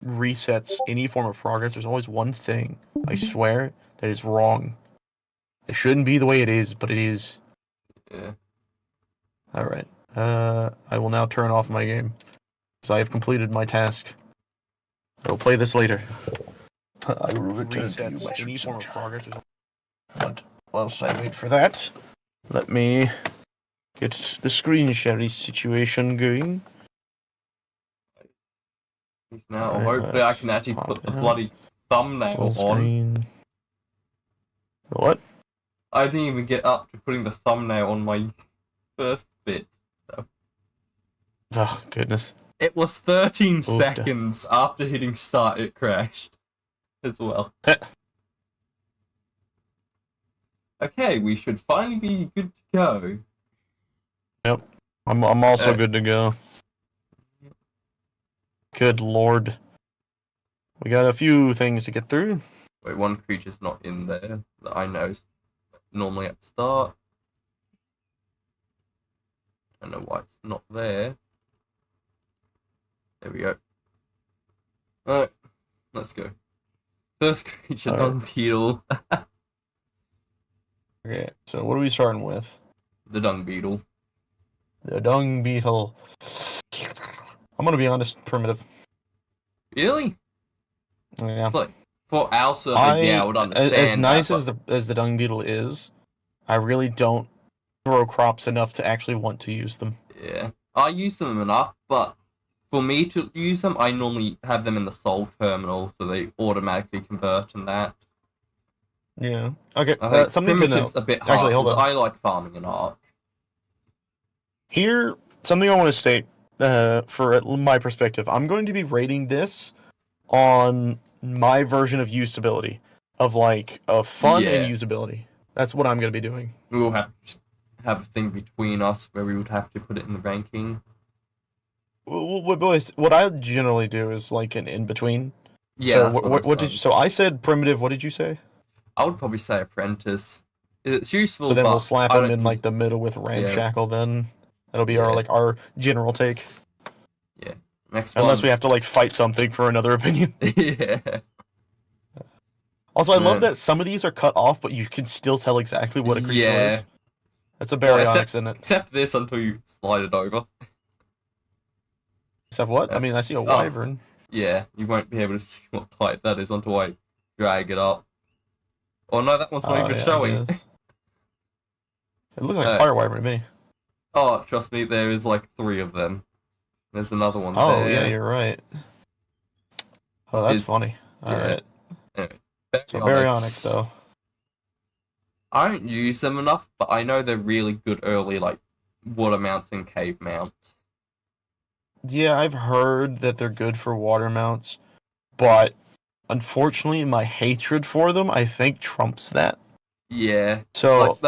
resets any form of progress, there's always one thing, I swear, that is wrong. It shouldn't be the way it is, but it is. Yeah. Alright. I will now turn off my game. So I have completed my task. I will play this later. I will return to you any form of progress. But whilst I wait for that, let me get the screen sharing situation going. Now, Alright, hopefully I can actually put the bloody thumbnail on. What? I didn't even get up to putting the thumbnail on my first bit. So. Oh, goodness. It was 13 seconds after hitting start, it crashed. As well. Okay, we should finally be good to go. Yep. I'm also good to go. Good lord. We got a few things to get through. Wait, one creature's not in there that I know is normally at the start. I don't know why it's not there. There we go. Alright, let's go. First creature, dung beetle. Okay, so what are we starting with? The dung beetle. The dung beetle. I'm gonna be honest, primitive. Really? Yeah. It's like, for our server, yeah, I would understand. As nice that, as the dung beetle is, I really don't grow crops enough to actually want to use them. Yeah. I use them enough, but for me to use them, I normally have them in the soul terminal, so they automatically convert and that. Yeah. Okay. Something to know. A bit hard. Actually, hold on. I like farming an arc. Here, something I want to state. For my perspective, I'm going to be rating this on my version of usability, of fun and usability. That's what I'm going to be doing. We will have a thing between us where we would have to put it in the ranking. What I generally do is like an in between. Yeah. So what did you? So I said primitive. What did you say? I would probably say apprentice. It's useful. So then we'll slap him in like the middle with ramshackle. Then that'll be our general take. Yeah. Next one. Unless we have to fight something for another opinion. Yeah. Also, I love that some of these are cut off, but you can still tell exactly what a creature is. That's a baryonyx, isn't it? Except this until you slide it over. Except what? I mean, I see a wyvern. Yeah, you won't be able to see what type that is until I drag it up. Oh no, that one's not even showing. It looks like a fire wyvern to me. Oh, trust me, there is 3 of them. There's another one there. Oh, yeah, you're right. Oh, that's funny. Alright. Anyway, so baryonyx, though. I don't use them enough, but I know they're really good early, water mounts and cave mounts. Yeah, I've heard that they're good for water mounts, but unfortunately, my hatred for them, I think, trumps that. Yeah. So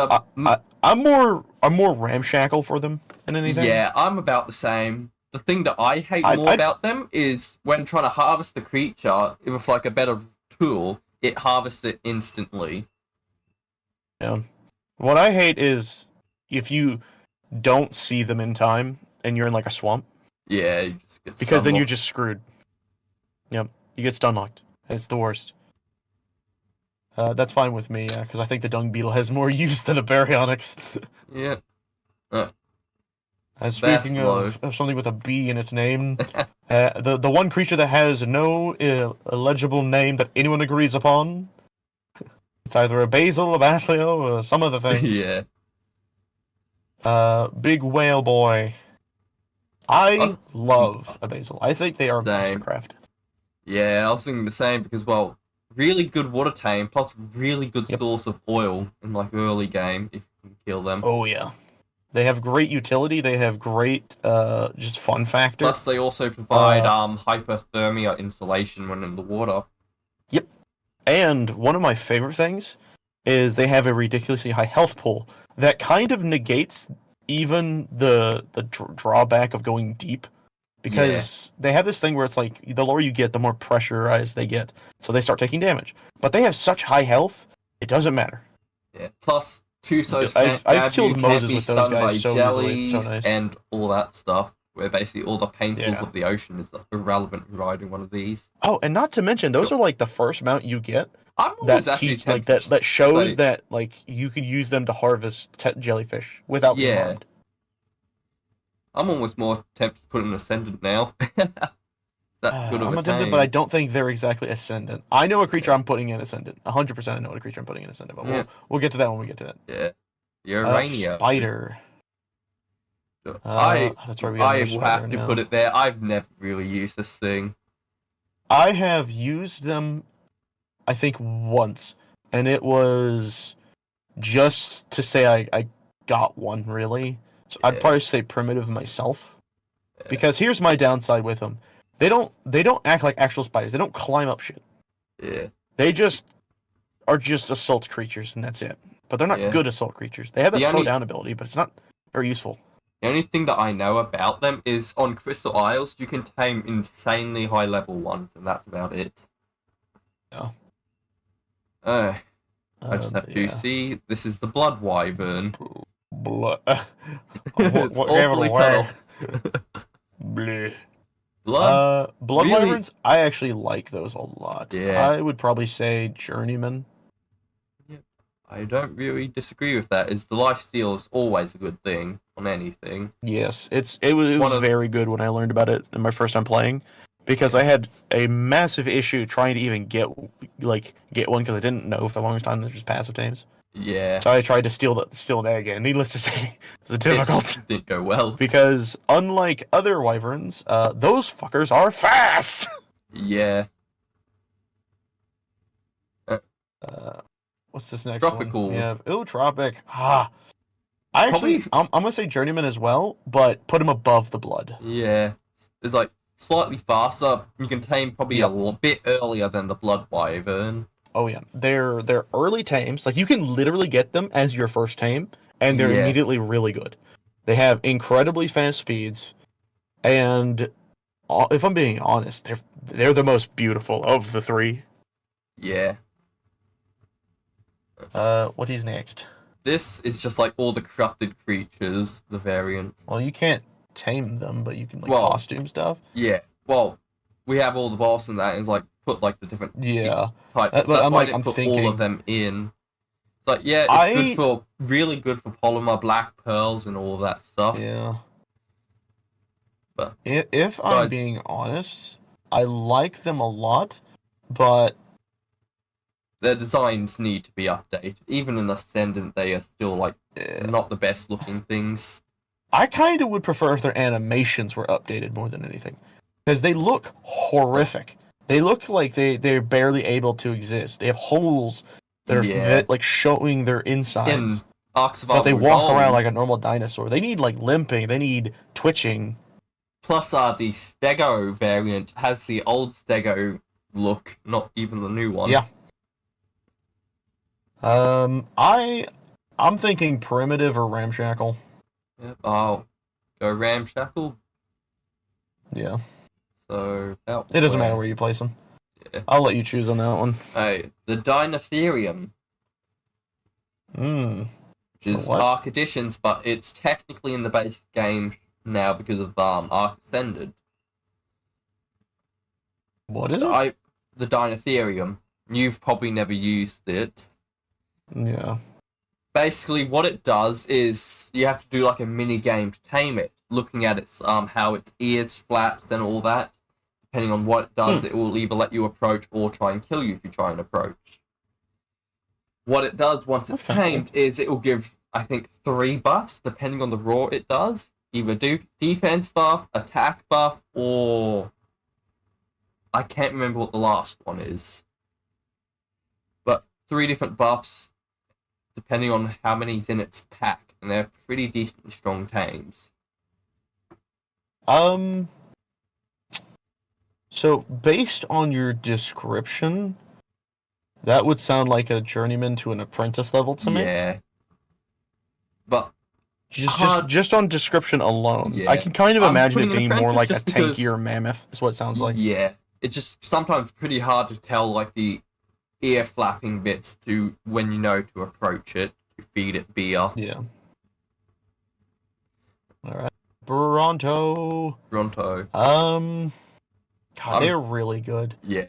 I'm more ramshackle for them than anything. Yeah, I'm about the same. The thing that I hate more about them is when trying to harvest the creature with a better tool, it harvests it instantly. Yeah. What I hate is if you don't see them in time and you're in a swamp. Yeah, you just get because then you're just screwed. Yep, you get stun locked. It's the worst. That's fine with me, because I think the dung beetle has more use than a baryonyx. Yeah. And speaking of something with a B in its name, the one creature that has no illegible name that anyone agrees upon, it's either a basil, a basilio, or some other thing. Yeah. Big whale boy. I love a basil. I think they are mastercraft. Yeah, I was thinking the same because, really good water tame plus really good source of oil in early game if you can kill them. Oh yeah. They have great utility, they have great just fun factor. Plus they also provide hypothermia insulation when in the water. Yep. And one of my favorite things is they have a ridiculously high health pool that kind of negates even the drawback of going deep, because they have this thing where it's the lower you get, the more pressurized they get, so they start taking damage. But they have such high health, it doesn't matter. Yeah. Plus, Tusos I've killed Moses with those guys so easily. It's so nice. And all that stuff. where basically all the painfulls Yeah. of the ocean is irrelevant riding one of these. Oh, and not to mention, those are like the first mount you get I'm always that actually teach like tempted. that shows Like, that like you could use them to harvest jellyfish without being yeah, harmed. I'm almost more tempted to put an ascendant now. Is that good of I'm a tempted, but I tame? don't think they're exactly ascendant. I know a creature Yeah. I'm putting in ascendant. 100% I know what a creature I'm putting in ascendant, but Yeah, we'll get to that when we get to that. yeah. The Urania. Spider. I That's right. We got I another will spider have to now. put it there. I've never really used this thing. I have used them, I think, once, and it was just to say I got one, really. So I'd Yeah, probably say primitive myself. yeah, Because here's my downside with them. They don't act like actual spiders. They don't climb up shit. yeah, They just are just assault creatures, and that's it. But they're not yeah. good assault creatures. They have that The slow only down ability, but it's not very useful. the only thing that I know about them is on Crystal Isles you can tame insanely high level ones, and that's about it. Yeah. I just have to Yeah. see. This is the Blood Wyvern. Blood. It's What gave it awfully away? cuddle. Bleh. Blood Blood really. Wyverns, I actually like those a lot. Yeah. I would probably say Journeyman. I don't really disagree with that. Is the lifesteal is always a good thing on anything. Yes, it was One of very good when I learned about it in my first time playing, because I had a massive issue trying to even get one because I didn't know for the longest time there's just passive tames. yeah, So I tried to steal an egg, and needless to say, it was difficult. it didn't go well. Because unlike other wyverns, those fuckers are fast. Yeah, What's this next tropical. one? We have Tropic. I actually, Probably. I'm gonna say Journeyman as well, but put him above the Blood. Yeah, it's like slightly faster. You can tame probably Yep. a bit earlier than the Blood Wyvern. Oh yeah, they're early tames. Like you can literally get them as your first tame, and they're Yeah. immediately really good. They have incredibly fast speeds, and if I'm being honest, they're the most beautiful of the three. Yeah. What is next? This is just like all the corrupted creatures, the variants. Well, you can't tame them, but you can Well, costume stuff. Yeah. Well, we have all the boss and that, and like put like the different Yeah, types. but That's I'm why I like, didn't I'm put thinking all of them in. It's like, yeah, it's really good for polymer, black pearls, and all of that stuff. yeah. But If so I'm being honest, I like them a lot, but their designs need to be updated. Even in Ascendant, they are still like uh, not the best looking things. I kind of would prefer if their animations were updated more than anything, because they look horrific. They look like they're barely able to exist. They have holes that are Yeah. like showing their insides, In Arcs of but they walk Gold, around like a normal dinosaur. They need like limping. They need twitching. plus the Stego variant has the old Stego look, not even the new one. Yeah. I'm thinking primitive or ramshackle. Yep. I'll go Ramshackle. Yeah. So It doesn't matter where you place them. Yeah. I'll let you choose on that one. Hey, the Dinotherium, Hmm. which is What? Arc Editions, but it's technically in the base game now because of Arc Ascended. What is it? The Dinotherium. You've probably never used it. Yeah. Basically, what it does is you have to do like a mini game to tame it, looking at its how its ears flaps and all that. Depending on what it does, it will either let you approach or try and kill you if you try and approach. What it does once it's That's kinda tamed is it will give, I think, 3 buffs depending on the roar it does. Either defense buff, attack buff, or I can't remember what the last one is. But 3 different buffs depending on how many's in its pack, and they're pretty decently strong tames. So based on your description, that would sound like a journeyman to an apprentice level to me. Yeah. But Just on description alone, Yeah. I can kind of I'm imagine it putting an being more apprentice like a just because- tankier mammoth. Is what it sounds like. Yeah. It's just sometimes pretty hard to tell like the ear flapping bits to when you know to approach it, to feed it beer. Yeah. All right. Bronto. Bronto. God, they're really good. Yeah.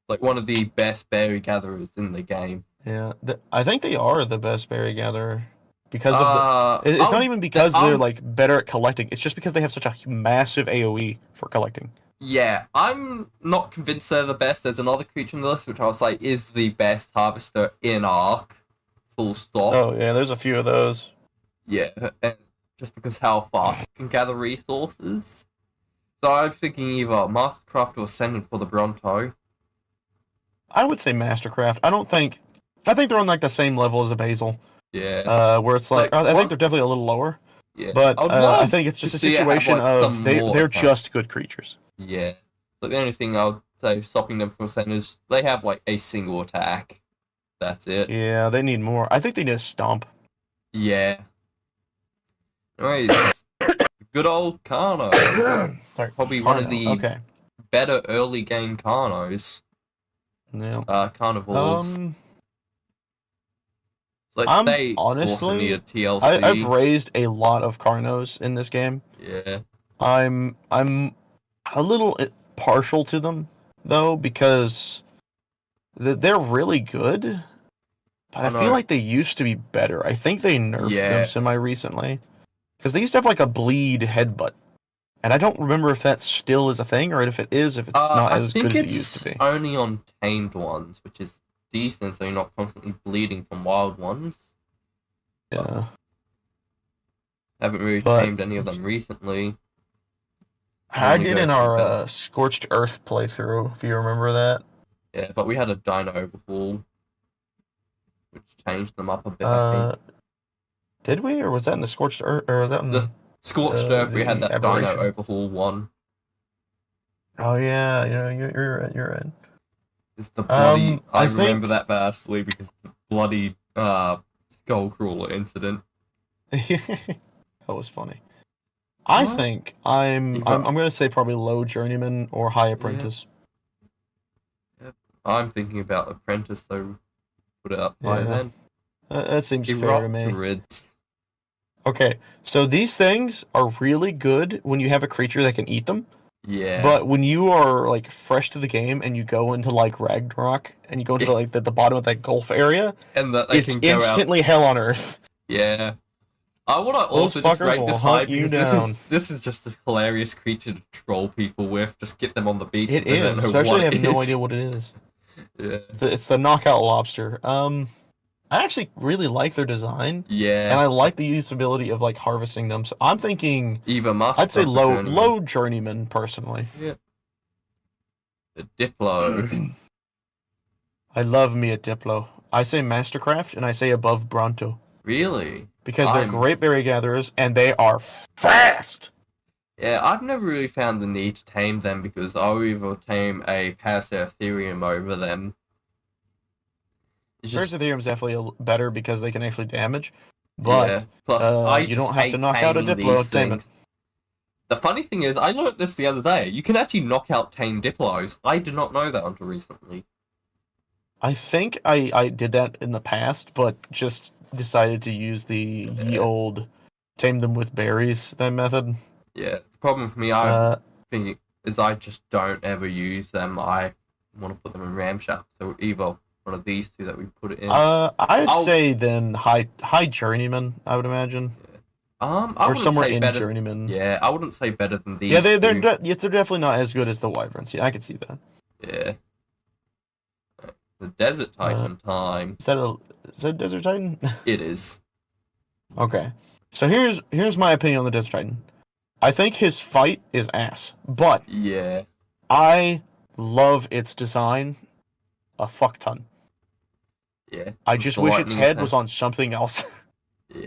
Like one of the best berry gatherers in the game. Yeah, I think they are the best berry gatherer because of the. It's not even because they're like better at collecting. It's just because they have such a massive AOE for collecting. Yeah, I'm not convinced they're the best. There's another creature in the list which I'll say is the best harvester in Ark. Full stop. Oh yeah, there's a few of those. Yeah, and just because how fast you can gather resources. So I'm thinking either Mastercraft or Ascendant for the Bronto. I would say Mastercraft. I think they're on like the same level as a Basil. Yeah. Where it's like I think they're definitely a little lower. Yeah. But I think it's just a situation of they're just good creatures. Yeah. But the only thing I would say stopping them from Ascendant is they have like a single attack. That's it. Yeah, they need more. I think they need a stomp. Yeah. Anyways, good old Carno. Sorry, probably one of the better early game Carnos. Yeah. Carnivores. Like they honestly, also need a TLC. I've raised a lot of Carnos in this game. Yeah. I'm a little partial to them though because they're really good. But I feel like they used to be better. I think they nerfed them semi-recently. Because they used to have like a bleed headbutt. And I don't remember if that still is a thing, or if it is, if it's not as good as it used to be. Only on tamed ones, which is decent, so you're not constantly bleeding from wild ones. Yeah. Haven't really tamed any of them recently. I did in our Scorched Earth playthrough, if you remember that. Yeah, but we had a Dino overhaul, which changed them up a bit, I think. Did we, or was that in the Scorched Earth, or that in the Scorched Earth? We had that Dino overhaul one. Oh yeah, you're right. It's the bloody. I remember that vastly because the bloody Skullcrawler incident. That was funny. I think I'm gonna say probably low journeyman or high apprentice. Yeah. I'm thinking about apprentice, so put it up higher then. That seems fair to me. Rids. Okay, so these things are really good when you have a creature that can eat them. Yeah. But when you are like fresh to the game and you go into like Ragnarok and you go into like the bottom of that Gulf area, and it's instantly hell on earth. Yeah. I want to also just rate this high because this is just a hilarious creature to troll people with. Just get them on the beach. It is, especially I have no idea what it is. Yeah. It's the knockout lobster. I actually really like their design. Yeah. And I like the usability of like harvesting them. So I'm thinking I'd say low journeyman personally. Yeah. The Diplo. I love me a Diplo. I say Mastercraft and I say above Bronto. Really? Because they're great berry gatherers and they are fast. Yeah, I've never really found the need to tame them because I'll either tame a Paraceratherium over them. Paraceratherium is definitely better because they can actually damage. But plus, you don't have to knock out a Diplo to tame it. The funny thing is, I learned this the other day. You can actually knock out tame Diplos. I did not know that until recently. I think I did that in the past, but just decided to use the ye old tame them with berries method. Yeah, the problem for me, I think, is I just don't ever use them. I want to put them in Ramshackle, so either one of these two that we put it in. I'd say then high journeyman, I would imagine. I or somewhere in journeyman. Yeah, I wouldn't say better than these. Yeah, they're definitely not as good as the wyverns. Yeah, I can see that. Yeah. The Desert Titan time. Is that Desert Titan? It is. Okay. So here's my opinion on the Desert Titan. I think his fight is ass, but yeah, I love its design a fuck ton. Yeah. I just wish its head was on something else. Yeah.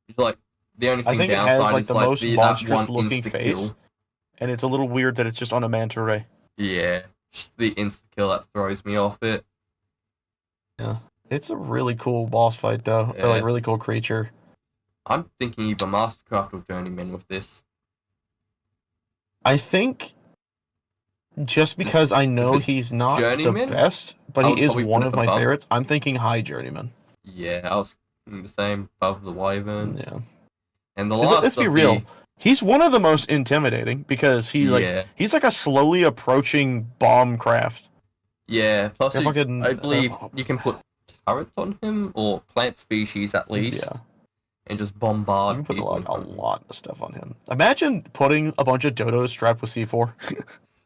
It's like the only thing I think it has like the most monstrous looking face. And it's a little weird that it's just on a manta ray. Yeah. Just the insta kill that throws me off it. Yeah. It's a really cool boss fight though. Yeah. Or like really cool creature. I'm thinking either Mastercraft or Journeyman with this. I think just because I know he's not Journeyman? The best, but he is one of my favorites, I'm thinking high Journeyman. Yeah, I was thinking the same, above the Wyvern. Yeah. And the 'Cause let's last be of real. the He's one of the most intimidating because yeah. he's like a slowly approaching bomb craft. Yeah, plus They're fucking I believe you can put turrets on him, or plant species at yeah. least, and just You bombard can put people in a front of him. lot of stuff on him. Imagine putting a bunch of dodos strapped with C4.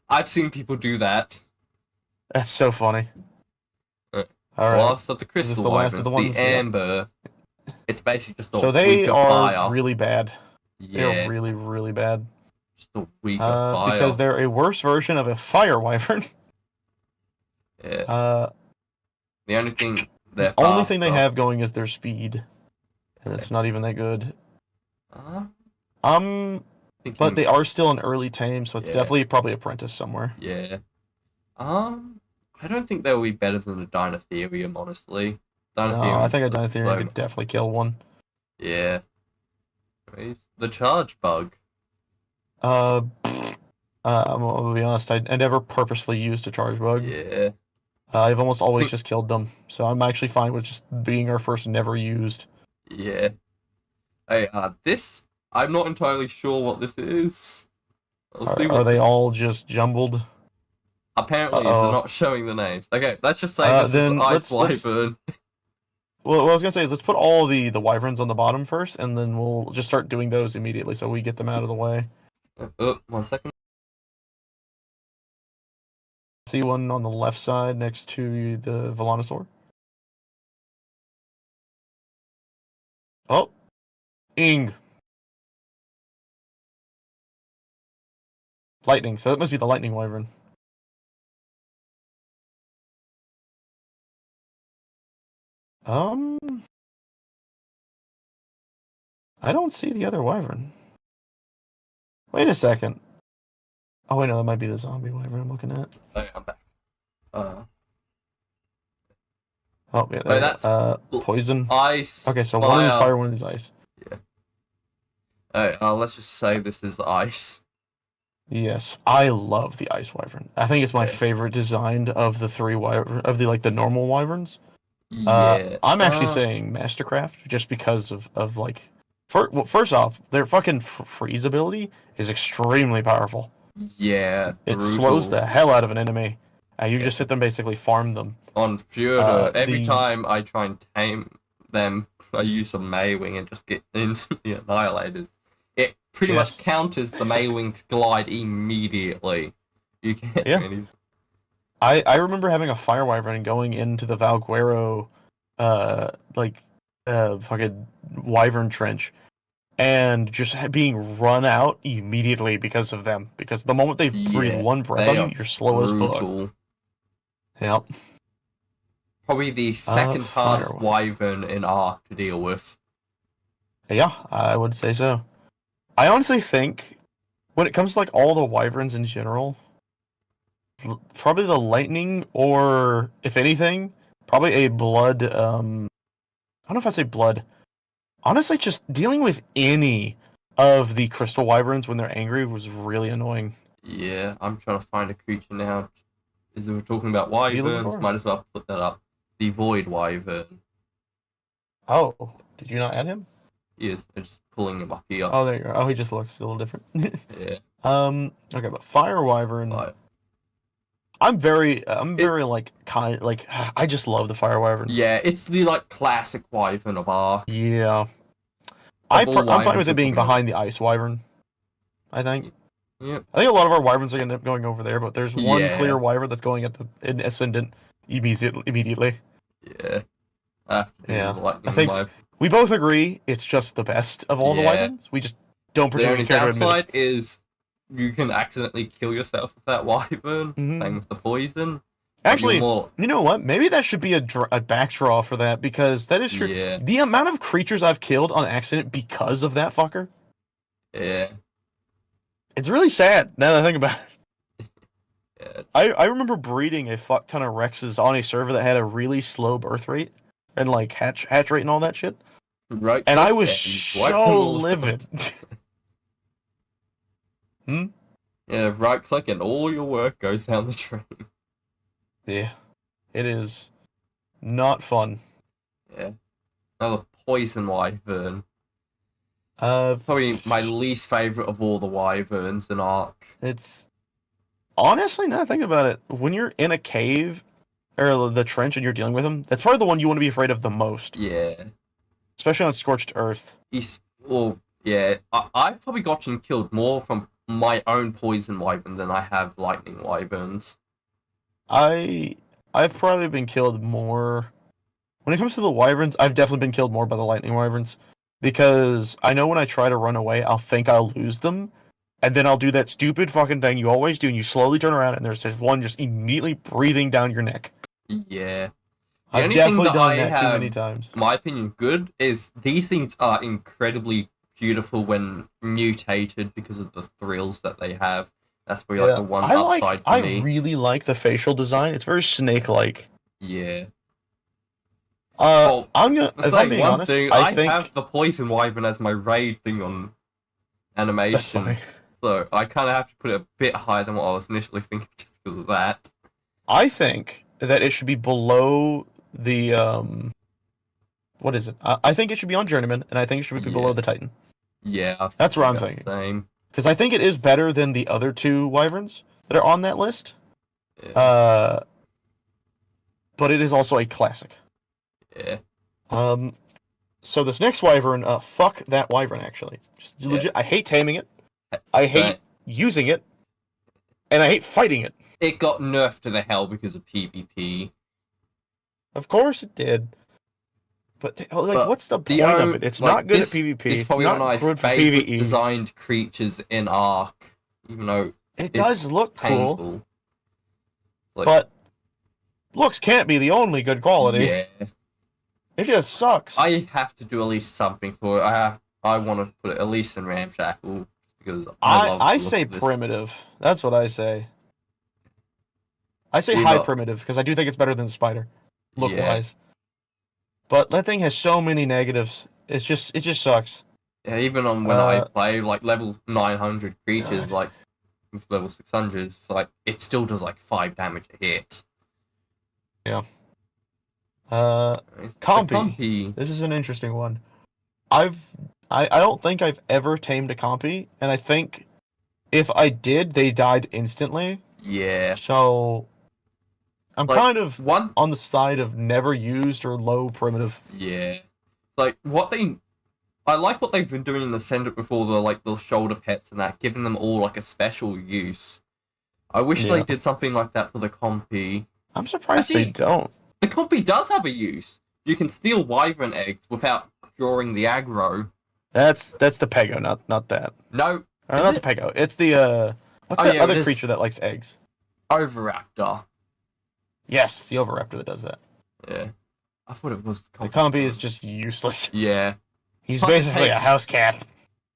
I've seen people do that. That's so funny. Uh, All The right, last of the is this crystal the last of the wyverns, the ones? Yeah. amber, it's basically just a So they weaker are fire. really bad. They are Yeah, really, really bad. just a weaker Because fire. they're a worse version of a fire wyvern. Yeah. Uh, The only thing the they're only thing they faster. have going is their speed, and it's not even that good. Uh, Um, but thinking, they are still an early tame, so it's yeah, definitely probably apprentice somewhere. yeah. I don't think they'll be better than the Dinotherium, honestly. No, I Dinotherium think a was Dinotherium blown. could definitely kill one. Yeah. Anyways, the charge bug. Uh, I'm gonna be honest. I never purposefully used a charge bug. Yeah. I've almost always Think, just killed them, so I'm actually fine with just being our first never used. yeah. Hey, this I'm not entirely sure what this is. I'll see Are what they this all just jumbled? apparently is. They're Uh-oh. not showing the names. Okay, let's just say this is Then Ice let's. Wyvern. Well, what I was gonna say is let's put all the wyverns on the bottom first, and then we'll just start doing those immediately, so we get them out of the way. Oh, 1 second. See one on the left side next to the Velonosaur. Oh, Ing. Lightning. So that must be the lightning wyvern. Um, I don't see the other wyvern. Wait a second. Oh wait, no, that might be the zombie wyvern I'm looking at. Oh, I'm back. Oh yeah, So there we that's go. Poison. ice, Okay, so one of these fire. fire, one of these ice. Yeah. Let's just say this is ice. Yes, I love the ice wyvern. I think it's my Yeah. favorite design of the three wyvern of the normal wyverns. Yeah. I'm actually saying Mastercraft just because of like, first off, their fucking freeze ability is extremely powerful. Yeah. It slows Brutal. the hell out of an enemy. You Yeah. just sit there and basically farm them. On Fjorda, every the time I try and tame them, I use a Maywing and just get instantly annihilators. It pretty much Yes. counters the Maywing's glide immediately. You can't Yeah. do anything. I remember having a fire wyvern and going into the Valguero, fucking wyvern trench, and just being run out immediately because of them. Because the moment they breathe Yeah, one breath they on you, are you're slow as fuck. brutal. Yep. Probably the second hardest Fire Wyvern in Ark to deal with. Yeah, I would say so. I honestly think when it comes to like all the wyverns in general, probably the lightning, or if anything, probably a blood. I don't know if I say blood. Honestly, just dealing with any of the crystal wyverns when they're angry was really annoying. Yeah, I'm trying to find a creature now. As we're talking about What are you looking Wyverns, for? might as well put that up. The Void Wyvern. Oh, did you not add him? He is. I'm just pulling him up here. Oh, there you are. Oh, he just looks a little different. Yeah. Okay, but fire wyvern. But, I'm very like I just love the fire wyvern. yeah, it's the like classic Wyvern of Ark. Yeah. Of all I'm fine wyverns, with it we're being talking behind the ice wyvern. I think. Yep. I think a lot of our wyverns are gonna end up going over there, but there's one Yeah. clear wyvern that's going at in ascendant immediately. Yeah. I have to do Yeah. the lightning I think Wyvern. we both agree it's just the best of all the Yeah. wyverns. We just don't The only particularly care to admit downside it. is you can accidentally kill yourself with that Wyvern. Mhm. Same with the poison. But Actually, you're more... you know what? Maybe that should be a backdraw for that, because that is true. Yeah. The amount of creatures I've killed on accident because of that fucker, Yeah. it's really sad now that I think about it. Yeah. I remember breeding a fuck ton of Rexes on a server that had a really slow birth rate and like hatch rate and all that shit. Right. And I was wipe them so all livid. Yeah, right click and all your work goes down the drain. Yeah. It is not fun. Yeah. Another poison wyvern. Probably my least favorite of all the wyverns in Ark. it's honestly, now think about it. When you're in a cave or the trench and you're dealing with them, that's probably the one you want to be afraid of the most, Yeah. especially on scorched earth. I've probably gotten killed more from my own poison wyvern than I have lightning wyverns. I've probably been killed more when it comes to the wyverns. I've definitely been killed more by the lightning wyverns because I know when I try to run away, I'll think I'll lose them, and then I'll do that stupid fucking thing you always do, and you slowly turn around, and there's just one just immediately breathing down your neck. Yeah. The I've only definitely thing that done I that too have, many times. in my opinion, good is these things are incredibly beautiful when mutated because of the thrills that they have. That's probably like the one upside for I me. really like the facial design. It's very snake-like. Yeah. Well, I'm gonna, to if I'm say being one honest, thing, I I think have the poison wyvern as my raid thing on that's animation. funny. So I kind of have to put it a bit higher than what I was initially thinking just because of that. I think that it should be below the what is it? I think it should be on Journeyman, and I think it should be below Yeah. the Titan. Yeah, I That's what I'm think thinking. the same. Because I think it is better than the other two wyverns that are on that list. Yeah. But it is also a classic. Yeah. So this next wyvern, fuck that wyvern. Actually, just legit. I hate taming it. I hate using it, and I hate fighting it. It got nerfed to the hell because of PvP. Of course it did. But what's the point of it? It's like, not good at PvP. It's probably not one of my good for favorite PvE. designed creatures in Ark, even though It does look painful. cool, Like, but looks can't be the only good quality. yeah, It just sucks. I have to do at least something for it. I want to put it at least in Ramshackle because I say primitive. That's what I say. I say high primitive because I do think it's better than the spider, look wise. But that thing has so many negatives. It just sucks. Yeah, even on when I play like level 900 creatures, like with level 600, like it still does like 5 damage a hit. Yeah. Compy. This is an interesting one. I don't think I've ever tamed a compy, and I think if I did, they died instantly. Yeah. So I'm like, kind of on the side of never used or low primitive. Yeah. Like I like what they've been doing in Ascendant before the shoulder pets and that, giving them all like a special use. I wish they did something like that for the compy. I'm surprised they don't. The compy does have a use. You can steal wyvern eggs without drawing the aggro. That's the Pego, not that. No, not the Pego. It's the what's that other creature that likes eggs? Overraptor. Yes, it's the Overraptor that does that. Yeah, I thought it was the compy is just useless. Yeah, he's basically a house cat.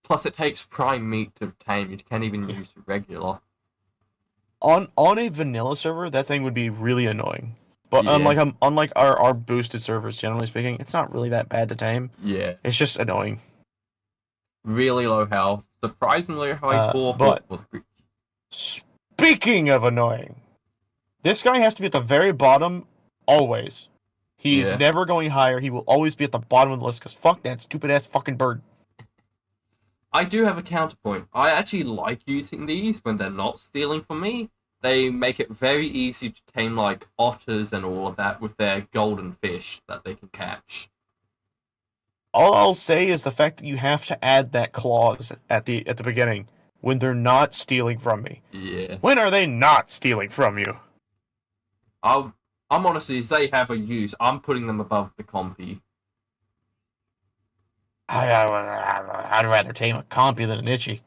Plus, it takes prime meat to tame. You can't even use the regular. On a vanilla server, that thing would be really annoying. But unlike our boosted servers, generally speaking, it's not really that bad to tame. Yeah, it's just annoying. Really low health, surprisingly high core. But speaking of annoying, this guy has to be at the very bottom always. He's never going higher. He will always be at the bottom of the list because fuck that stupid ass fucking bird. I do have a counterpoint. I actually like using these when they're not stealing from me. They make it very easy to tame like otters and all of that with their golden fish that they can catch. All I'll say is the fact that you have to add that clause at the beginning when they're not stealing from me. Yeah. When are they not stealing from you? I'm honestly, if they have a use, I'm putting them above the compy. I'd rather tame a compy than an itchy.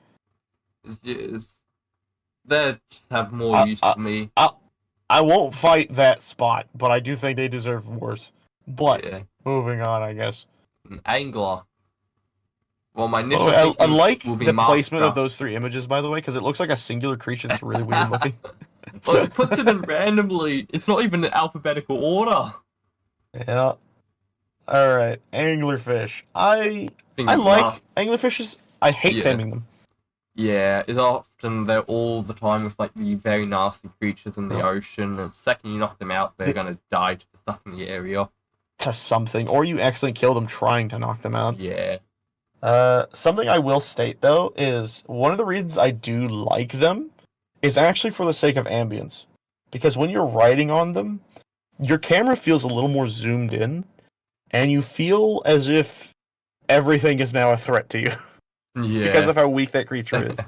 They just have more use for me. I won't fight that spot, but I do think they deserve worse. But moving on, I guess. An angler. Well, my initial I like will be the placement of those 3 images, by the way, because it looks like a singular creature that's really weird looking. Well, it puts it in randomly. It's not even in alphabetical order. Yeah. All right, anglerfish. I like anglerfishes. I hate taming them. Yeah, it's often they're all the time with like the very nasty creatures in the ocean. And the second you knock them out, they're gonna die to the stuff in the area. To something, or you accidentally kill them trying to knock them out. Yeah. Something I will state though is one of the reasons I do like them is actually for the sake of ambience. Because when you're riding on them, your camera feels a little more zoomed in, and you feel as if everything is now a threat to you because Yeah. of how weak that creature is.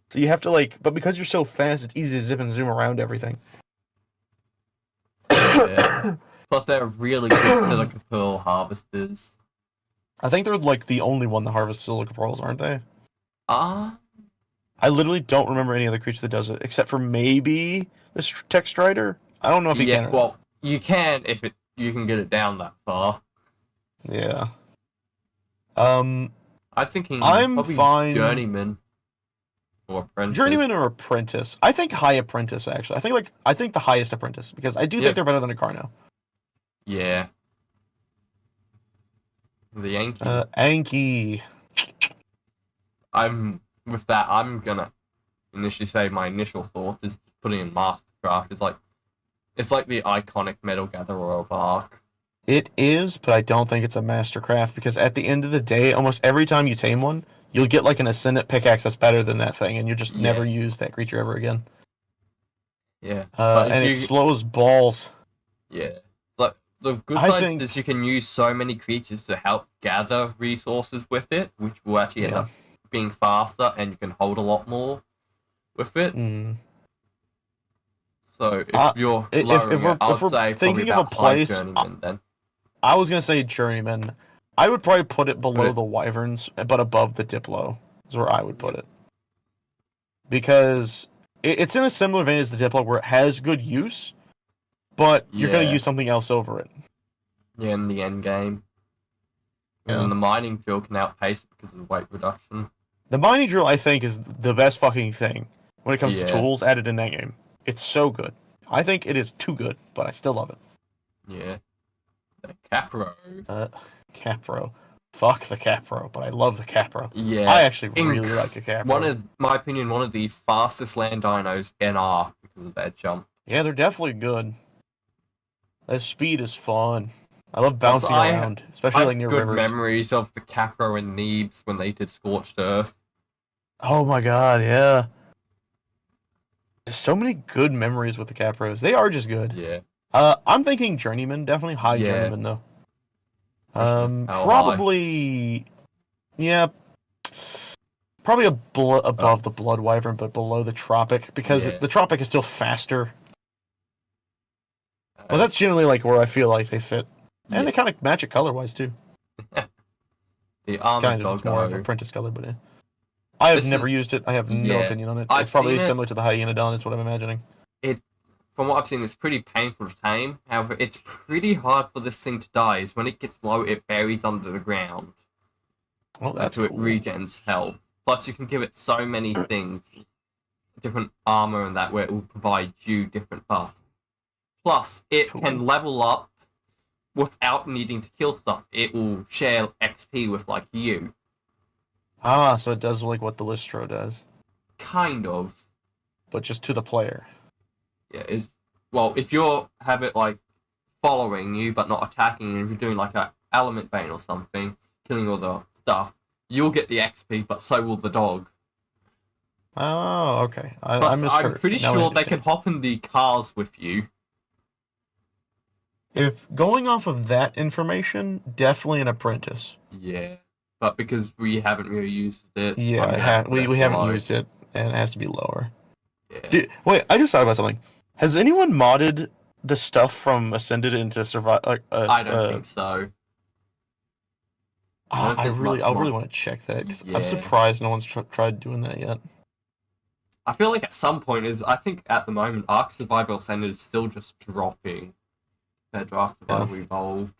So you have to like, but because you're so fast, it's easy to zip and zoom around everything. Yeah. Plus, they're really good silica pearl harvesters. I think they're like the only one that harvests silica pearls, aren't they? Ah, I literally don't remember any other creature that does it, except for maybe the tech strider. I don't know if he yeah. can or not. Well, you can if you can get it down that far. Yeah. I'm thinking I'm probably fine. journeyman or Journeyman apprentice. or apprentice? I think high apprentice actually. I think the highest apprentice because I do think Yep. they're better than a Carno. Yeah. The Yankee. Anki. I'm with that. I'm gonna initially say my initial thought is putting in Mastercraft. It's like the iconic metal gatherer of Ark. It is, but I don't think it's a mastercraft because at the end of the day, almost every time you tame one, you'll get like an ascendant pickaxe that's better than that thing, and you'll just never Yeah. use that creature ever again. Yeah. But if And it you slows balls. yeah. Like the good I side is think, you can use so many creatures to help gather resources with it, which will actually end yeah. up being faster and you can hold a lot more with it. Mm. So if Uh, you're if lowering it, we're I if would we're say probably thinking of a about high place, journeyman then. I was gonna say journeyman. I would probably put it Put below it the wyverns, but above the diplo is where I would put yep. it because it's in a similar vein as the diplo, where it has good use, but you're gonna Yeah. use something else over it. Yeah, in the end game. And Yeah. then the mining drill can outpace it because of the weight reduction. The mining drill, I think, is the best fucking thing when it comes to Yeah. tools added in that game. It's so good. I think it is too good, but I still love it. Yeah. The Capro. Uh, Capro. Fuck the Capro, but I love the Capro. Yeah. I actually really like a Capro. One of my opinion, one of the fastest land dinos in Ark because of their jump. Yeah, they're definitely good. That speed is fun. I love Plus, bouncing I around, especially like have near good rivers. memories of the Capro and Neebs when they did Scorched Earth. Oh my god, yeah. There's so many good memories with the Capros. They are just good. Yeah. I'm thinking Journeyman, definitely high Yeah. Journeyman though. Question is how high. Probably, yeah, probably above the Blood Wyvern, but below the Tropic because Yeah. the Tropic is still faster. Well, that's generally like where I feel like they fit, and they kind of match it color-wise too. The Armored Kind of, it's more of Doggo. apprentice color, but yeah. I have This never is- used it. I have no yeah. opinion on it. I've It's probably seen it. similar to the Hyenodon, is what I'm imagining. From what I've seen, it's pretty painful to tame. However, it's pretty hard for this thing to die. Is when it gets low, it buries under the ground. Oh, that's So cool. it regens health. Plus, you can give it so many things, different armor and that, where it will provide you different buffs. Plus, it Cool. can level up without needing to kill stuff. It will share XP with like you. Ah, so it does like what the Listro does, Kind of. but just to the player. Yeah, well, if you have it like following you but not attacking, and if you're doing like a element vein or something, killing all the stuff, you'll get the XP, but so will the dog. Oh, okay. I Plus, misheard. I'm pretty Now I sure they understand. can hop in the cars with you. If going off of that information, definitely an apprentice. Yeah, but because we haven't really used it, Yeah, I'm gonna have to we put it haven't below. used it, and it has to be lower. Yeah. Wait, I just thought about something. Has anyone modded the stuff from Ascended into Survive? I don't think so. I don't I think really, much I really mod- want to check that because Yeah. I'm surprised no one's tried doing that yet. I feel like at some point I think at the moment Ark Survival Ascended is still just dropping compared to Ark Survival Evolved.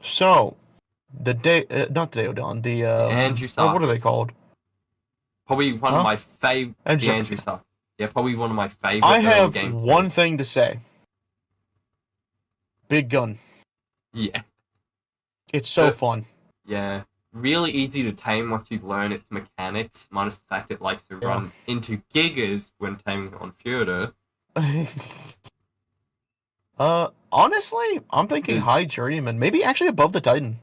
So the day, not the Day of Dawn, the Andrew what are they Sarkis. called? Probably one of my favorite. Andrew The Sarkis. Andrew Sarkis. Yeah, probably one of my favorite. I early have gameplay. one thing to say. Big gun. Yeah, It's so But- fun. yeah. Really easy to tame once you learn its mechanics, minus the fact it likes to Yeah. run into gigas when taming it on Fjordur. Honestly, I'm thinking Is- high journeyman, maybe actually above the Titan.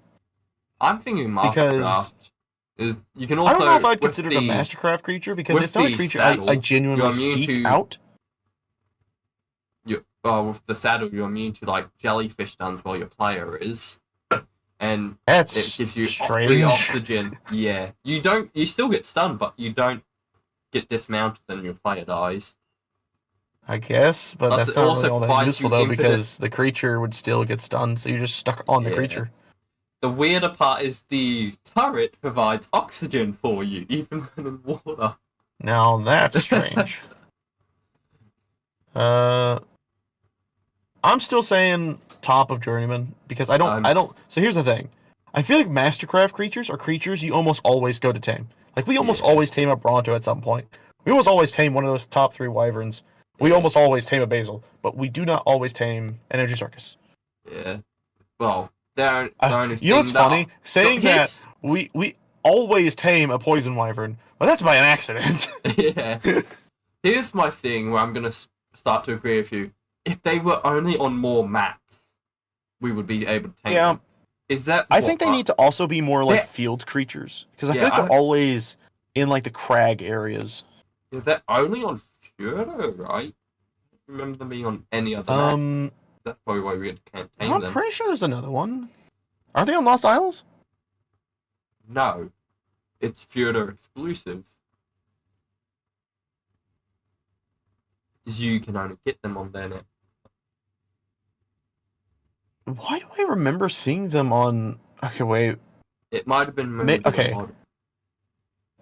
I'm thinking because Mastercraft is you can I don't know if also I'd with consider it a the Mastercraft creature because with it's not a the creature I saddle, genuinely you're immune seek to out. with the saddle you're immune to like jellyfish stuns while your player is, and it That's gives you free strange. oxygen. Yeah, you still get stunned, but you don't get dismounted and your player dies. I guess, but Plus, that's it not really also all that provides useful you though infinite. because the creature would still get stunned, so you're just stuck on the Yeah. creature. The weirder part is the turret provides oxygen for you, even when in water. Now that's strange. uh, I'm still saying top of Journeyman because I um, don't. So here's the thing. I feel like Mastercraft creatures are creatures you almost always go to tame. Like we almost yeah, always tame a Bronto at some point. We almost always tame one of those top 3 wyverns. We yeah, almost always tame a Basil, but we do not always tame an Energy Circus. yeah. Well, the only You know what's thing that funny? Saying that here's we always tame a Poison Wyvern, but that's by an accident. yeah. Here's my thing where I'm gonna start to agree with you. If they were only on more maps, we would be able to tame Yeah, them. Is that I what? think they need to also be more like They're, field creatures because I feel yeah, like they're always in like the crag areas. they're only on Feudo, right? Remember them being on any other map? Um, That's probably why we can't tame I'm them. pretty sure there's another one. Are they on Lost Isles? No, it's Feudo exclusive. Is you can only get them on their net. Why do I remember seeing them on? Okay, wait. It might have been moved to the Okay, mod.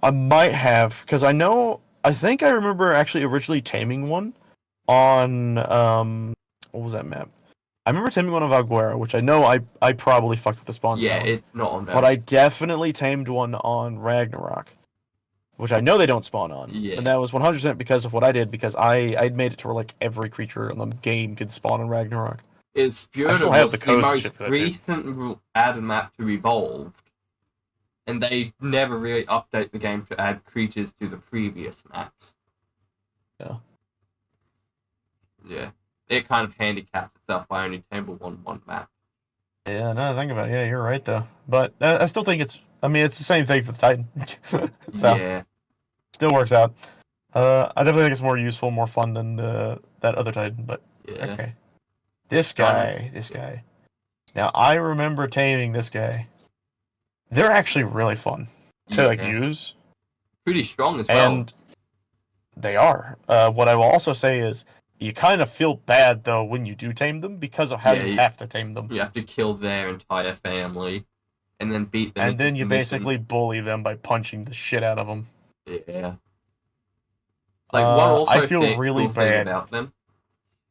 I might have because I know. I think I remember actually originally taming one on what was that map? I remember taming one of Aguera, which I know I probably fucked with the spawn Yeah, on. it's not on But there. I definitely tamed one on Ragnarok, which I know they don't spawn on. Yeah. And that was 100% because of what I did, because I'd made it to where like every creature in the game could spawn on Ragnarok. Is I still Feudo have was the the codes and shit most for that too. recent added map to Evolved, and they never really update the game to add creatures to the previous maps. Yeah. Yeah. It kind of handicaps itself by only table on one map. Yeah, now that I think about it, yeah, you're right though. But I still think it's the same thing for the Titan. So, Yeah. still works out. I definitely think it's more useful, more fun than that other Titan, but Yeah. okay. This guy. Now, I remember taming this guy. They're actually really fun to like Yeah. use, Pretty strong as well. and they are. What I will also say is you kind of feel bad though when you do tame them because of how Yeah, you have to tame them, You have to kill their entire family and then beat them and into then you submission. basically bully them by punching the shit out of them. Yeah. Like one I also feel really cool thing bad. about them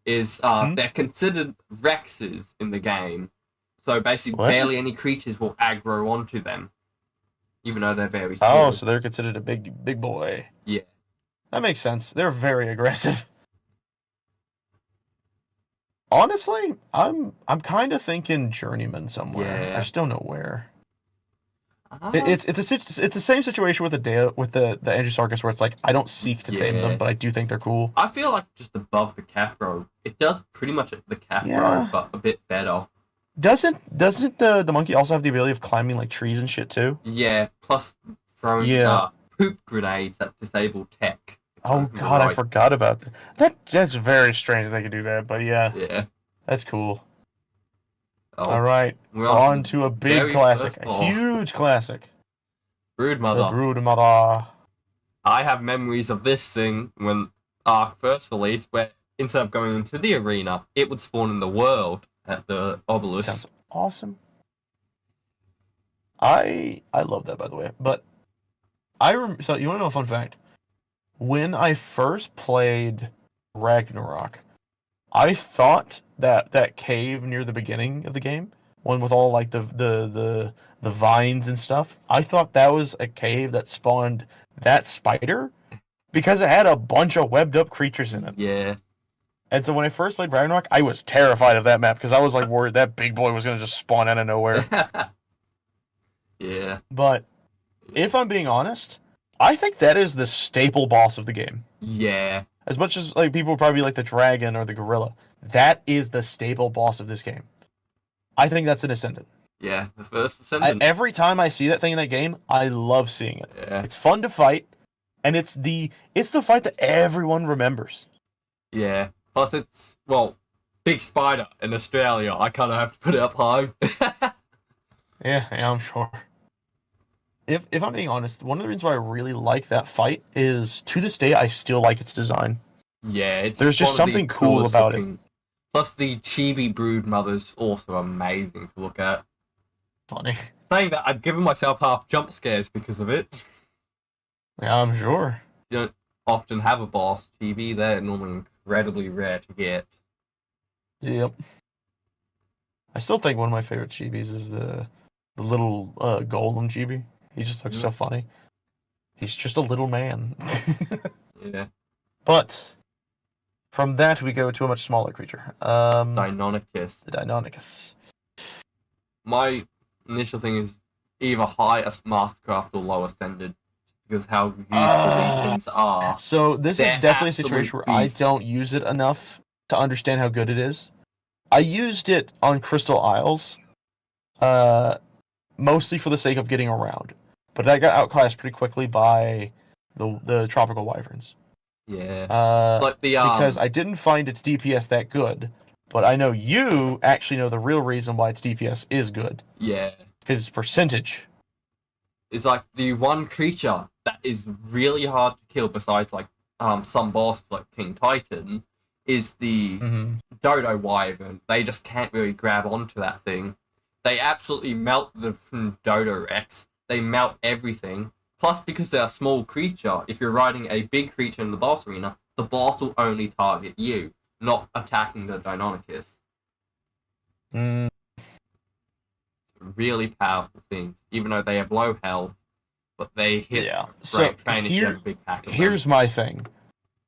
is Hmm? they're considered Rexes in the game. So basically What? barely any creatures will aggro onto them. Even though they're very small. Oh, so they're considered a big boy. Yeah. That makes sense. They're very aggressive. Honestly, I'm kind of thinking Journeyman somewhere. Yeah. I just don't know where. Uh, It's the same situation with the Andrew Sarkis where it's like I don't seek to tame them, Yeah. but I do think they're cool. I feel like just above the Capro, it does pretty much the Capro, Yeah. but a bit better. Doesn't the monkey also have the ability of climbing like trees and shit too? Yeah, plus throwing Yeah. poop grenades that disable tech. Oh god, I forgot about that. That's very strange that they could do that, but yeah, Yeah. that's cool. Oh, All right, we're on to a big very classic, first a boss. huge classic. Brood The Mother. Broodmother. I have memories of this thing when Ark first released, where instead of going into the arena, it would spawn in the world at the obelisk. Sounds awesome. I love that, by the way. But so you want to know a fun fact? When I first played Ragnarok, I thought that cave near the beginning of the game, one with all like the vines and stuff, I thought that was a cave that spawned that spider because it had a bunch of webbed up creatures in it. Yeah. And so when I first played Ragnarok, I was terrified of that map because I was like worried that big boy was gonna just spawn out of nowhere. Yeah. But if I'm being honest, I think that is the staple boss of the game. Yeah. As much as like people would probably like the dragon or the gorilla, that is the staple boss of this game. I think that's an ascendant. Yeah, the first Ascendant. Every time I see that thing in that game, I love seeing it. Yeah. It's fun to fight, and it's the fight that everyone remembers. Yeah. Plus, it's, well, big spider in Australia. I kind of have to put it up high. Yeah, I'm sure. If I'm being honest, one of the reasons why I really like that fight is, to this day, I still like its design. Yeah, it's There's just one of the something cool coolest about looking. Plus, the chibi brood mother's also amazing to look at. Funny. Saying that, I've given myself half jump scares because of it. Yeah, I'm sure. You don't often have a boss chibi. They're normally incredibly rare to get. Yep. I still think one of my favorite chibis is the little golem chibi. He just looks so funny. He's just a little man. Yeah. But from that we go to a much smaller creature. Deinonychus. The Deinonychus. My initial thing is either high as Mastercraft or low Ascended, because how useful these things are. So this They're is definitely a absolute situation where beasts. I don't use it enough to understand how good it is. I used it on Crystal Isles, mostly for the sake of getting around, but I got outclassed pretty quickly by the tropical wyverns. Yeah. Like the Because I didn't find its DPS that good, but I know you actually know the real reason why its DPS is good. Yeah. Because it's percentage. It's like the one creature that is really hard to kill besides like some boss like King Titan is the Dodo Wyvern. They just can't really grab onto that thing. They absolutely melt the Dodo Rex. They melt everything. Plus, because they're a small creature, if you're riding a big creature in the boss arena, the boss will only target you, not attacking the Deinonychus. Mm. Really powerful things, even though they have low health, but they hit So train if you have a big pack of here's them. my thing.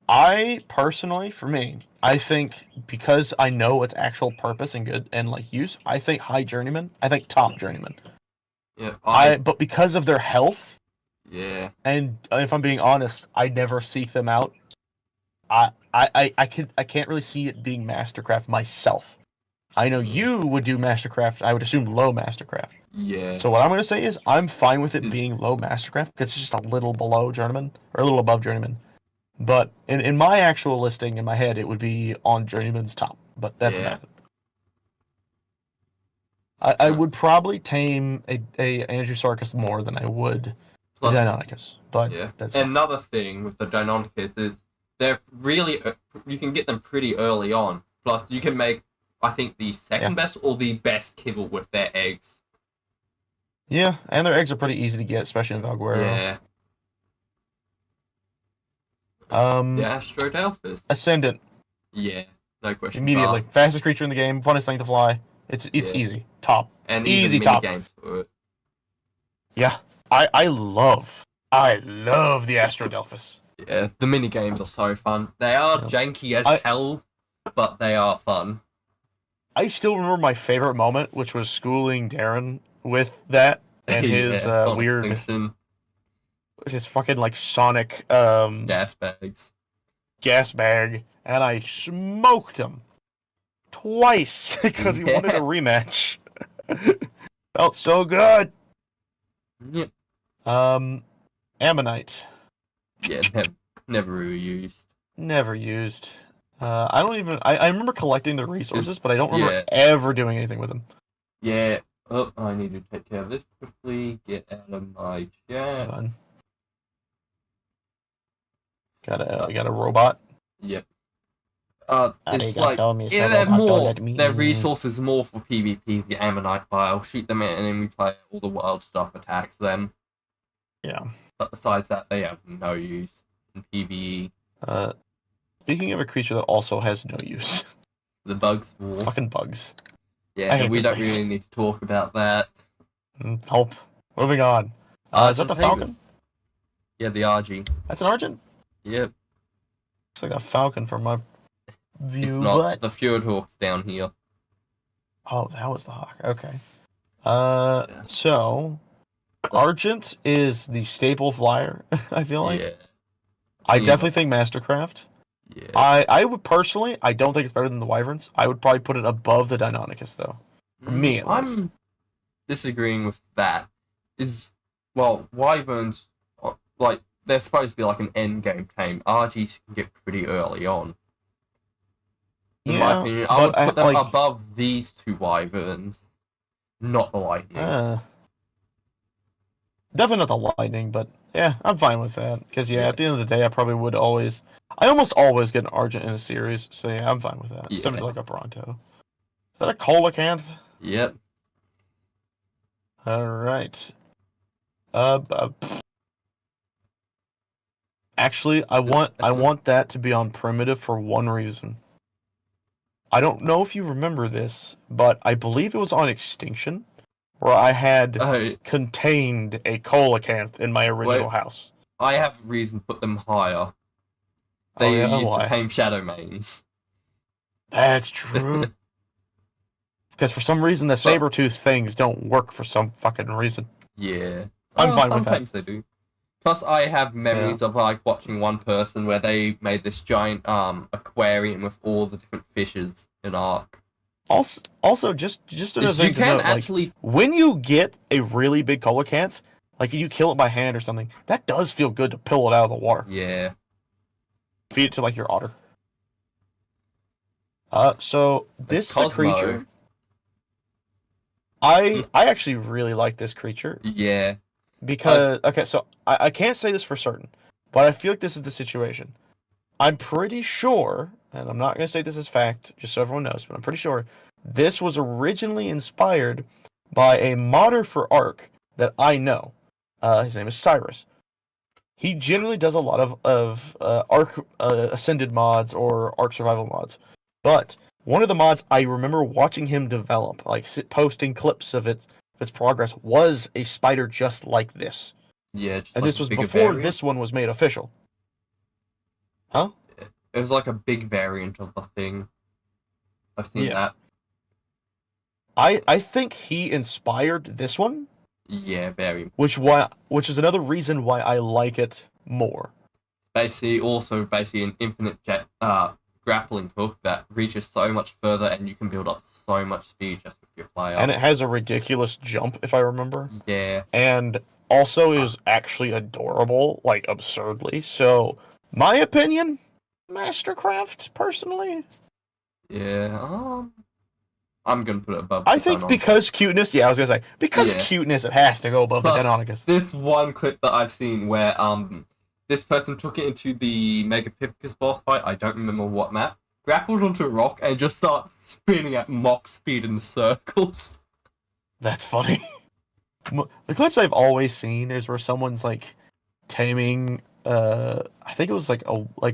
I personally, for me, I think because I know its actual purpose and good and like use, I think high journeyman. I think top journeyman. Yeah, But because of their health, yeah, and if I'm being honest, I never seek them out. I can't really see it being Mastercraft myself. I know you would do Mastercraft. I would assume low Mastercraft. yeah. So what I'm going to say is I'm fine with it being low Mastercraft because it's just a little below Journeyman or a little above Journeyman. But in my actual listing in my head, it would be on Journeyman's top. But that's about it. I would probably tame a Andrew Sarkis more than I would the Deinonychus. But that's fine. Another thing with the Deinonychus is they're really you can get them pretty early on. Plus, you can make I think the second best or the best kibble with their eggs. Yeah, and their eggs are pretty easy to get, especially in Valguero. Yeah. The Astrodelphus. Ascendant. Yeah, no question. Immediately. Fastest creature in the game, funnest thing to fly. It's easy. Top. And easy even top. Games for it. Yeah. I love the Astrodelphus. Yeah, the mini games are so fun. They are janky as hell, but they are fun. I still remember my favorite moment, which was schooling Darren with that and his weird extinction. His fucking like Sonic gas bag, and I smoked him twice because he wanted a rematch. Felt so good. Yep. Ammonite. Yeah, never really used. Never used. I don't even. I remember collecting the resources, but I don't remember ever doing anything with them. Yeah. Oh, I need to take care of this quickly. Get out of my chat. Fun. Got a robot. Yep. It's like their resources more for PvP. The Ammonite pile, shoot them at enemy player, all the wild stuff attacks them. Yeah. But besides that, they have no use in PvE. Speaking of a creature that also has no use, the bugs. War. Fucking bugs. Yeah, we don't really need to talk about that. Nope. Moving on. Is that the Falcon? Yeah, the RG. That's an Argent? Yep. Looks like a Falcon from my view. It's not. The Fjord Hawk's down here. Oh, that was the Hawk. Okay. So Argent is the staple flyer, I feel like. Yeah. I definitely think Mastercraft. Yeah. I would personally, I don't think it's better than the Wyverns. I would probably put it above the Deinonychus, though. For me, at least. disagreeing with that is, well, wyverns, like, they're supposed to be like an end game tame. RGs can get pretty early on. In my Yeah, opinion, I but would put them like, above these two wyverns, not the lightning. definitely not the lightning, but yeah, I'm fine with that. Because yeah, Yeah, at the end of the day, I probably would always, I almost always get an Argent in a series. So yeah, I'm fine with that. yeah, Something like a Bronto. Is that a Colacanth? yep. All right. Pff. Actually, I want that to be on primitive for one reason. I don't know if you remember this, but I believe it was on Extinction, where I had Oh, contained a Colacanth in my original wait, house. I have reason to put them higher. Oh They yeah, used to why? tame shadow mains. That's true. Because for some reason the But saber-tooth things don't work for some fucking reason. yeah, I'm well, fine with that. sometimes they do. Plus, I have Yeah. memories of like watching one person where they made this giant aquarium with all the different fishes in Ark. Also, just another You thing to can note, like actually, when you get a really big Colacanth, like you kill it by hand or something, that does feel good to pull it out of the water, yeah. feed it to like your otter. So Like this is a Cosmo, creature. I actually really like this creature yeah. I because okay, so I can't say this for certain, but I feel like this is the situation. I'm pretty sure, and I'm not going to say this is fact, just so everyone knows, but I'm pretty sure this was originally inspired by a modder for Ark that I know. His name is Cyrus. He generally does a lot of Ark Ascended mods or Ark Survival mods, but one of the mods I remember watching him develop, like posting clips of its progress, was a spider just like this, yeah, just and like this a was bigger before variant. this one was made official. Huh? It was like a big variant of the thing. I've seen Yeah. that. I think he inspired this one, Yeah, very. which is another reason why I like it more. Basically an infinite jet grappling hook that reaches so much further, and you can build up so much speed just with your player. And it has a ridiculous jump, if I remember. Yeah. And also is actually adorable, like absurdly. So, my opinion, Mastercraft, personally. Yeah. I'm gonna put it above I the think Dinosaur. because cuteness, yeah, I was gonna say, because Yeah. cuteness, it has to go above the Plus, Deinonychus. this one clip that I've seen where this person took it into the Megapithecus boss fight, I don't remember what map, grappled onto a rock and just started spinning at mock speed in circles. That's funny. The clips I've always seen is where someone's like taming I think it was like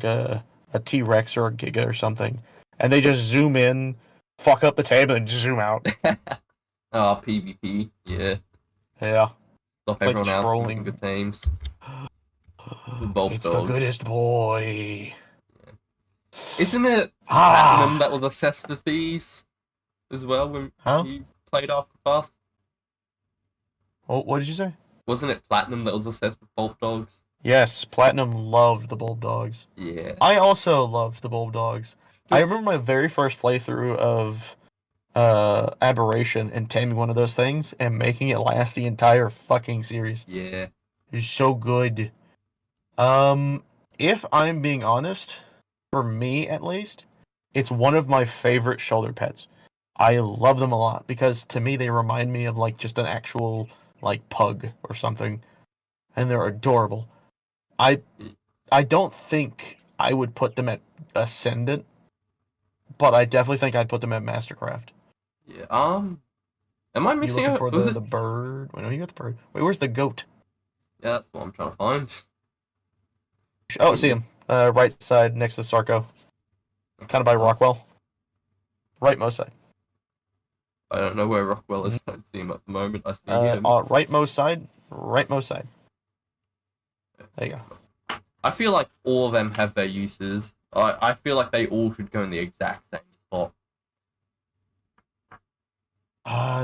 a T-Rex or a Giga or something, and they just zoom in, fuck up the table, and zoom out. Oh, PvP, yeah. Yeah, Stop it's like everyone else from making trolling. good teams. Bulb It's dog. the goodest boy. Isn't it Platinum that was obsessed with these as well when Huh? he played After Fast? What did you say? Wasn't it Platinum that was obsessed with Bulb dogs? Yes, Platinum loved the Bulb Dogs. Yeah. I also loved the Bulb Dogs. I Dude. remember my very first playthrough of Aberration and taming one of those things and making it last the entire fucking series. Yeah. It's so good. If I'm being honest, for me at least, it's one of my favorite shoulder pets. I love them a lot because to me they remind me of like just an actual like pug or something, and they're adorable. I I don't think I would put them at Ascendant, but I definitely think I'd put them at Mastercraft. Yeah. Am I You missing looking out? for Was the it? bird? Wait, no, you got the bird. Wait, where's the goat? Yeah, that's what I'm trying to find. Oh, see him. Right side next to Sarko. Kind of by Rockwell. Rightmost side. I don't know where Rockwell is. I don't see him at the moment. I see him. Rightmost side. Rightmost side. There you go. I feel like all of them have their uses. I feel like they all should go in the exact same spot.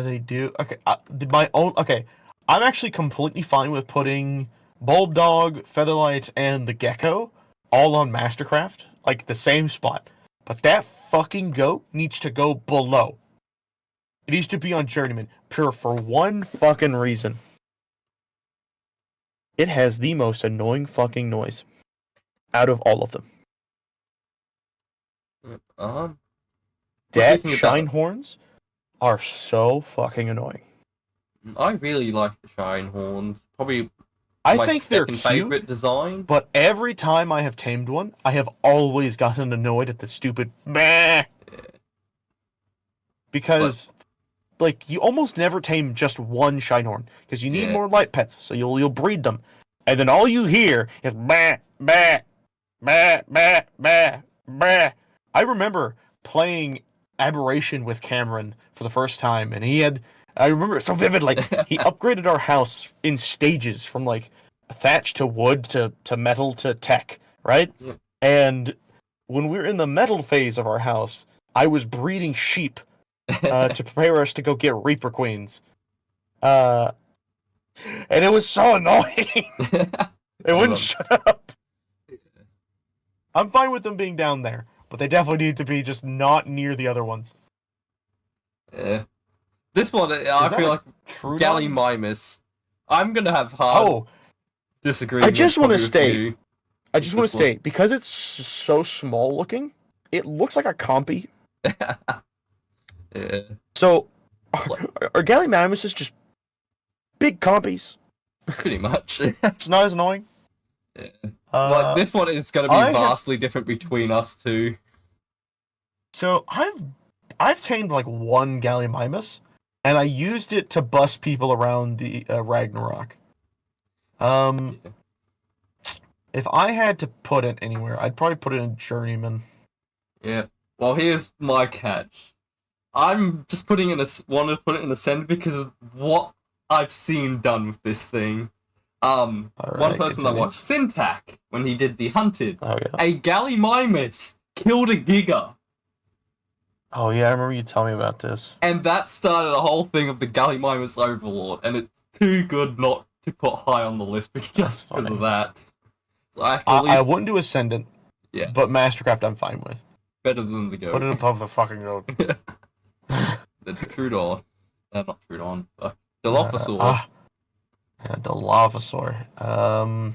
They do. Okay, my own. Okay, I'm actually completely fine with putting Bulb Dog, Featherlight, and the Gecko all on Mastercraft, like the same spot. But that fucking goat needs to go below. It needs to be on Journeyman, pure for one fucking reason. It has the most annoying fucking noise out of all of them. What do you That think shine about? horns are so fucking annoying. I really like the shine horns. Probably I my think they're second cute, favorite design. but every time I have tamed one, I have always gotten annoyed at the stupid meh. Yeah. Because like you almost never tame just one Shinehorn because you need Yeah. more light pets, so you'll breed them, and then all you hear is bah bah bah bah bah bah. I remember playing Aberration with Cameron for the first time, and I remember it so vividly. He upgraded our house in stages from like thatch to wood to metal to tech, right? Yeah. And when we were in the metal phase of our house, I was breeding sheep to prepare us to go get Reaper Queens. And it was so annoying. They wouldn't shut up. I'm fine with them being down there, but they definitely need to be just not near the other ones. Yeah. This one, I feel like True Gallimimus. I'm gonna have hard disagreement. I just want to probably with state. you I with just want this to one. state because it's so small looking. It looks like a compy. Yeah. So, are Gallimimuses just big compies? Pretty much. It's not as annoying. Yeah. Like this one is going to be vastly different between us two. So I've tamed like one Gallimimus, and I used it to bust people around the Ragnarok. Yeah. If I had to put it anywhere, I'd probably put it in Journeyman. Yeah. Well, here's my catch. I'm just wanted to put it in the center because of what I've seen done with this thing. One person I watched, Syntac, when he did the Hunted, a Gallimimus killed a Giga. Oh yeah, I remember you telling me about this. And that started a whole thing of the Gallimimus Overlord, and it's too good not to put high on the list because of that. So I have to at least... I wouldn't do Ascendant, but Mastercraft I'm fine with. Better than the Goat. Put it above the fucking Goat. The Trudon. Not Trudon. Dilophosaur. Dilophosaur.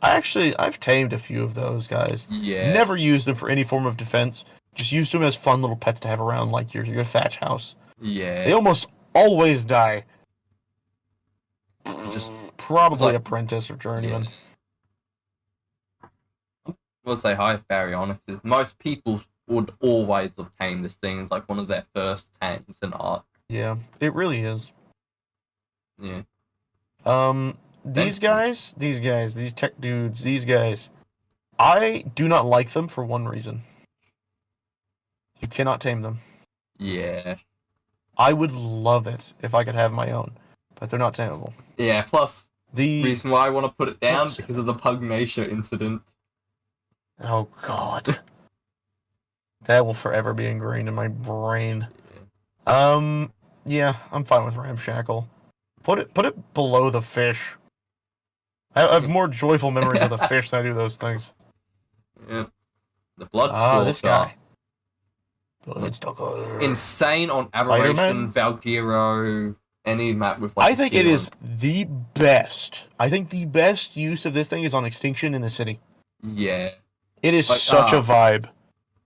I've tamed a few of those guys. Yeah. Never used them for any form of defense. Just used them as fun little pets to have around, like your thatch house. Yeah. They almost always die. Just probably Apprentice or Journeyman. Yeah. We'll say hi, Baryonyx. Most people would always have tamed this thing as like one of their first tames in art. Yeah, it really is. Yeah. These tech dudes, these guys, I do not like them for one reason. You cannot tame them. Yeah. I would love it if I could have my own, but they're not tameable. Yeah, plus the reason why I want to put it down because of the Pugnacia incident. Oh god. That will forever be ingrained in my brain. Yeah, I'm fine with Ramshackle. Put it below the fish. I have more joyful memories of the fish than I do those things. Yeah. The Bloodstalker. This guy. Bloodstalker. Insane on Aberration, Valgyro, any map with like I think it is the best. I think the best use of this thing is on Extinction in the city. Yeah. It is like, such a vibe.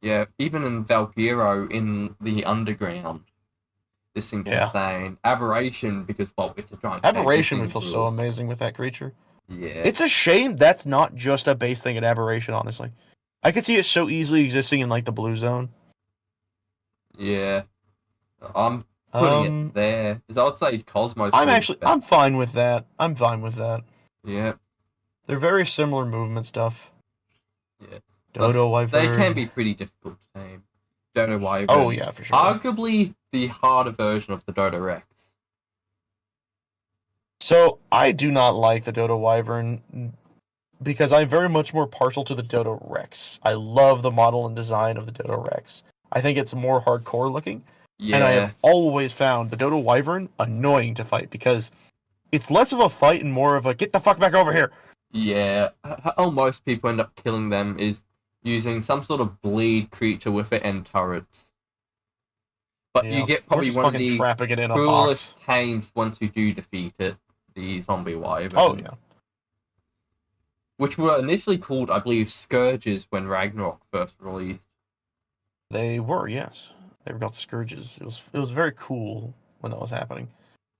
Yeah, even in Valgyro in the underground. This thing's insane. Aberration, because, well, it's a giant... Aberration would feel so amazing with that creature. Yeah. It's a shame that's not just a base thing at Aberration, honestly. I could see it so easily existing in, like, the blue zone. Yeah. I'm putting it there. I would say Cosmos... I'm fine with that. I'm fine with that. Yeah. They're very similar movement stuff. Yeah. Dodo Wyvern. They can be pretty difficult to tame. Dodo Wyvern. Oh, yeah, for sure. Arguably the harder version of the Dodo Rex. So, I do not like the Dodo Wyvern because I'm very much more partial to the Dodo Rex. I love the model and design of the Dodo Rex. I think it's more hardcore looking. Yeah. And I have always found the Dodo Wyvern annoying to fight because it's less of a fight and more of a get the fuck back over here. Yeah. How most people end up killing them is using some sort of bleed creature with it and turrets. But you Yeah. get Or probably just one of fucking the trapping it in a coolest box. tames once you do defeat it, the zombie wyverns. Oh yeah. Which were initially called, I believe, Scourges when Ragnarok first released. They were, yes. They were called scourges. It was very cool when that was happening.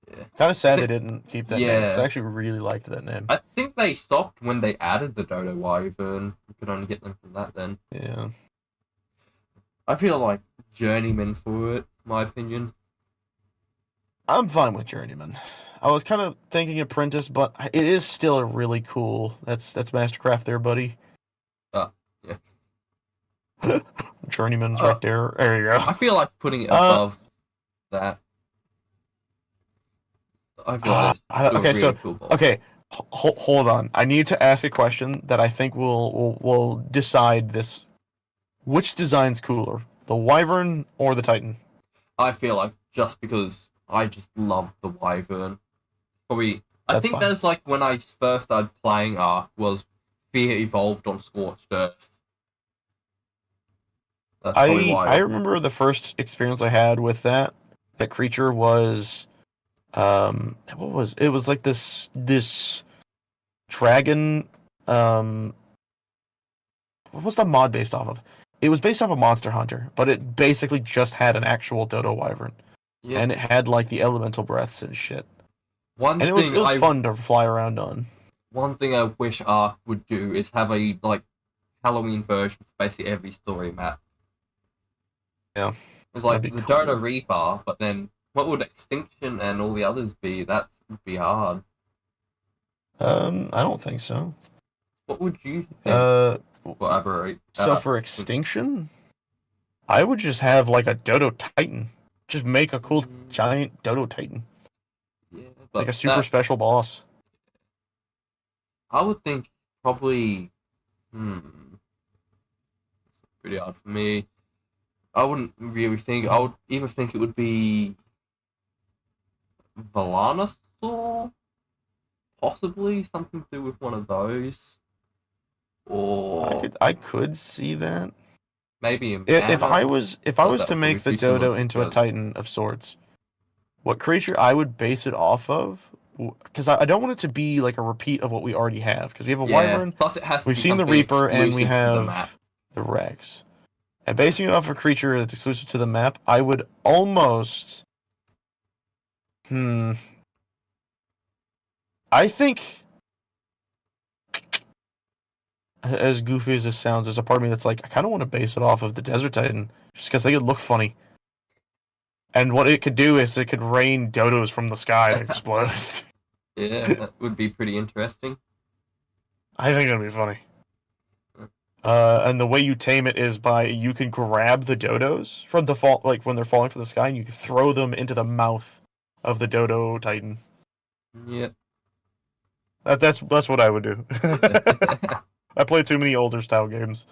Yeah. Kind of sad they didn't keep that name because I Yeah. actually really liked that name. I think they stopped when they added the Dodo Wyvern. You could only get them from that then. Yeah. I feel like Journeyman for it, in my opinion. I'm fine with Journeyman. I was kind of thinking Apprentice, but it is still a really cool. That's Mastercraft there, buddy. Yeah. Journeyman's right there. There you go. I feel like putting it Uh, above that. I feel like it's still okay, really so cool boss. okay, hold on. I need to ask a question that I think will decide this. Which design's cooler, the Wyvern or the Titan? I feel like just because I just love the Wyvern. Probably, I That's think fine. that was like when I first started playing Ark was Fear evolved on Scorched Earth. That's probably why. I remember the first experience I had with that creature was what was it was like this dragon what was the mod based off of? It was based off of Monster Hunter, but it basically just had an actual Dodo Wyvern. Yeah. And it had like the elemental breaths and shit. One And it thing was fun to fly around on. One thing I wish Ark would do is have a like Halloween version for basically every story map. Yeah. It's like the That'd be cool. Dodo Reaper, but then what would Extinction and all the others be? That would be hard. I don't think so. What would you think? So for Extinction, I would just have like a Dodo Titan. Just make a cool giant Dodo Titan. Yeah, but like a super special boss. I would think probably. Pretty hard for me. I wouldn't really think. I would either think it would be Valanosaur, possibly something to do with one of those, or I could see that. Maybe if I was to make the Dodo into a Titan of sorts, what creature I would base it off of? Because I don't want it to be like a repeat of what we already have. Because we have a Wyvern, plus it has. We've seen the Reaper, and we have the Rex. And basing it off a creature that's exclusive to the map, I would almost. I think, as goofy as this sounds, there's a part of me that's like, I kind of want to base it off of the Desert Titan, just because they could look funny. And what it could do is it could rain dodos from the sky and explode. Yeah, that would be pretty interesting. I think that'd be funny. And the way you tame it is by you can grab the dodos from the fall, like when they're falling from the sky, and you can throw them into the mouth of the dodo titan. Yeah. That's what I would do. I play too many older style games,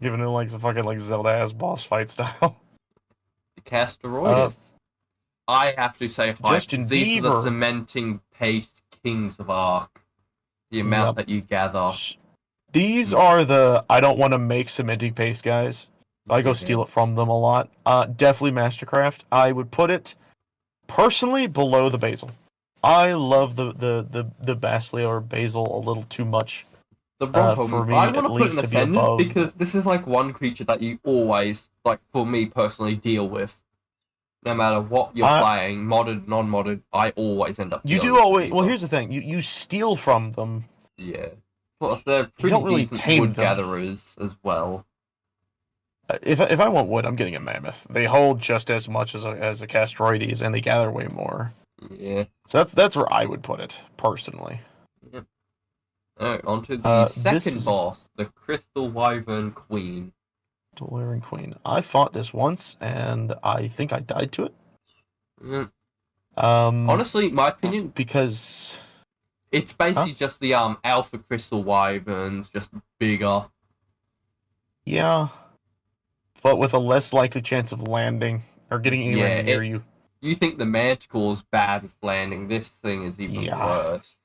giving it like some fucking like Zelda ass boss fight style. The Castoroidus. I have to say, these are the cementing paste kings of Ark. The amount that you gather. These are the I don't want to make cementing paste guys. I go steal it from them a lot. Definitely Mastercraft. I would put it personally below the basil. I love the Basilio or basil a little too much. The problem for me, I want to put an Ascendant because this is like one creature that you always, like for me personally, deal with. No matter what you're playing, modded, non-modded, I always end up. You do always. Well, here's the thing: you steal from them. Yeah. Plus, they're pretty decent wood gatherers as well. If I want wood, I'm getting a mammoth. They hold just as much as a Castoroides, and they gather way more. Yeah. So that's where I would put it personally. Yep. Alright, on to the second boss, the Crystal Wyvern Queen. Wyvern Queen. I fought this once, and I think I died to it. Yeah. Honestly, my opinion, because it's basically just the Alpha Crystal Wyverns, just bigger. Yeah, but with a less likely chance of landing or getting anywhere near you. You think the Manticore is bad with landing? This thing is even worse.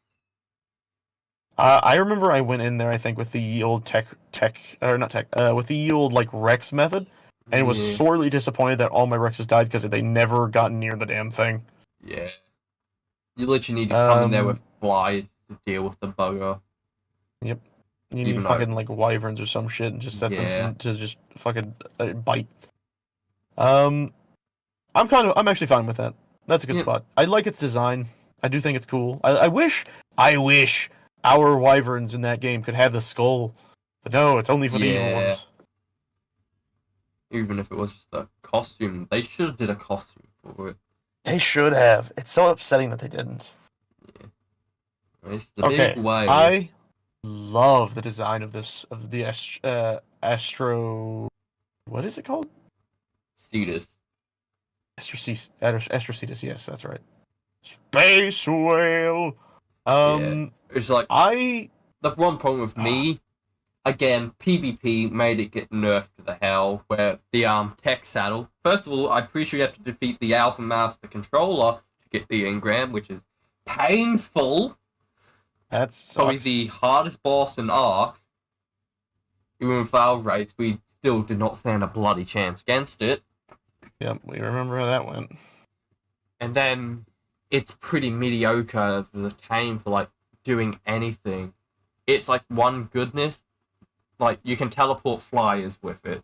I remember I went in there, I think, with the old with the old like Rex method, and was Yeah. sorely disappointed that all my Rexes died because they never got near the damn thing. Yeah. You literally need to come in there with Um, flies to deal with the bugger. Yep. You Even need though, fucking like wyverns or some shit and just set them yeah. to just fucking bite. I'm actually fine with that. That's a good Yeah. spot. I like its design. I do think it's cool. I wish our wyverns in that game could have the skull, but no, it's only for the evil Yeah. ones. Even if it was just a costume, they should have did a costume for it. They should have. It's so upsetting that they didn't. Yeah. It's the big Okay, whale. I love the design of the Astro. What is it called? Cetus. Astrocetus. Yes, that's right. Space whale. Yeah. It's like I the one problem with me. Again, PvP made it get nerfed to the hell, where the tech saddle. First of all, I'm pretty sure you have to defeat the Alpha Master controller to get the engram, which is painful. That's Probably the hardest boss in Ark. Even with our rates, we still did not stand a bloody chance against it. Yep, we remember how that went. And then it's pretty mediocre for the tame for like doing anything. It's like one goodness. Like you can teleport flyers with it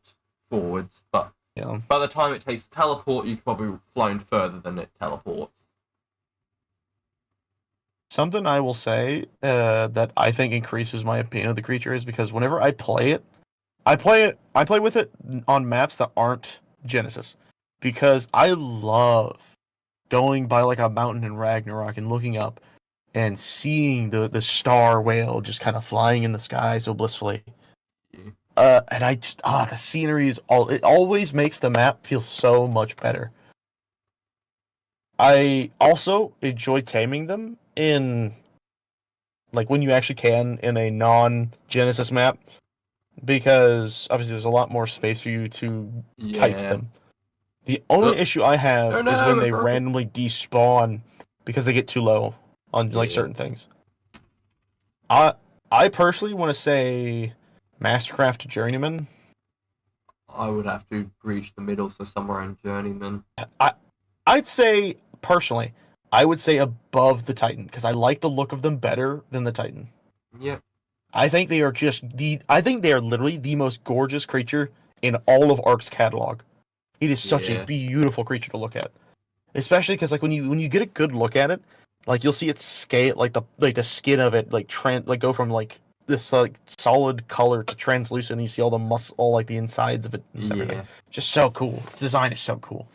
forwards, but Yeah. by the time it takes to teleport, you've probably flown further than it teleports. Something I will say that I think increases my opinion of the creature is because whenever I play it, I play with it on maps that aren't Genesis, because I love going by like a mountain in Ragnarok and looking up and seeing the star whale just kind of flying in the sky so blissfully. And I just the scenery is it always makes the map feel so much better. I also enjoy taming them in like when you actually can in a non-Genesis map, because obviously there's a lot more space for you to kite them. The only issue I have is when they randomly despawn because they get too low on like certain things. I personally want to say Mastercraft to Journeyman. I would have to reach the middle, so somewhere in Journeyman. I'd say personally, I would say above the Titan because I like the look of them better than the Titan. Yep. I think they are I think they are literally the most gorgeous creature in all of Ark's catalog. It is such a beautiful creature to look at, especially because like when you get a good look at it, like you'll see its scale, like the skin of it, like go from like this like solid color to translucent. And you see all the muscle, all like the insides of it and everything. Just so cool. Its design is so cool.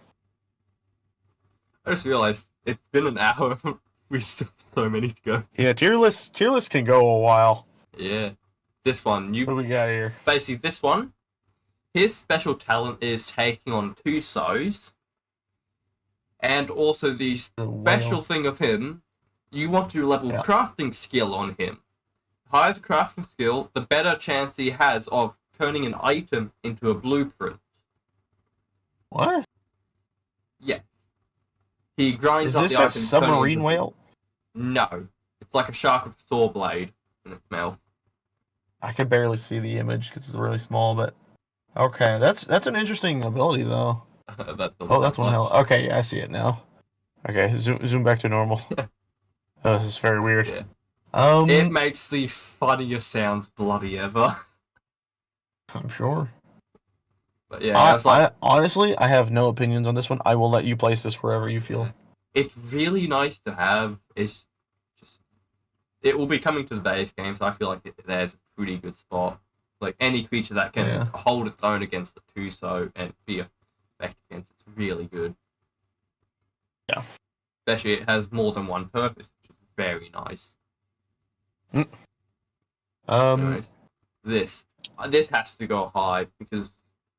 I just realized it's been an hour. We still have so many to go. Yeah, tier list can go a while. Yeah. This one, what do we got here? Basically, this one, his special talent is taking on 2 sows. And also the special thing of him, you want to level crafting skill on him. The higher the crafting skill, the better chance he has of turning an item into a blueprint. What? Yes. He grinds up the Is item. this a submarine whale? No. It's like a shark with a saw blade in its mouth. I could barely see the image because it's really small, but okay, that's an interesting ability though. That's one hell. Okay, yeah, I see it now. Okay, zoom back to normal. Oh, this is very weird. Yeah. It makes the funniest sounds bloody ever. I'm sure. But yeah, honestly, I have no opinions on this one. I will let you place this wherever you feel. Yeah. It's really nice to have. It's just it will be coming to the base game, so I feel like there's a pretty good spot. Like any creature that can hold its own against the Tuso and be effective against it's really good. Yeah. Especially it has more than one purpose, which is very nice. Anyways, this has to go high because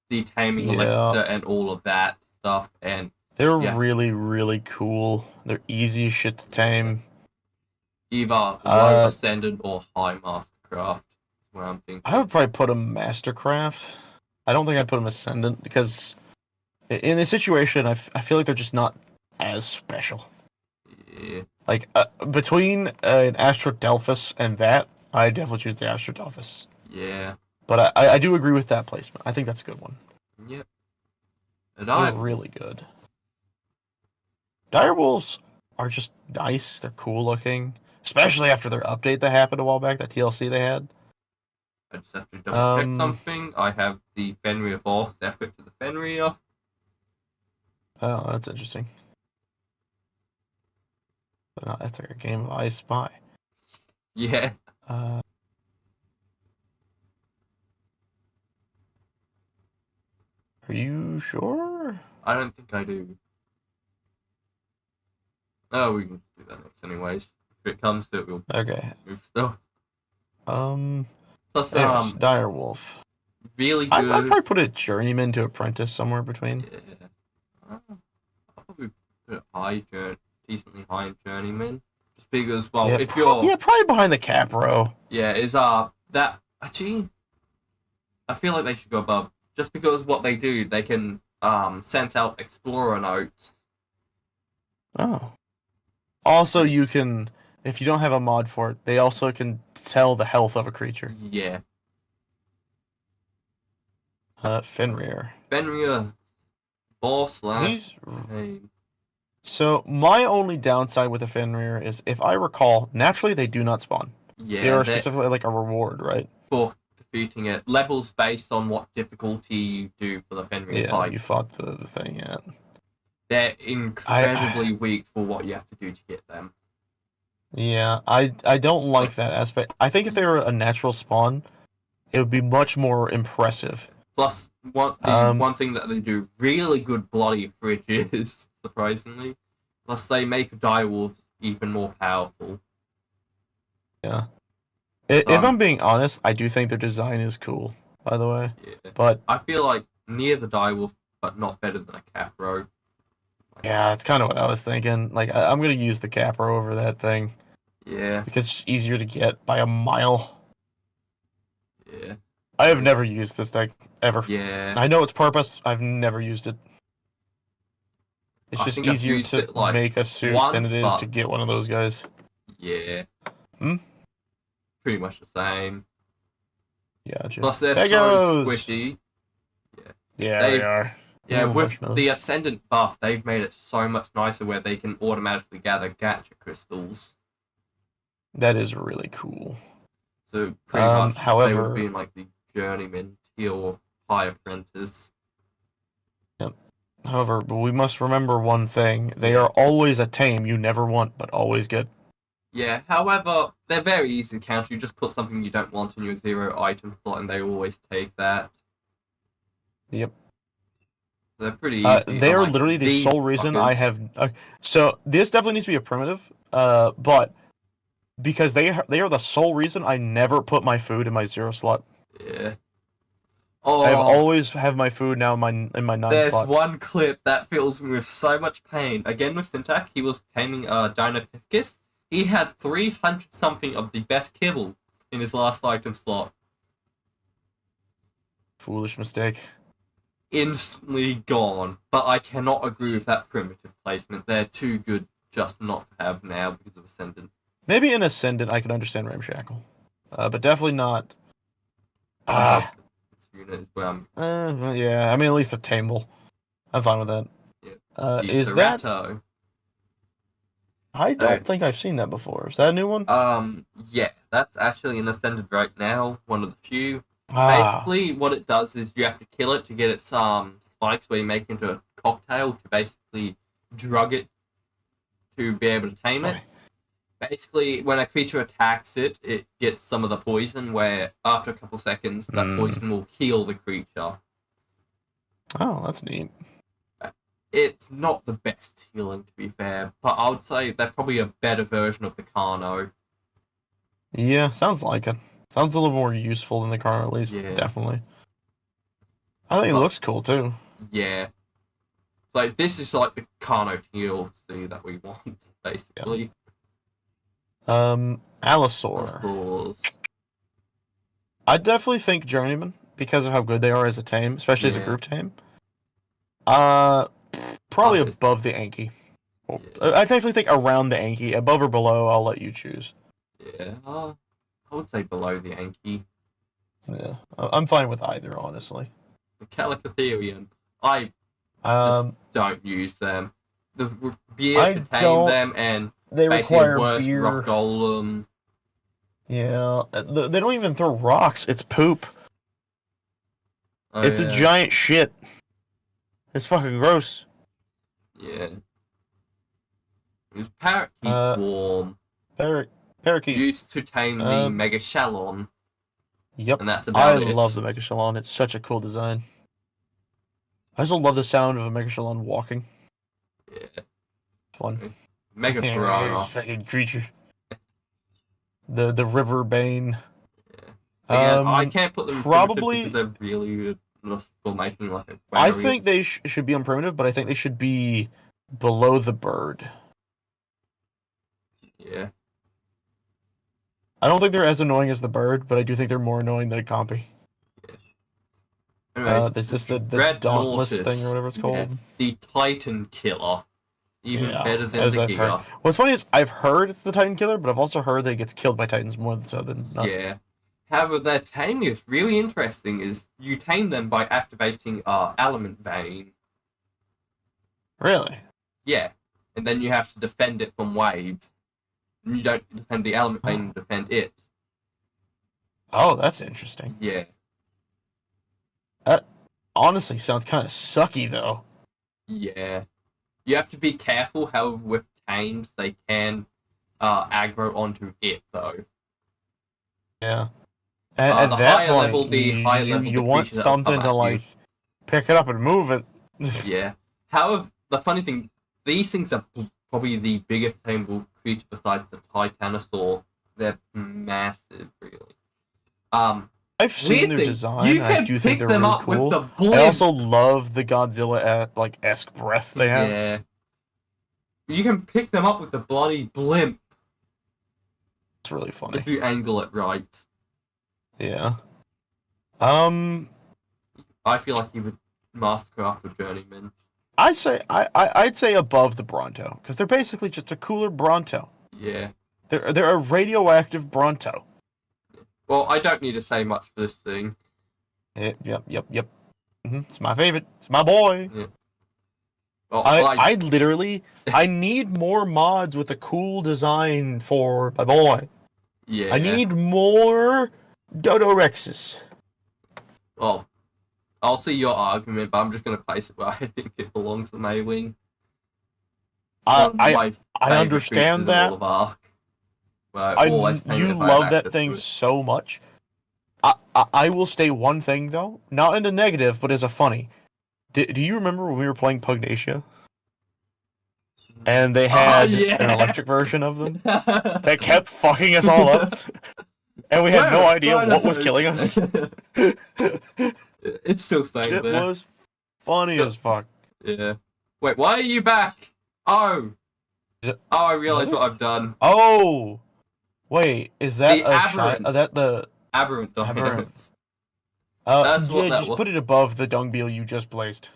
the taming elixir and all of that stuff, and they're really, really cool. They're easy as shit to tame. Either low ascendant or high mastercraft is what I'm thinking. I would probably put him mastercraft. I don't think I'd put him ascendant because in this situation, I feel like they're just not as special. Yeah. Like between an Astrodelphus and that, I definitely choose the Astrodelphus. Yeah. But I do agree with that placement. I think that's a good one. Yep. And They're really good. Direwolves are just nice. They're cool looking, especially after their update that happened a while back. That TLC they had. I just have to double check something. I have the Fenrir boss separate to the Fenrir. Oh, that's interesting. But no, that's like a game of I Spy. Yeah. Are you sure? I don't think I do. Oh, we can do that next anyways. If it comes to it, we'll Okay. move stuff. Plus, Anyways, Direwolf. really I'd good. probably put a journeyman to apprentice somewhere between. Yeah. I'll probably put it decently high in journeyman. Just because, well, Yeah, if you're probably behind the Capro. yeah, that actually I feel like they should go above. Just because what they do, they can send out explorer notes. Oh. Also, you can, if you don't have a mod for it, they also can tell the health of a creature. Yeah. Fenrir. Fenrir, boss He's name. So my only downside with the Fenrir is, if I recall, naturally they do not spawn. Yeah, they are specifically like a reward, right? For defeating it. Levels based on what difficulty you do for the Fenrir fight. You fought the thing, yeah. They're incredibly weak for what you have to do to get them. Yeah, I don't like that aspect. I think if they were a natural spawn, it would be much more impressive. Plus, one thing that they do really good bloody fridges, surprisingly. Plus, they make direwolves even more powerful. Yeah. If I'm being honest, I do think their design is cool, by the way. Yeah. But I feel like near the direwolf, but not better than a Capro. Yeah, that's kind of what I was thinking. Like, I'm going to use the Capro over that thing. Yeah. Because it's easier to get by a mile. Yeah. I have never used this deck, ever. Yeah. I know its purpose, I've never used it. It's just easier to make a suit than it is to get one of those guys. Yeah. Pretty much the same. Yeah, plus they're so squishy. Yeah, they are. Yeah, with the Ascendant buff, they've made it so much nicer where they can automatically gather gacha crystals. That is really cool. So pretty much they would be in like the journeyman tier or high apprentice. Yep. However, we must remember one thing. They are always a tame you never want, but always get. Yeah, however, they're very easy to counter. You just put something you don't want in your 0 item slot and they always take that. Yep. They're pretty easy. They are literally the sole reason I have. So this definitely needs to be a primitive, but because they are the sole reason I never put my food in my 0 slot. Yeah. Oh, I always have my food now in my 9 slot. There's one clip that fills me with so much pain. Again with Syntac, he was taming Dinopithecus. He had 300 something of the best kibble in his last item slot. Foolish mistake. Instantly gone, but I cannot agree with that primitive placement. They're too good just not to have now because of Ascendant. Maybe in Ascendant I could understand Ramshackle, but definitely not. This unit is where I'm. Yeah, I mean at least a tameable. I'm fine with that. Yeah. Is that? I don't think I've seen that before. Is that a new one? Yeah, that's actually in Ascendant right now. One of the few. Basically, what it does is you have to kill it to get its spikes, where you make it into a cocktail to basically drug it to be able to tame it. Basically, when a creature attacks it, it gets some of the poison, where after a couple seconds, that poison will heal the creature. Oh, that's neat. It's not the best healing, to be fair, but I would say they're probably a better version of the Carno. Yeah, sounds like it. Sounds a little more useful than the Carno, at least. Yeah. Definitely. I think it looks cool, too. Yeah. Like, this is like the Carno TLC that we want, basically. Yeah. Allosaur. I definitely think Journeyman, because of how good they are as a tame, especially as a group tame. Probably above the Anki. Yeah. I definitely think around the Anki. Above or below, I'll let you choose. Yeah, I would say below the Anki. Yeah, I'm fine with either, honestly. The Calicotherium. I Just Um, don't use them. The beer I to tame don't. them, and They basically a require worse rock beer. golem. Yeah, they don't even throw rocks. It's poop. Oh It's a yeah, giant shit. It's fucking gross. yeah. It's Parakeet Uh, Swarm parakeet. used to tame the Um, Mega Shalon, yep. and that's I about love it. the Mega Shalon. It's such a cool design. I also love the sound of a Mega Shalon walking. Yeah, Fun. Mega This Piranha. fucking creature. The river bane. Yeah. Again, I Um, can't put them in primitive because probably. they're really good just for making like I aquarium. think they should be on primitive, but I think they should be below the bird. Yeah. I don't think they're as annoying as the bird, but I do think they're more annoying than a compy. Anyways, Is this the Dread Dauntless thing or Nautis. whatever it's Yeah. called? The Titan Killer. Even Yeah, better than as the I've heard. Giga. What's funny is I've heard it's the Titan Killer, but I've also heard that it gets killed by Titans more so than not. Yeah. However, their taming is really interesting. Is you tame them by activating Element Vein. Really? Yeah. And then you have to defend it from waves. And you don't defend the Element Vein, you defend it. Oh, that's interesting. Yeah. That honestly sounds kind of sucky, though. Yeah. You have to be careful how with tames they can aggro onto it, though. Yeah. At The that higher point, level, the higher level you the want creature that will come something to, at you. like, pick it up and move it. Yeah. However, the funny thing, these things are probably the biggest tameable creature besides the Titanosaur. They're massive, really. I've seen Weird their thing, design, you and I can do think pick they're them really up with cool. the I blimp. also love the Godzilla like esque breath they have. Yeah. You can pick them up with the bloody blimp It's really funny. if you angle it right. Yeah. I feel like you would Mastercraft or Journeyman. I'd say above the Bronto because they're basically just a cooler Bronto. Yeah. They're a radioactive Bronto. Well, I don't need to say much for this thing. Yep. It's my favorite. It's my boy. Yeah. Well, I literally I need more mods with a cool design for my boy. yeah. I need more Dodo Rexes. Well, I'll see your argument, but I'm just going to place it where I think it belongs to Maywing. I understand that. All of Ark. You love that thing so much. I will say one thing though, not in a negative, but as a funny. Do you remember when we were playing Pugnacia? And they had an electric version of them that kept fucking us all up, and we had no idea what was killing us. It's still staying Shit there. was funny as fuck. Yeah. Wait, why are you back? Oh, I realize what I've done. Oh, wait, is that The Aberrant. that the Aberrant Dinos. Aberrant. That's what yeah, that just was. put it above the dung beetle you just placed.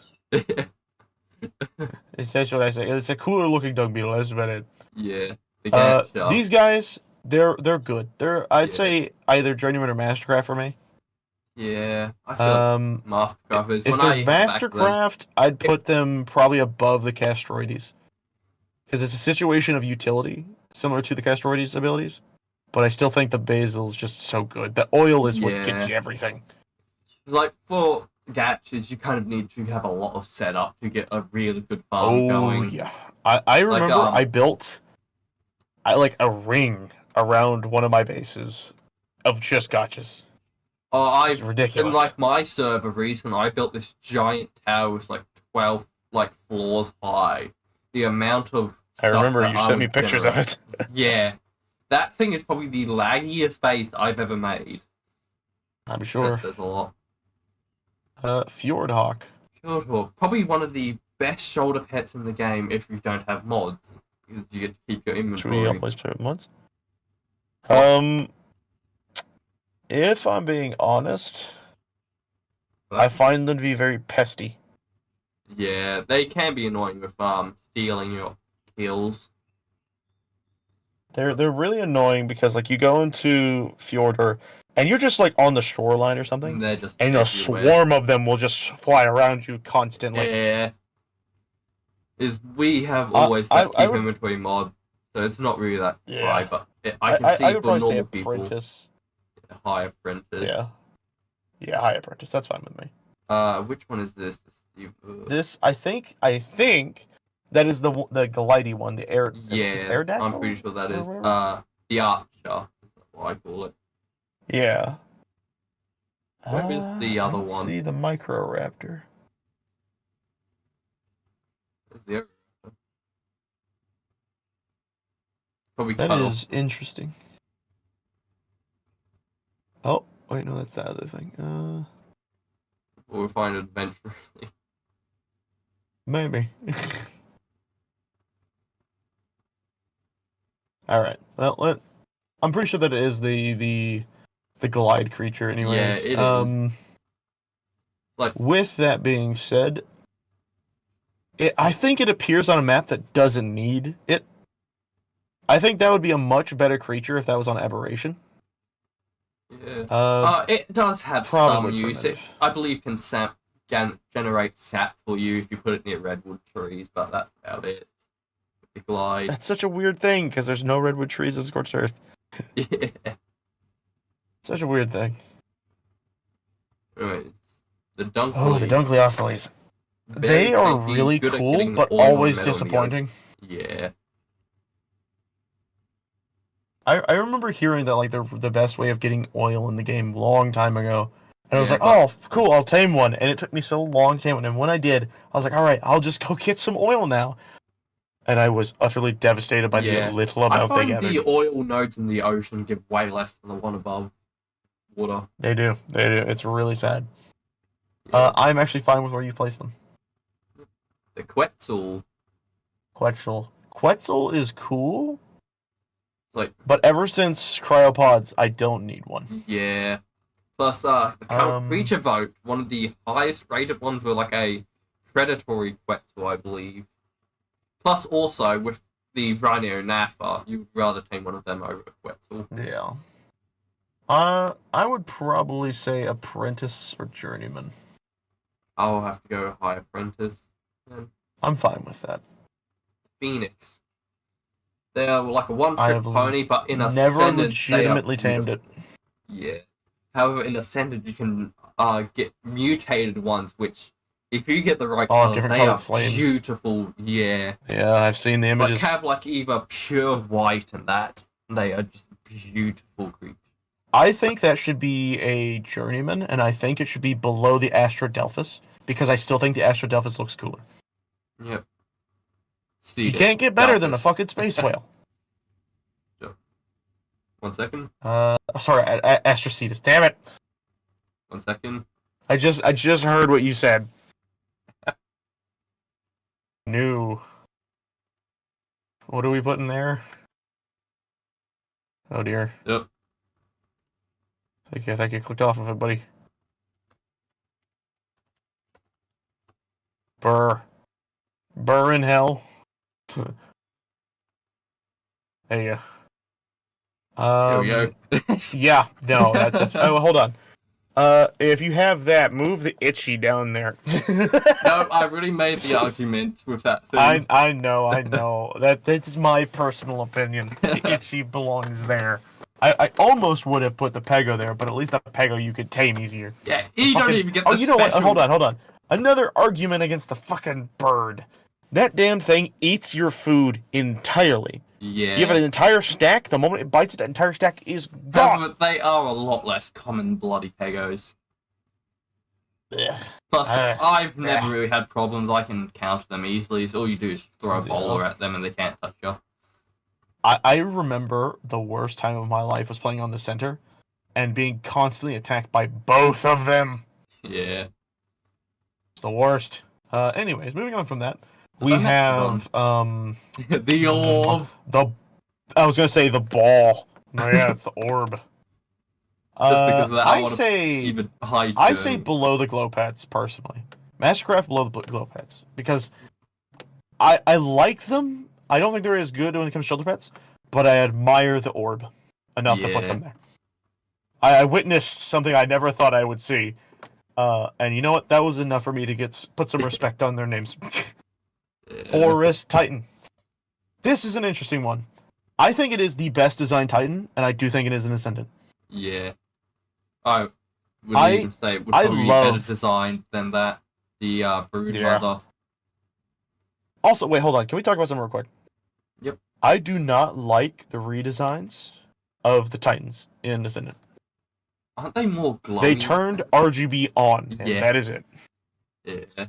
That's what I say. It's a cooler looking dung beetle. That's about it. Yeah. The Gacha. These guys, they're good. I'd Yeah. say either Journeyman or Mastercraft for me. Yeah, I feel like Mastercraft is if when they're I back to them. Mastercraft, I'd put them probably above the Castroides. Because it's a situation of utility, similar to the Castroides abilities. But I still think the Basil's just so good. The oil is what gets you everything. Like, for gachas, you kind of need to have a lot of setup to get a really good farm going. Oh, yeah. I remember I built like a ring around one of my bases of just gachas. Oh, It's ridiculous. in like my server recently, I built this giant tower. It was like 12 floors high. The amount of I remember stuff you sent me pictures of it. Yeah, that thing is probably the laggiest base I've ever made. I'm sure. That says a lot. Fjordhawk. Fjordhawk, probably one of the best shoulder pets in the game if you don't have mods, because you get to keep your Should we inventory. always put mods? If I'm being honest, I find them to be very pesty. Yeah, they can be annoying with stealing your kills. They're really annoying because like you go into Fjordor and you're just like on the shoreline or something, And they're just and a everywhere. swarm of them will just fly around you constantly. Yeah, is we have I always I, that I keep would inventory mod, so it's not really that high, yeah. but I can I see would for probably say normal people, apprentice. high apprentice. Yeah. Yeah, high apprentice. That's fine with me. Which one is this? This I think that is the glidey one, the air is Yeah, I'm Aerodactyl pretty sure that or is whatever? the Archer, is what I call it. Yeah. Where is the I other don't one? see the Microraptor. Where's the other? Probably That cut off. is interesting. Oh, wait, no, that's the other thing. Or we'll find it eventually. Maybe. All right. Well, I'm pretty sure that it is the glide creature Yeah, anyways. it is. Like, With that being said, I think it appears on a map that doesn't need it. I think that would be a much better creature if that was on Aberration. yeah. Uh, It does have some probably use. It, primitive. I believe, can generate sap for you if you put it near redwood trees, but that's about it. The glide. That's such a weird thing because there's no redwood trees in Scorched Earth. Yeah. Such a weird thing. Anyways, the Oh, the Dunkley. Dunkley Oscillates. Very They are tanky, really good at cool, getting but oil and always metal in the ocean. disappointing. Yeah. I remember hearing that like the best way of getting oil in the game long time ago. And I was Yeah, like, oh, cool, I'll tame one. And it took me so long to tame one. And when I did, I was like, all right, I'll just go get some oil now. And I was utterly devastated by the yeah. little I amount they find gathered. the oil nodes in the ocean give way less than the one above water. They do. They do. It's really sad. Yeah. I'm actually fine with where you place them. The Quetzal. Quetzal. Quetzal is cool, Like, but ever since cryopods, I don't need one. yeah. Plus, the current Um, creature vote, one of the highest rated ones were like a predatory Quetzal, I believe. Plus, also, with the Rhino Nafa, you'd rather tame one of them over a Quetzal. Yeah. I would probably say apprentice or journeyman. I'll have to go High Apprentice. I'm fine with that. Phoenix. They are like a I one-trick have pony, but in never Ascendant, they are legitimately tamed beautiful. it. Yeah. However, in Ascendant, you can get mutated ones, which, if you get the right color, different they colored are flames. beautiful. Yeah. Yeah, I've seen the Like, images. have like either pure white and that. They are just beautiful creatures. I think that should be a journeyman, and I think it should be below the Astrodelphus, because I still think the Astrodelphus looks cooler. Yep. You can't get better than a Delphus. fucking space whale. 1 second. Sorry, Astrocetus. Damn it! 1 second. I just heard what you said. New. What are we putting there? Oh dear. Yep. I think you clicked off of it, buddy. Burr. Burr in hell. There you go. Here we go. Yeah, no, that's oh, hold on. If you have that, move the itchy down there. No, I really made the argument with that thing. I know. That's my personal opinion. The itchy belongs there. I almost would have put the Pego there, but at least the Pego you could tame easier. Yeah, you don't even get the you know what? special... Hold on. Another argument against the fucking bird. That damn thing eats your food entirely. Yeah. If you have an entire stack, the moment it bites it, that entire stack is gone. However, they are a lot less common than bloody Pegos. Ugh. Plus, I've never really had problems. I can counter them easily, so all you do is throw a bowler at them and they can't touch you. I remember the worst time of my life was playing on the center and being constantly attacked by both of them. Yeah. It's the worst. Anyways, moving on from that, we I'm have the orb. I was gonna say the ball. No, yeah, it's the orb. Just because of that, I say even hide. I say below the glow pads personally. Mastercraft below the glow pads because I like them. I don't think they're as good when it comes to shoulder pads, but I admire the orb enough to put them there. I witnessed something I never thought I would see, and you know what? That was enough for me to put some respect on their names. Forest Titan. This is an interesting one. I think it is the best designed Titan, and I do think it is an Ascendant. Yeah. I would I even say it would I probably be better love. designed than that. The Brood Yeah. Mother. Also, wait, hold on. Can we talk about something real quick? Yep. I do not like the redesigns of the Titans in Ascendant. Aren't they more glowing? They turned RGB on, and Yeah. that is it. Yeah.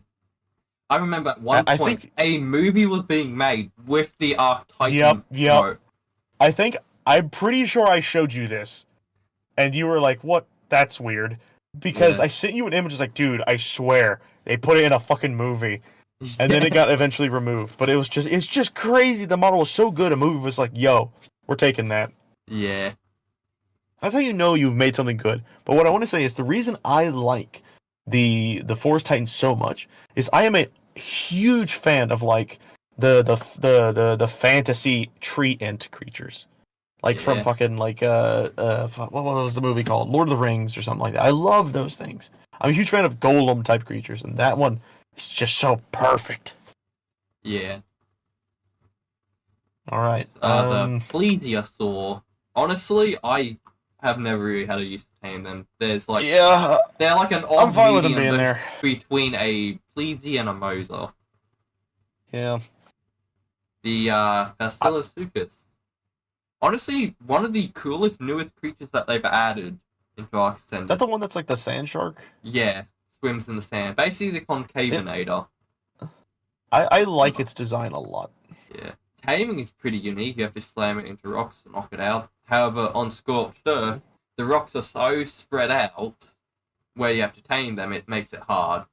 I remember at one I point think- a movie was being made with the Arc Titan. Yep. I'm pretty sure I showed you this, and you were like, "What? That's weird." Because Yeah. I sent you an image, like, dude, I swear they put it in a fucking movie, and then it got eventually removed. But it's just crazy. The model was so good, a movie was like, "Yo, we're taking that." Yeah. That's how you know you've made something good. But what I want to say is the reason I like the Forest Titans so much is I am a huge fan of like the fantasy tree ant creatures. Like from Yeah. fucking like what was the movie called? Lord of the Rings or something like that. I love those things. I'm a huge fan of golem type creatures, and that one is just so perfect. Yeah. All right. The plesiosaur. Honestly, I have never really had a use to tame them. There's like yeah, they're like an I'm odd fine with them medium being there. between a Plesy and a Moser. Yeah. The Fastilosuchus. Honestly, one of the coolest, newest creatures that they've added into Arc Is Ascendant. that the one that's like the sand shark? Yeah, swims in the sand. Basically, the Concavinator. I like its design a lot. Yeah. Taming is pretty unique. You have to slam it into rocks to knock it out. However, on Scorched Earth, the rocks are so spread out where you have to tame them, it makes it hard.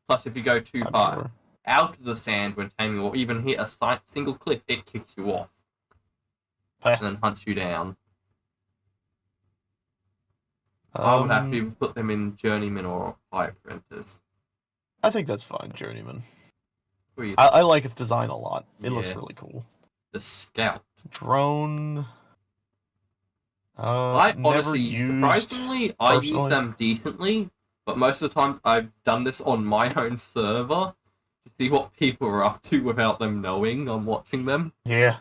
Plus, if you go too I'm far sure. out of the sand when taming or even hit a single cliff, it kicks you off Heh. and then hunts you down. I would have to even put them in Journeyman or High Apprentice. I think that's fine, Journeyman. What do you I like its design a lot. It looks Yeah. really cool. The Scout. Drone. I never honestly, used surprisingly, I use personally. them decently, but most of the times I've done this on my own server to see what people are up to without them knowing I'm watching them. Yeah.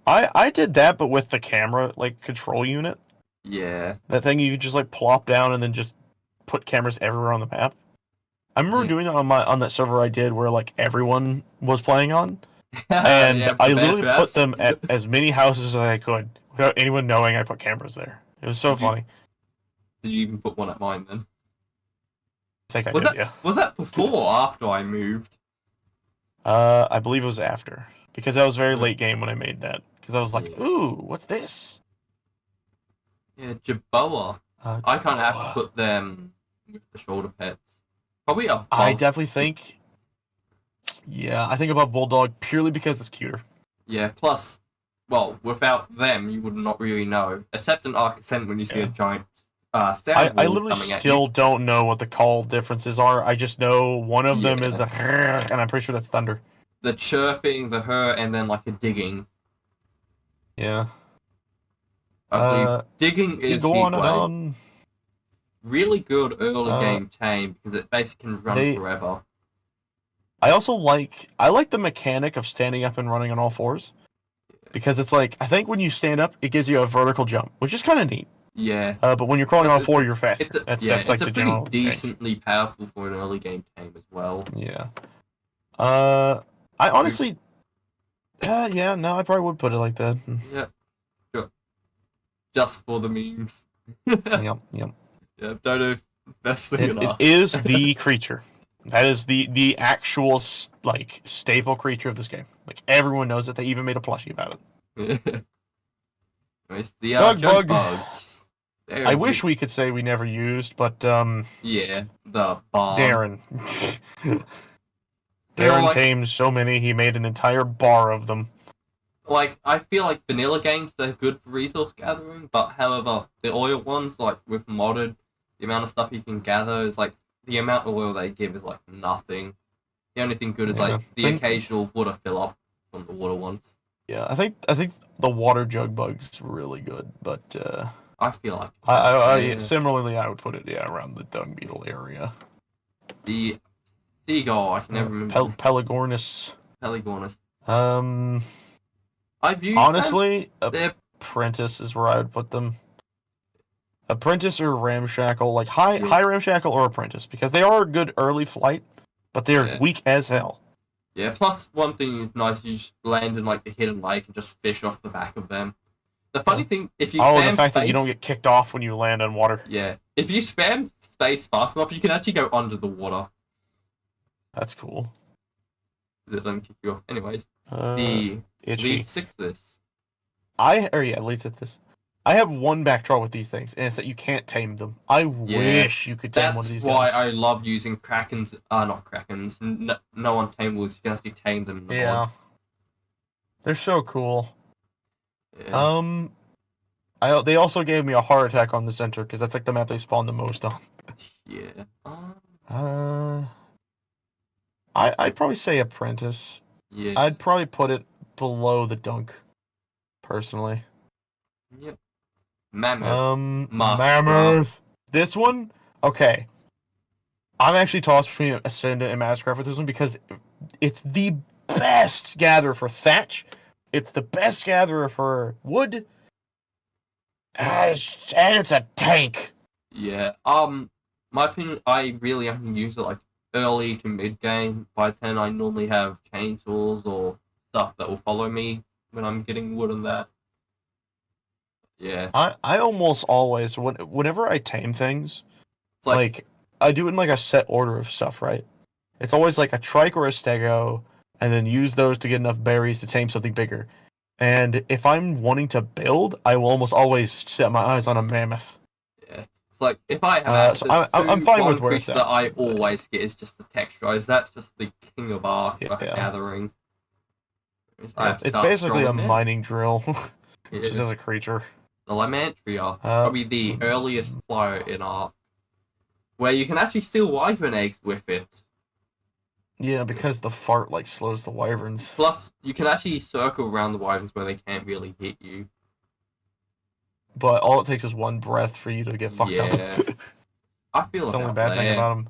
I did that, but with the camera like control unit. Yeah. That thing you could just like plop down and then just put cameras everywhere on the map. I remember Yeah. doing that on that server I did where like everyone was playing on, And and I literally put them at as many houses as I could without anyone knowing I put cameras there. It was so Did you- funny. Did you even put one at mine then? I think I Was did, that yeah. was that before or after I moved? I believe it was after because that was very Yeah. late game when I made that. Because I was like, Yeah. "Ooh, what's this?" Yeah, Jaboa. I kind of have to Jaboa. put them with the shoulder pets. Probably above. I definitely think. Yeah, I think above Bulldog purely because it's cuter. Yeah, plus, well, without them, you would not really know. Except in Arc Ascent when you see Yeah. a giant I sound wall literally coming at still you. don't know what the call differences are. I just know one of them is Yeah. the, and I'm pretty sure that's thunder. The chirping, the her, and then like a digging. Yeah. I believe digging You is go on and Heatwave. on. Really good early Uh, game tame because it basically can run they- forever. I also like the mechanic of standing up and running on all fours. Because it's like I think when you stand up, it gives you a vertical jump, which is kind of neat. Yeah. But when you're crawling on all It's- four, you're faster. It's a, That's it's like a the pretty general change. decently powerful for an early game tame as well. Yeah. I honestly. Yeah, no, I probably would put it like that. Yeah. Sure. Just for the memes. Yep. Yeah, don't know if best thing It enough. is the creature. That is the actual like staple creature of this game. Like everyone knows it. They even made a plushie about it. It's the Jug jug bug. bugs. I wish we could say we never used, but Yeah, the bomb. Darren. They're Darren like- tamed so many. He made an entire bar of them. Like, I feel like vanilla games, they're good for resource gathering, but however, the oil ones, like with modded, the amount of stuff you can gather is like, the amount of oil they give is like nothing. The only thing good is Yeah. like the occasional water fill up from the water ones. Yeah, I think the water jug bug's really good, but I feel like I similarly I would put it around the dung beetle area. the seagull, I can never remember. Pelagornis. Pelicornus. Um, I've used honestly, them. They're Apprentice is where I would put them. Apprentice or Ramshackle, like high yeah, high Ramshackle or Apprentice, because they are a good early flight, but they're yeah. weak as hell. Yeah, plus one thing is nice, you just land in like the hidden lake and just fish off the back of them. The funny thing, if you Oh, the spam fact that you don't space, get kicked off when you land on water. yeah, if you spam space fast enough, you can actually go under the water. That's cool. That doesn't kick you off. Anyways, Uh, the Itchy. lead six this. Leads at this. I have one backdraw with these things, and it's that you can't tame them. I Yeah, wish you could tame one of that's these why guys. I love using Krakens. Not Krakens. No untameables. You can actually tame them in the Yeah, mod. they're so cool. Yeah. They also gave me a heart attack on the center because that's like the map they spawn the most on. Yeah. Uh, I'd probably say Apprentice. Yeah. I'd probably put it below the Dunk, personally. Yep. Mammoth. Master Mammoth. This one, okay. I'm actually tossed between Ascendant and Mastercraft with this one because it's the best gatherer for thatch. It's the best gatherer for wood. And it's a tank. Yeah. My opinion, I really only use it like early to mid game. By then, I normally have chainsaws or stuff that will follow me when I'm getting wood and that. Yeah. I almost always whenever I tame things, It's like, like I do it in like a set order of stuff, right? It's always like a trike or a stego, and then use those to get enough berries to tame something bigger. And if I'm wanting to build, I will almost always set my eyes on a mammoth. yeah. It's like if I have So access I'm to fine one with where it's creature at. that I always get is just the Texturize. That's just the king of art for Yeah. gathering. Yeah, it's basically a mining drill, just as a creature. The Lamantria, probably the earliest flyer in art, where you can actually steal wyvern eggs with it. Yeah, because the fart like slows the wyverns. Plus, you can actually circle around the wyverns where they can't really hit you. But all it takes is one breath for you to get fucked up. I feel That's the only about bad thing about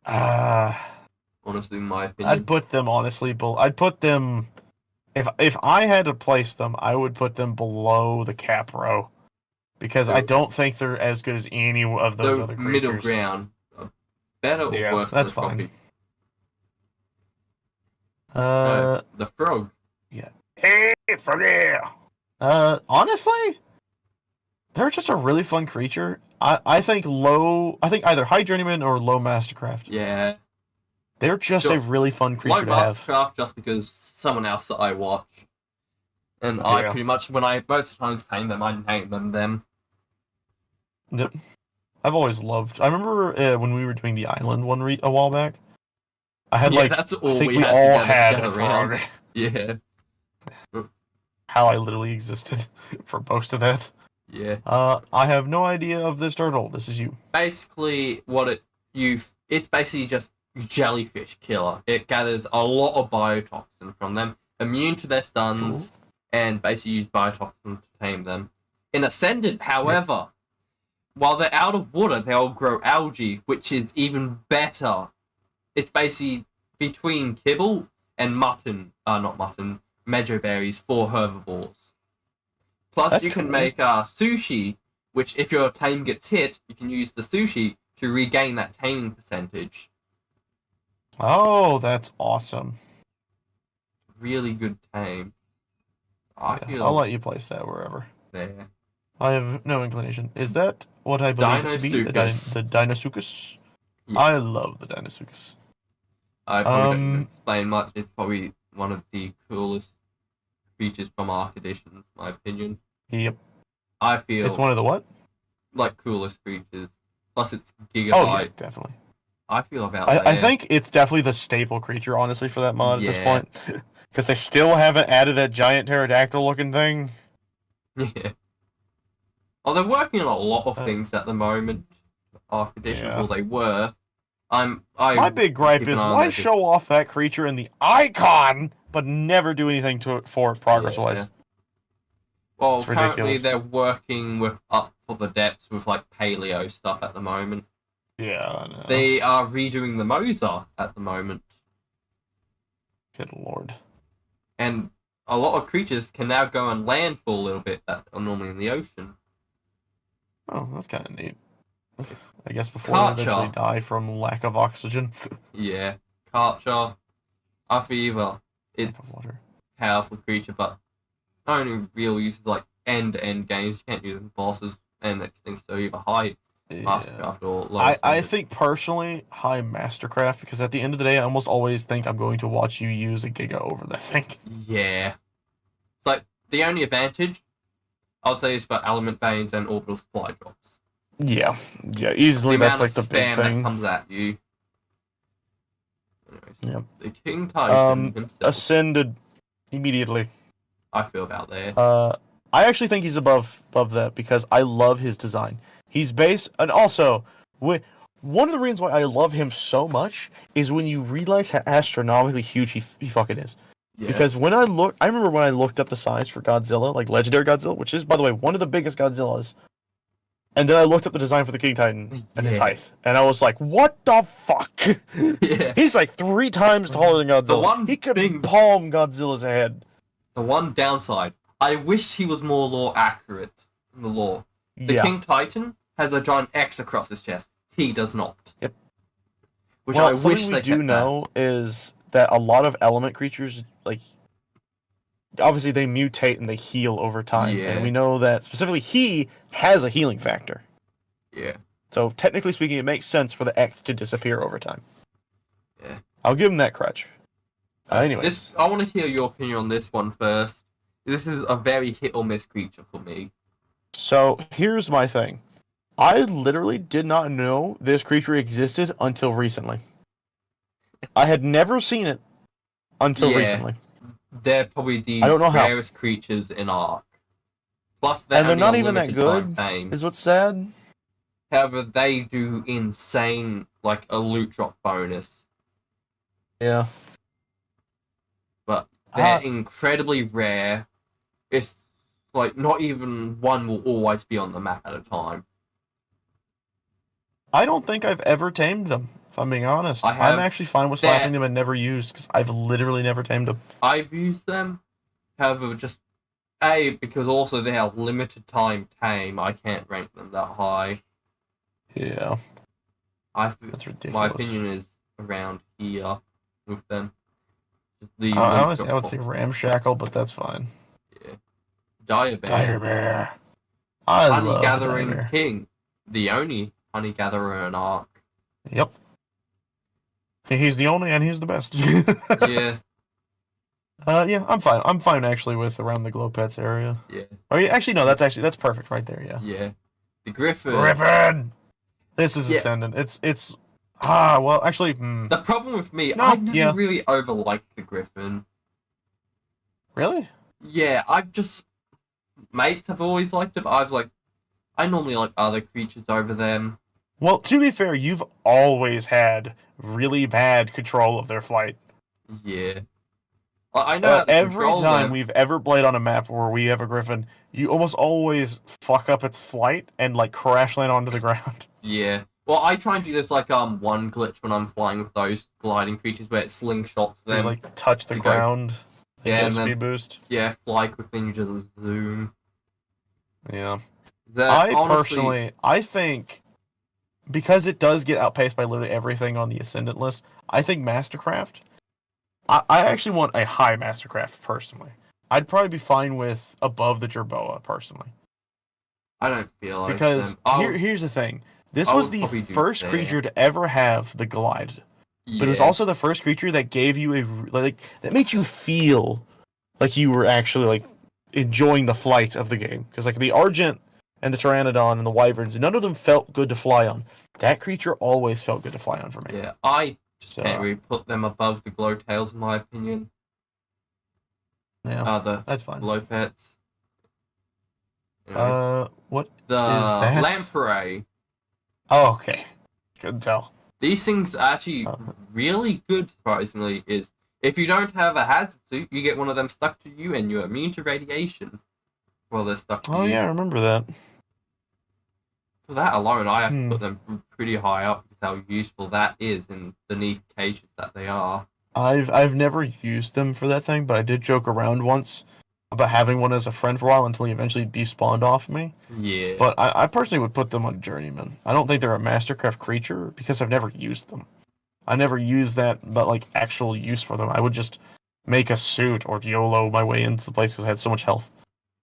them. Honestly, in my opinion. I'd put them honestly, I'd put them if I had to place them, I would put them below the Capro because I don't think they're as good as any of those other creatures. Middle ground, better or worse? That's fine. The frog. Yeah. Hey, froggy. Honestly, they're just a really fun creature. I think either high journeyman or low mastercraft. Yeah. They're just a really fun creature to have. Mastercraft just because someone else that I watch. And I pretty much, when I most times tame them, I name them. I've always loved. I remember when we were doing the island one a while back. I had that's all I think we all had a frog. Yeah. How I literally existed for most of that. Yeah. I have no idea of this turtle. This is you. Basically, it's basically just jellyfish killer. It gathers a lot of biotoxin from them, immune to their stuns, and basically use biotoxin to tame them. In Ascendant, however, while they're out of water, they'll grow algae, which is even better. It's basically between kibble and mejoberries for herbivores. Plus, you can make sushi, which if your tame gets hit, you can use the sushi to regain that taming percentage. Oh, that's awesome. Really good tame. I'll let you place that wherever. There. I have no inclination. Is that what I believe it to be? The Dinosuchus? Yes. I love the Dinosuchus. I probably don't even explain much. It's probably one of the coolest creatures from Arc Editions, in my opinion. Yep. I feel it's one of the what? Like coolest creatures. Plus it's Gigabyte. Oh, yeah, definitely. I feel about I think it's definitely the staple creature, honestly, for that mod at this point. Because they still haven't added that giant pterodactyl looking thing. Yeah. Oh, they're working on a lot of things at the moment. Arc Editions, or they were. My big gripe is why show off that creature in the icon, but never do anything for it progress-wise. Well, currently they're working with Up for the Depths with like paleo stuff at the moment. Yeah, I know. They are redoing the Moza at the moment. Good lord. And a lot of creatures can now go on land for a little bit that are normally in the ocean. Oh, that's kind of neat. I guess before they eventually Karcher. die from lack of oxygen. Yeah. Karcher. Afiva. Lack of It's water. a powerful creature, but only real use is like end-to-end games. You can't use them bosses and next things to either high Yeah. Mastercraft or low I standard. think personally high Mastercraft because at the end of the day I almost always think I'm going to watch you use a Giga over that thing. Yeah. It's like the only advantage I would say is for element veins and orbital supply drops. Yeah. Yeah, easily The that's amount like of the big spam that thing. comes at you. Anyways, Yep. the King Titan himself. Ascended immediately. I feel about there. I actually think he's above that because I love his design. He's base, and also one of the reasons why I love him so much is when you realize how astronomically huge he fucking is. Yeah. Because I remember when I looked up the size for Godzilla, like Legendary Godzilla, which is by the way one of the biggest Godzillas. And then I looked up the design for the King Titan and his Yeah. height, and I was like, "What the fuck?" Yeah. He's like 3 times taller than Godzilla. He could palm Godzilla's head. The one downside, I wish he was more lore accurate in the lore. The Yeah. King Titan has a giant X across his chest. He does not. Yep. Which Well, I wish something they we do kept know is that a lot of element creatures, like, obviously they mutate and they heal over time. Yeah. And we know that specifically he has a healing factor. That. Yeah. So technically speaking, it makes sense for the X to disappear over time. Yeah. I'll give him that crutch. Anyways. I want to hear your opinion on this one first. This is a very hit or miss creature for me. So here's my thing. I literally did not know this creature existed until recently. I had never seen it until recently. They're probably the I don't know how. rarest creatures in Ark. Plus, And they're only not a even that limited good, time fame. is what's sad. However, they do insane, like, a loot drop bonus. Yeah. But they're incredibly rare. It's, like, not even one will always be on the map at a time. I don't think I've ever tamed them, if I'm being honest. I'm actually fine with slapping them and never used, because I've literally never tamed them. I've used them, however, just, because also they are limited time tame, I can't rank them that high. Yeah. That's ridiculous. My opinion is around here with them. Honestly, I would say Ramshackle, but that's fine. Yeah. Dire Bear. Honey Gathering King. The only honey gatherer in Ark. Yep. He's the only and he's the best. Yeah. Yeah, I'm fine. I'm fine actually with around the Glow Pets area. Yeah. Or actually no, that's perfect right there, yeah. Yeah. The Griffin. Griffin! This is Ascendant. It's well, actually, The problem with me, I never really overliked the Griffin. Really? Yeah, mates have always liked it, but I normally like other creatures over them. Well, to be fair, you've always had really bad control of their flight. Yeah. I know how to every control time them. we've ever played on a map where we have a Griffin, you almost always fuck up its flight and like crash land onto the ground. Yeah. Well, I try and do this one glitch when I'm flying with those gliding creatures where it slingshots them. You like touch the ground. Yeah, and speed boost. Yeah, fly quickly and you just zoom. Yeah. Honestly, I think because it does get outpaced by literally everything on the Ascendant list, I think Mastercraft. I actually want a high Mastercraft personally. I'd probably be fine with above the Jerboa personally. I don't feel like because here's the thing. This was the first creature to ever have the glide. Yeah. But it was also the first creature that gave you that made you feel like you were actually like enjoying the flight of the game. Because like the Argent and the Pteranodon and the Wyverns, none of them felt good to fly on. That creature always felt good to fly on for me. Yeah, I just can't really put them above the Glowtails in my opinion. Yeah, that's fine. Glow Pets. What the is that? Lamprey. Oh, okay. Couldn't tell. These things are actually really good, surprisingly, is if you don't have a hazard suit, you get one of them stuck to you and you're immune to radiation. Well, they're stuck to you. Oh, yeah, I remember that. For that alone, I have to put them pretty high up because how useful that is in the niche cases that they are. I've never used them for that thing, but I did joke around once about having one as a friend for a while until he eventually despawned off me. Yeah. But I personally would put them on Journeyman. I don't think they're a Mastercraft creature because I've never used them. I never used that, but like actual use for them. I would just make a suit or YOLO my way into the place because I had so much health.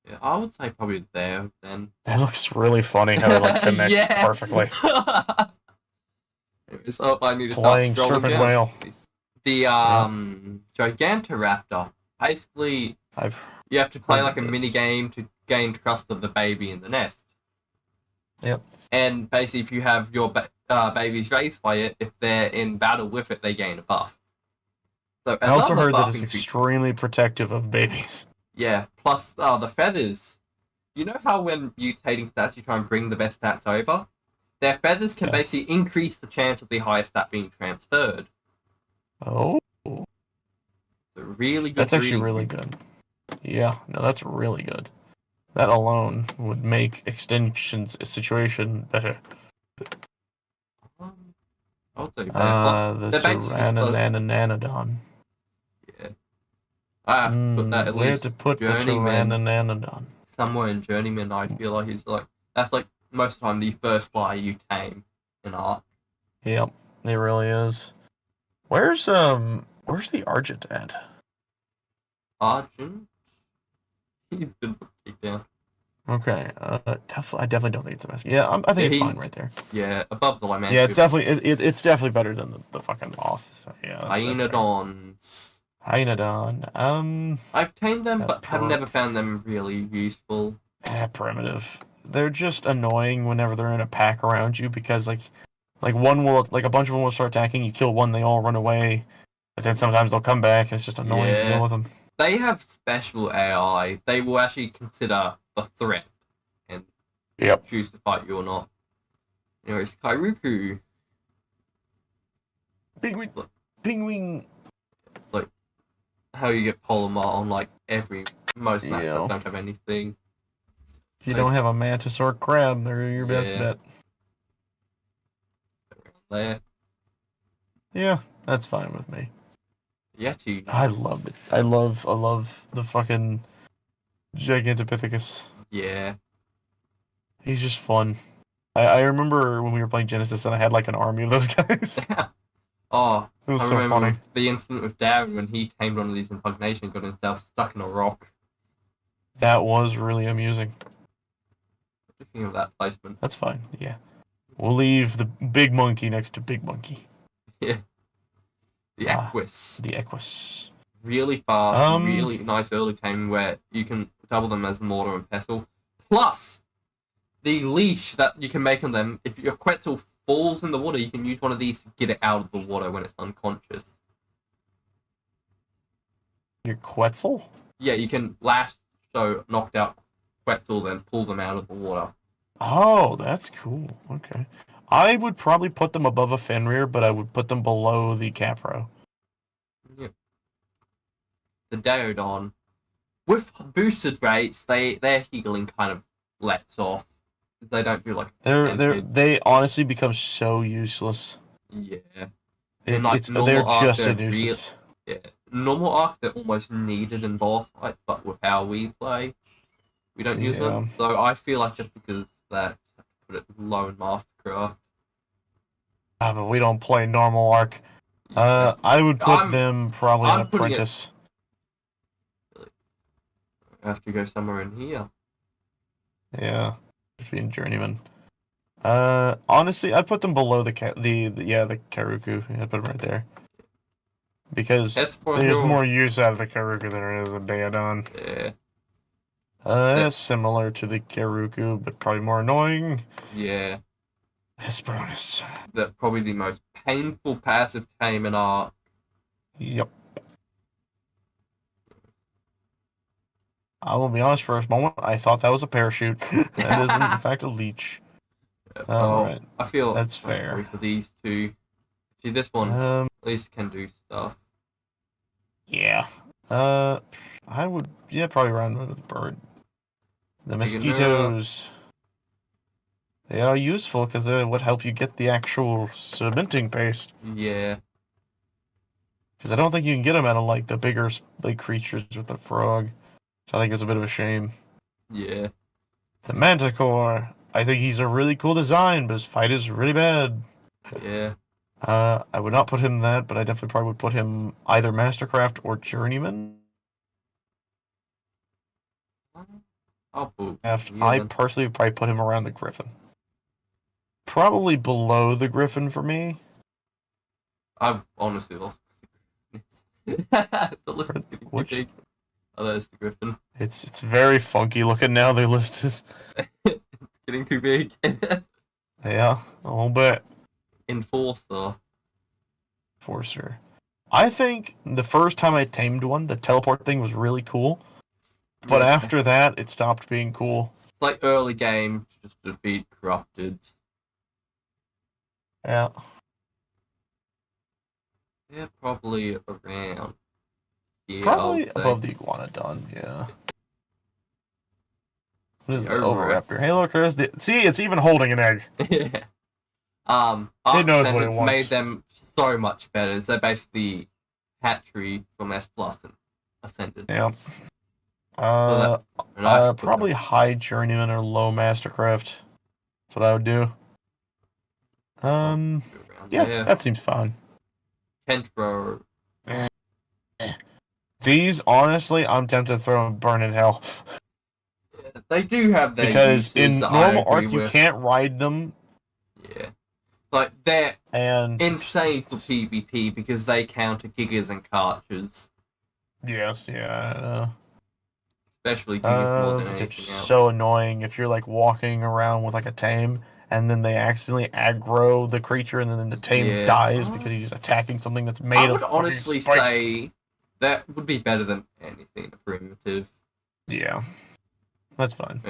Yeah, I would say probably there then. That looks really funny how it like connects Yeah. perfectly. So I need to start Flying scrolling serpent down. whale. The Gigantoraptor. Basically, I've you have to play heard like a of this. mini game to gain trust of the baby in the nest. Yep. And basically, if you have your babies raised by it, if they're in battle with it, they gain a buff. So I also heard that it's buffing feature. extremely protective of babies. Yeah. Plus, the feathers. You know how when mutating stats, you try and bring the best stats over? Their feathers can Yeah. basically increase the chance of the highest stat being transferred. Oh, So really good. that's actually breeding really feature. good. Yeah, no, that's really good. That alone would make Extinction's situation better. I'll tell you better. The they're basically just Tyrannanananodon. Yeah. I have to put that at Where least to put the Journeyman. Tyrannananodon? Somewhere in Journeyman, I feel like he's like that's like most of the time the first flyer you tame in Ark. Yep, it really is. Where's the Argent at? Argent? He's been kicked down. Okay, I definitely don't think it's a mess. Yeah, I think it's fine right there. Yeah, above the Lament. Yeah, it's definitely better than the fucking moth. So yeah, that's fair. Hyenodons. Hyenodon. I've tamed them, but have Prop. never found them really useful. Primitive. They're just annoying whenever they're in a pack around you because like one will like a bunch of them will start attacking. You kill one, they all run away, but then sometimes they'll come back and it's just annoying to deal with them. They have special AI. They will actually consider the threat and choose to fight you or not. Anyways, Kairuku. Penguin. Like how you get polymer on like most maps that don't have anything. If you don't have a mantis or a crab, they're your best bet. There. Yeah, that's fine with me. Yeti. I love it. I love the fucking Gigantopithecus. Yeah. He's just fun. I remember when we were playing Genesis and I had like an army of those guys. Oh, it was I so remember funny. The incident with Darren when he tamed one of these impugnation and got himself stuck in a rock. That was really amusing. What do you think of that placement? That's fine, yeah. We'll leave the big monkey next to big monkey. Yeah. The Equus. The Equus. Really fast, really nice early taming where you can double them as mortar and pestle. Plus, the leash that you can make on them, if your Quetzal falls in the water, you can use one of these to get it out of the water when it's unconscious. Your Quetzal? Yeah, you can lash so knocked out Quetzals and pull them out of the water. Oh, that's cool. Okay. I would probably put them above a Fenrir, but I would put them below the Capro. Yeah. The Daodon. With boosted rates, their healing kind of lets off. They don't do like they honestly become so useless. Yeah. They're just a nuisance. Yeah. Normal Arc, they're almost needed in boss fight, but with how we play, we don't use them. So I feel like just because that, put it low in Mastercraft. But we don't play normal Arc. I would put them probably in Apprentice. I have to go somewhere in here. Yeah, between Journeyman. Honestly, I'd put them below the Karuku. I'd put them right there. Because there's more use out of the Karuku than there is a Daodon. Yeah. It's similar to the Karuku, but probably more annoying. Yeah. Hesperornis. That's probably the most painful passive tame in Ark. Yep. I will be honest, for a moment, I thought that was a parachute. That is, in fact, a leech. Alright. I feel that's fair. For these two. See, this one at least can do stuff. Yeah. I would, probably run with the bird. The mosquitoes. They are useful because they would help you get the actual cementing paste. Yeah. Because I don't think you can get him out of like the bigger like creatures with the frog. So I think it's a bit of a shame. Yeah. The Manticore. I think he's a really cool design, but his fight is really bad. Yeah. I would not put him that, but I definitely probably would put him either Mastercraft or Journeyman. I'll put I personally would probably put him around the Griffin. Probably below the Griffin for me. I've honestly lost. The list is getting too big. Oh, there's the Griffin. It's very funky looking now. Their list is It's getting too big. yeah, a little bit. Enforcer. I think the first time I tamed one, the teleport thing was really cool. But Yeah. after that, it stopped being cool. It's like early game, just defeat corrupted. Yeah. Yeah, probably around. Yeah, Probably I'll say. above the Iguanodon, yeah. What is The the Oviraptor? Hey, look, see, it's even holding an egg. Yeah. It knows what it Ascendant wants. made them so much better. They're basically hatchery from S Plus and Ascendant. Yeah. And I should put Probably them- high Journeyman or low Mastercraft. That's what I would do. around Yeah, there. that seems fine. Kentro. These, honestly, I'm tempted to throw in Burn in Hell. Yeah, they do have their Because in uses, normal I agree Arc, you with. can't ride them, Yeah. Like, they're and... insane for PvP because they counter Gigas and Karchers. Yes, yeah. Especially Gigas more than They're anything else. so annoying if you're, like, walking around with, like, a tame, and then they accidentally aggro the creature, and then the tame Yeah. dies because he's attacking something that's made I of would fucking honestly spikes. say that would be better than anything primitive. Yeah. That's fine.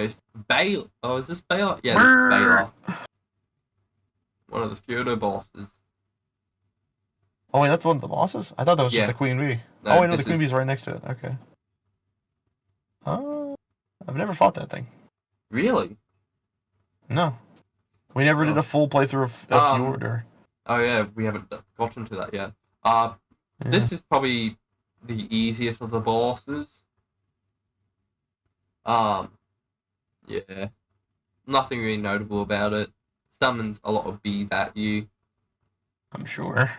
Baylor. Oh, is this Baylor? Yeah, this is Baylor. One of the Feudo bosses. Oh, wait, that's one of the bosses? I thought that was Yeah. just the Queen Bee. No, Oh, wait, no, the this Queen is- Bee's right next to it. Okay. I've never fought that thing. Really? No. We never did Oh. a full playthrough of Fjord or... Oh yeah, we haven't gotten to that yet. Yeah. This is probably the easiest of the bosses. Yeah. Nothing really notable about it. Summons a lot of bees at you. I'm sure.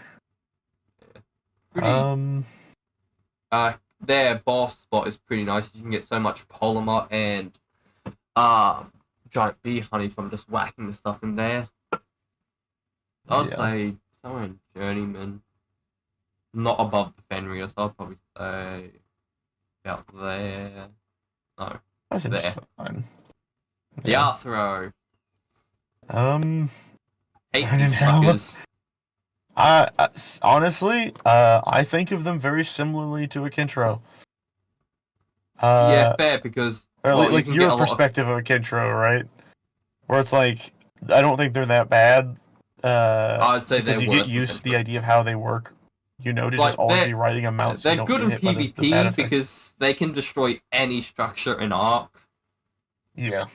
Pretty, their boss spot is pretty nice. You can get so much polymer and giant bee honey from just whacking the stuff in there. I'd Yeah. say somewhere in Journeyman. Not above the Fenrir, so I'd probably say about there. No. That seems There. fine. The Arthro. Hate I these don't know. fuckers. Honestly, I think of them very similarly to a Kintro. Yeah, fair, because Or well, you like can your get a lot of- perspective of a Kintro, right? Where it's like, I don't think they're that bad. I'd say because they're you worse get than used to the Kentros. idea of how they work. You know, to Like, just always they're- be riding a mount. So you They're don't good get in hit by the bad PvP effect. because they can destroy any structure in Arc. Yeah,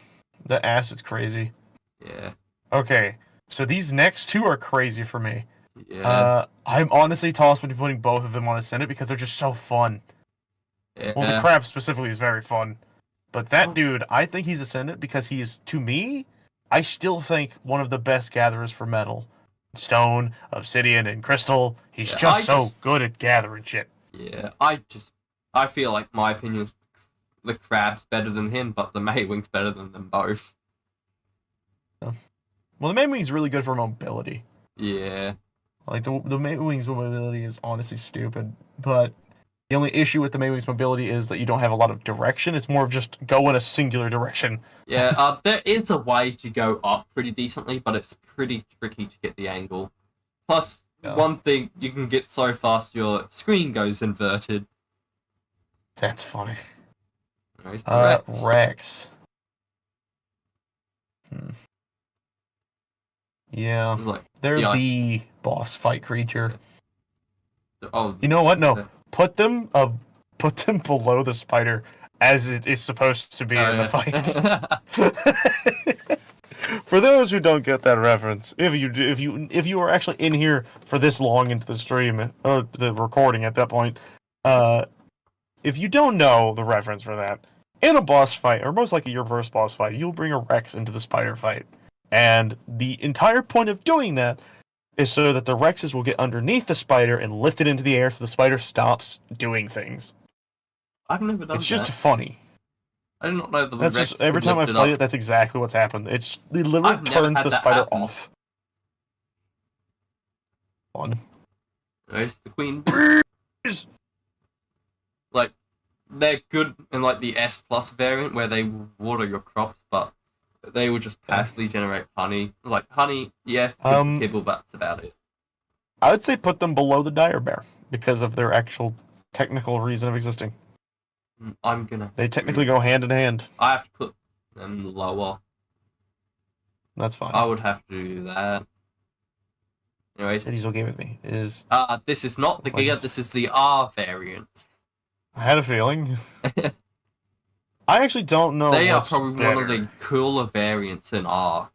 the ass is crazy. Yeah. Okay, so these next two are crazy for me. Yeah. I'm honestly tossed between putting both of them on Ascendant because they're just so fun. Yeah. Well, the crab specifically is very fun. But that Oh. dude, I think he's Ascendant because he's, to me, I still think one of the best gatherers for metal. Stone, obsidian, and crystal. He's Yeah, just so good at gathering shit. Yeah. I feel like my opinion is the crab's better than him, but the Maywing's better than them both. Well, the Maywing's really good for mobility. Yeah. Like, the Maywing's mobility is honestly stupid, but the only issue with the Maywing's mobility is that you don't have a lot of direction. It's more of just go in a singular direction. Yeah, there is a way to go up pretty decently, but it's pretty tricky to get the angle. Plus, Yeah. one thing, you can get so fast your screen goes inverted. That's funny. Nice, the Rex. Rex. Yeah, It's like, they're yeah, the boss fight creature. oh, You know what? No, the- put them below the spider as it is supposed to be in the fight. For those who don't get that reference, if you are actually in here for this long into the stream or the recording at that point, if you don't know the reference for that, in a boss fight, or most likely your first boss fight, you'll bring a Rex into the spider fight. And the entire point of doing that is so that the Rexes will get underneath the spider and lift it into the air so the spider stops doing things. I've never done that. It's just funny. I did not know the That's Rex just every could time I've lift played up. it, that's exactly what's happened. It literally I've never turns had the that spider happen. off. Fun. It's the queen. Like, they're good in like the S plus variant where they water your crops, but they will just passively generate honey. Like honey, yes, good for kibble, but that's about it. I would say put them below the dire bear because of their actual technical reason of existing. I'm gonna. They technically go hand in hand. I have to put them lower. That's fine. I would have to do that. Anyways, He's okay with me. This is not the Giga. This is the R variant. I had a feeling. I actually don't know. They are probably one of the cooler variants in Ark.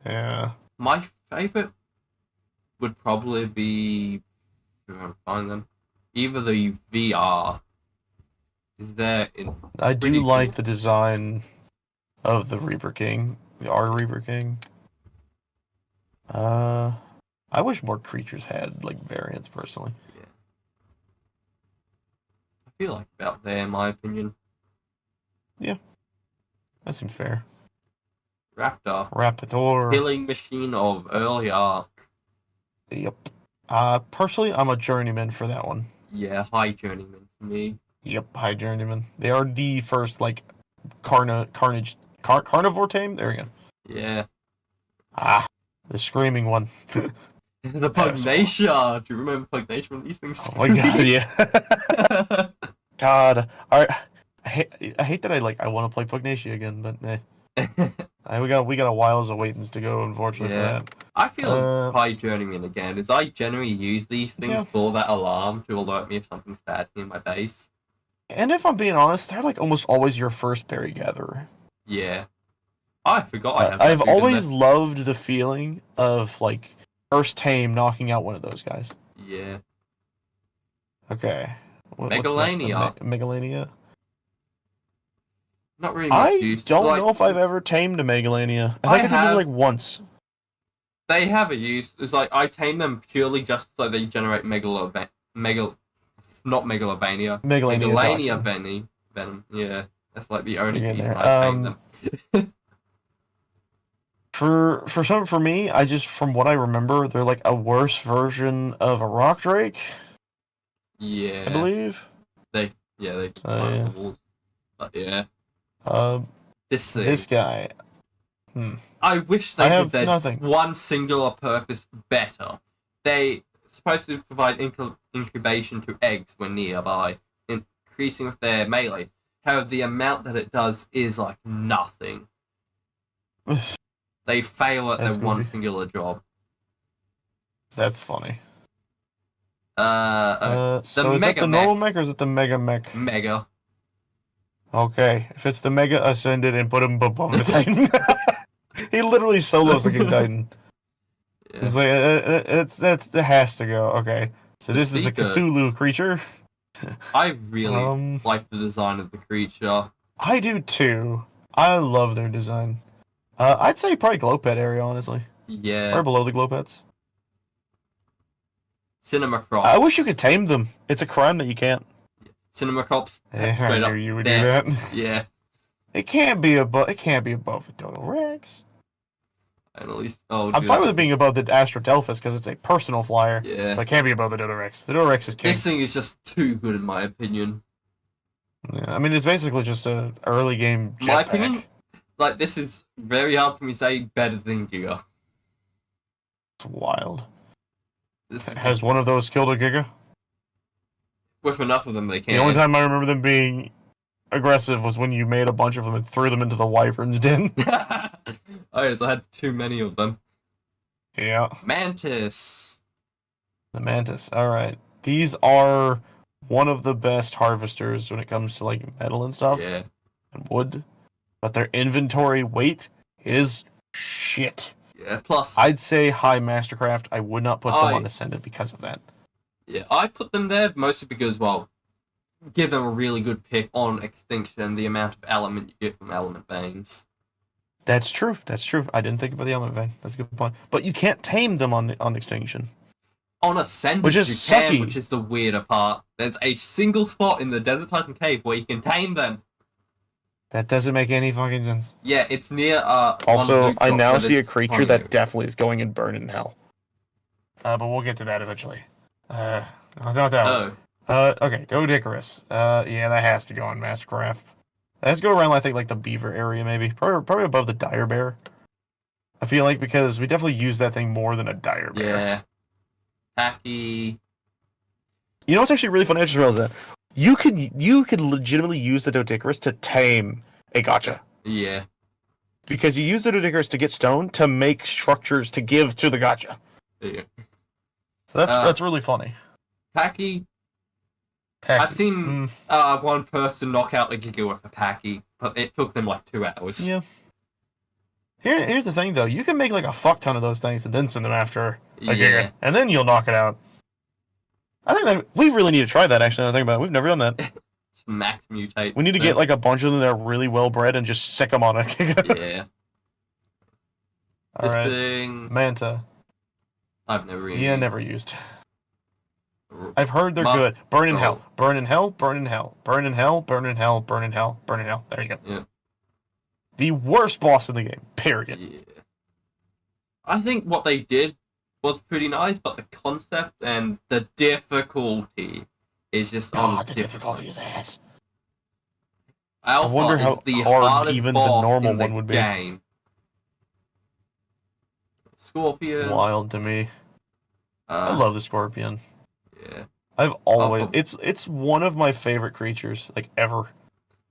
Yeah. My favorite would probably be, if I can find them, either the VR. Is there? I do like the design of the Reaper King, the R Reaper King. I wish more creatures had like variants personally. Yeah. I feel like about there, in my opinion. Yeah, that seems fair. Raptor. Killing machine of early Ark. Yep. Personally, I'm a journeyman for that one. Yeah, high journeyman for me. Yep, high journeyman. They are the first like carnivore tame. There we go. Yeah. The screaming one. The Pugnacia. Do you remember Pugnacia when these things? Oh my god, yeah. God, I hate that I want to play Pugnacia again, but we got a while as a waitings to go, unfortunately. Yeah. For that. I feel high journeyman again, is I generally use these things for that alarm to alert me if something's bad in my base. And if I'm being honest, they're like almost always your first berry gatherer. Yeah. I forgot I've always loved the feeling of like first tame knocking out one of those guys. Yeah. Okay. Megalania. Megalania. Not really much use. I don't know if I've ever tamed a Megalania. I think I did it like once. They have a use. It's like I tame them purely just so they generate Megalania venom. Yeah, that's like the only reason I tame them. For me, from what I remember, they're like a worse version of a rock drake. Yeah, I believe. They. Yeah. But yeah. This guy. I wish they did their one singular purpose better. They supposed to provide incubation to eggs when nearby, increasing with their melee. However, the amount that it does is like nothing. They fail at their one singular job. That's funny. So is that the normal mech or is it the mega mech? Mega. Okay, if it's the Mega Ascended and put him above the Titan. He literally solos the King Titan. Yeah. It's like, it has to go. Okay, so this is the Cthulhu creature. I really like the design of the creature. I do too. I love their design. I'd say probably Glowpet area, honestly. Yeah. Or below the Glowpets. Cinemacrops. I wish you could tame them. It's a crime that you can't. Cinemacrops. I knew you would do that. Yeah. It can't be above the Dodo Rex. And at least, I'm fine with it being above the Astrodelphus because it's a personal flyer. Yeah. But it can't be above the Dodo Rex. The Dodo Rex is king. This thing is just too good in my opinion. Yeah, I mean it's basically just an early game jetpack. My opinion, like this is very hard for me to say better than Giga. It's wild. Has one of those killed a Giga? With enough of them, they can. The only time I remember them being aggressive was when you made a bunch of them and threw them into the Wyvern's den. Oh, yes, I had too many of them. Yeah. Mantis. The Mantis. Alright. These are one of the best harvesters when it comes to like metal and stuff. Yeah. And wood. But their inventory weight is shit. Yeah. Plus, I'd say high Mastercraft. I would not put them on Ascended because of that. yeah, I put them there mostly because, well, give them a really good pick on Extinction, the amount of element you get from element veins. That's true. That's true. I didn't think about the element vein. That's a good point. But you can't tame them on Extinction. On Ascended, Which is you can, sucky. which is the weirder part. There's a single spot in the Desert Titan Cave where you can tame them. That doesn't make any fucking sense. Yeah, it's near Also, I now see a there's creature that definitely is going in Burn in Hell. But we'll get to that eventually. Not that one. Okay, Doedicurus. Yeah, that has to go on Mastercraft. That has to go around, I think, like the Beaver area, maybe. Probably above the Dire Bear. I feel like because we definitely use that thing more than a Dire Bear. Yeah. Tacky. You know what's actually really funny? I just realized that you could legitimately use the Doedicurus to tame a Gacha. Yeah. Because you use the Doedicurus to get stone to make structures to give to the Gacha. Yeah. So that's really funny. Tacky. I've seen one person knock out a Giga with a Packy, but it took them like 2 hours. Yeah. Here's the thing, though. You can make like a fuck ton of those things and then send them after a Giga, and then you'll knock it out. I think that we really need to try that, actually, now I think about it. We've never done that. Just max mutate. We need to get like a bunch of them that are really well bred and just sick them on a Giga. Yeah. All This right. thing... Manta. I've never used. Yeah, never used. I've heard they're good. Burn in Hell. Burn in Hell. Burn in Hell. Burn in Hell. Burn in Hell. Burn in Hell. Burn in Hell. There you go. Yeah. The worst boss in the game. Period. Yeah. I think what they did was pretty nice, but the concept and the difficulty is just on the difficulty is ass. Alpha I wonder how is the hard hardest even the boss normal in the one would be. game. Scorpion. Wild to me. I love the Scorpion. Yeah. I've always it's one of my favorite creatures, like ever.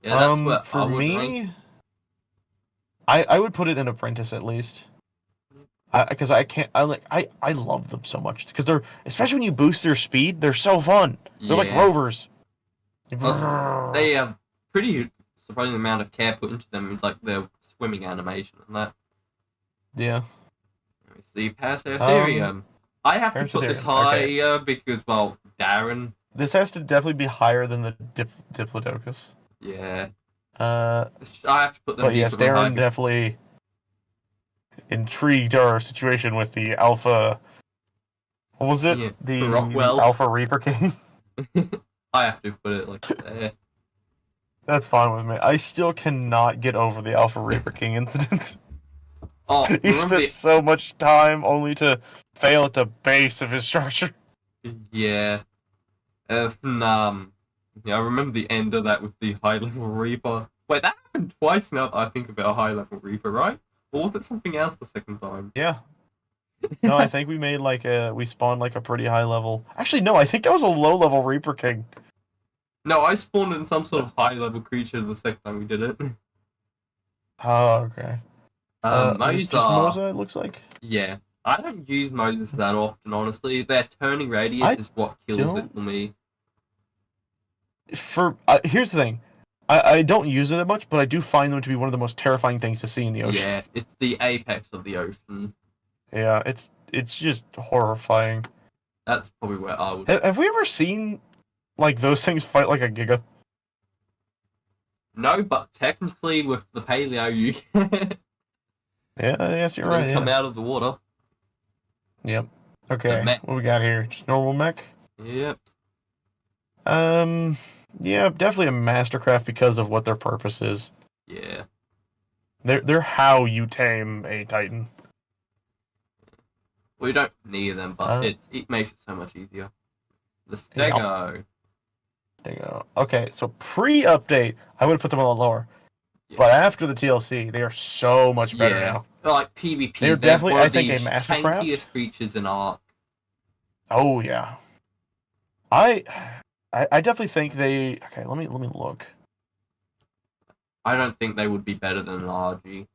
Yeah, that's what for I would me. rank. I would put it in Apprentice at least. Because I love them so much because they're, especially when you boost their speed, they're so fun. They're like rovers. Plus, they have pretty surprising amount of care put into them. It's like their swimming animation and that. Yeah. Let me see, Parasatherium. I have to put this higher because, well, Darren. This has to definitely be higher than the Diplodocus. Yeah. I have to put them. But yes, Darren definitely intrigued our situation with the Alpha. What was it? Yeah, the Rockwell. Alpha Reaper King. I have to put it like there. That's fine with me. I still cannot get over the Alpha Reaper King incident. Oh, he spent so much time only to fail at the base of his structure. Yeah. Yeah, I remember the end of that with the high level Reaper. Wait, that happened twice now that I think about high level Reaper, right? Or was it something else the second time? Yeah. No, I think we made we spawned like a pretty high level. Actually, no, I think that was a low level Reaper King. No, I spawned in some sort of high level creature the second time we did it. Oh, okay. Is this Moza, it looks like? Yeah. I don't use Moses that often, honestly. Their turning radius is what kills it for me. Here's the thing. I don't use it that much, but I do find them to be one of the most terrifying things to see in the ocean. Yeah, it's the apex of the ocean. Yeah, it's just horrifying. That's probably where I would... Have we ever seen, like, those things fight like a Giga? No, but technically with the paleo you can... Yeah, yes, you're right. Come out of the water. Yep. Okay, what we got here? Just normal mech? Yep. Yeah, definitely a Mastercraft because of what their purpose is. Yeah. They're how you tame a Titan. We don't need them, but it makes it so much easier. The Stego. Stego. Okay, so pre-update, I would put them a lot lower. Yeah. But after the TLC, they are so much better now. Like PvP, they're definitely, I think, a Mastercraft. Tankiest creatures in Ark. Oh yeah. I definitely think they. Okay, let me look. I don't think they would be better than an RG.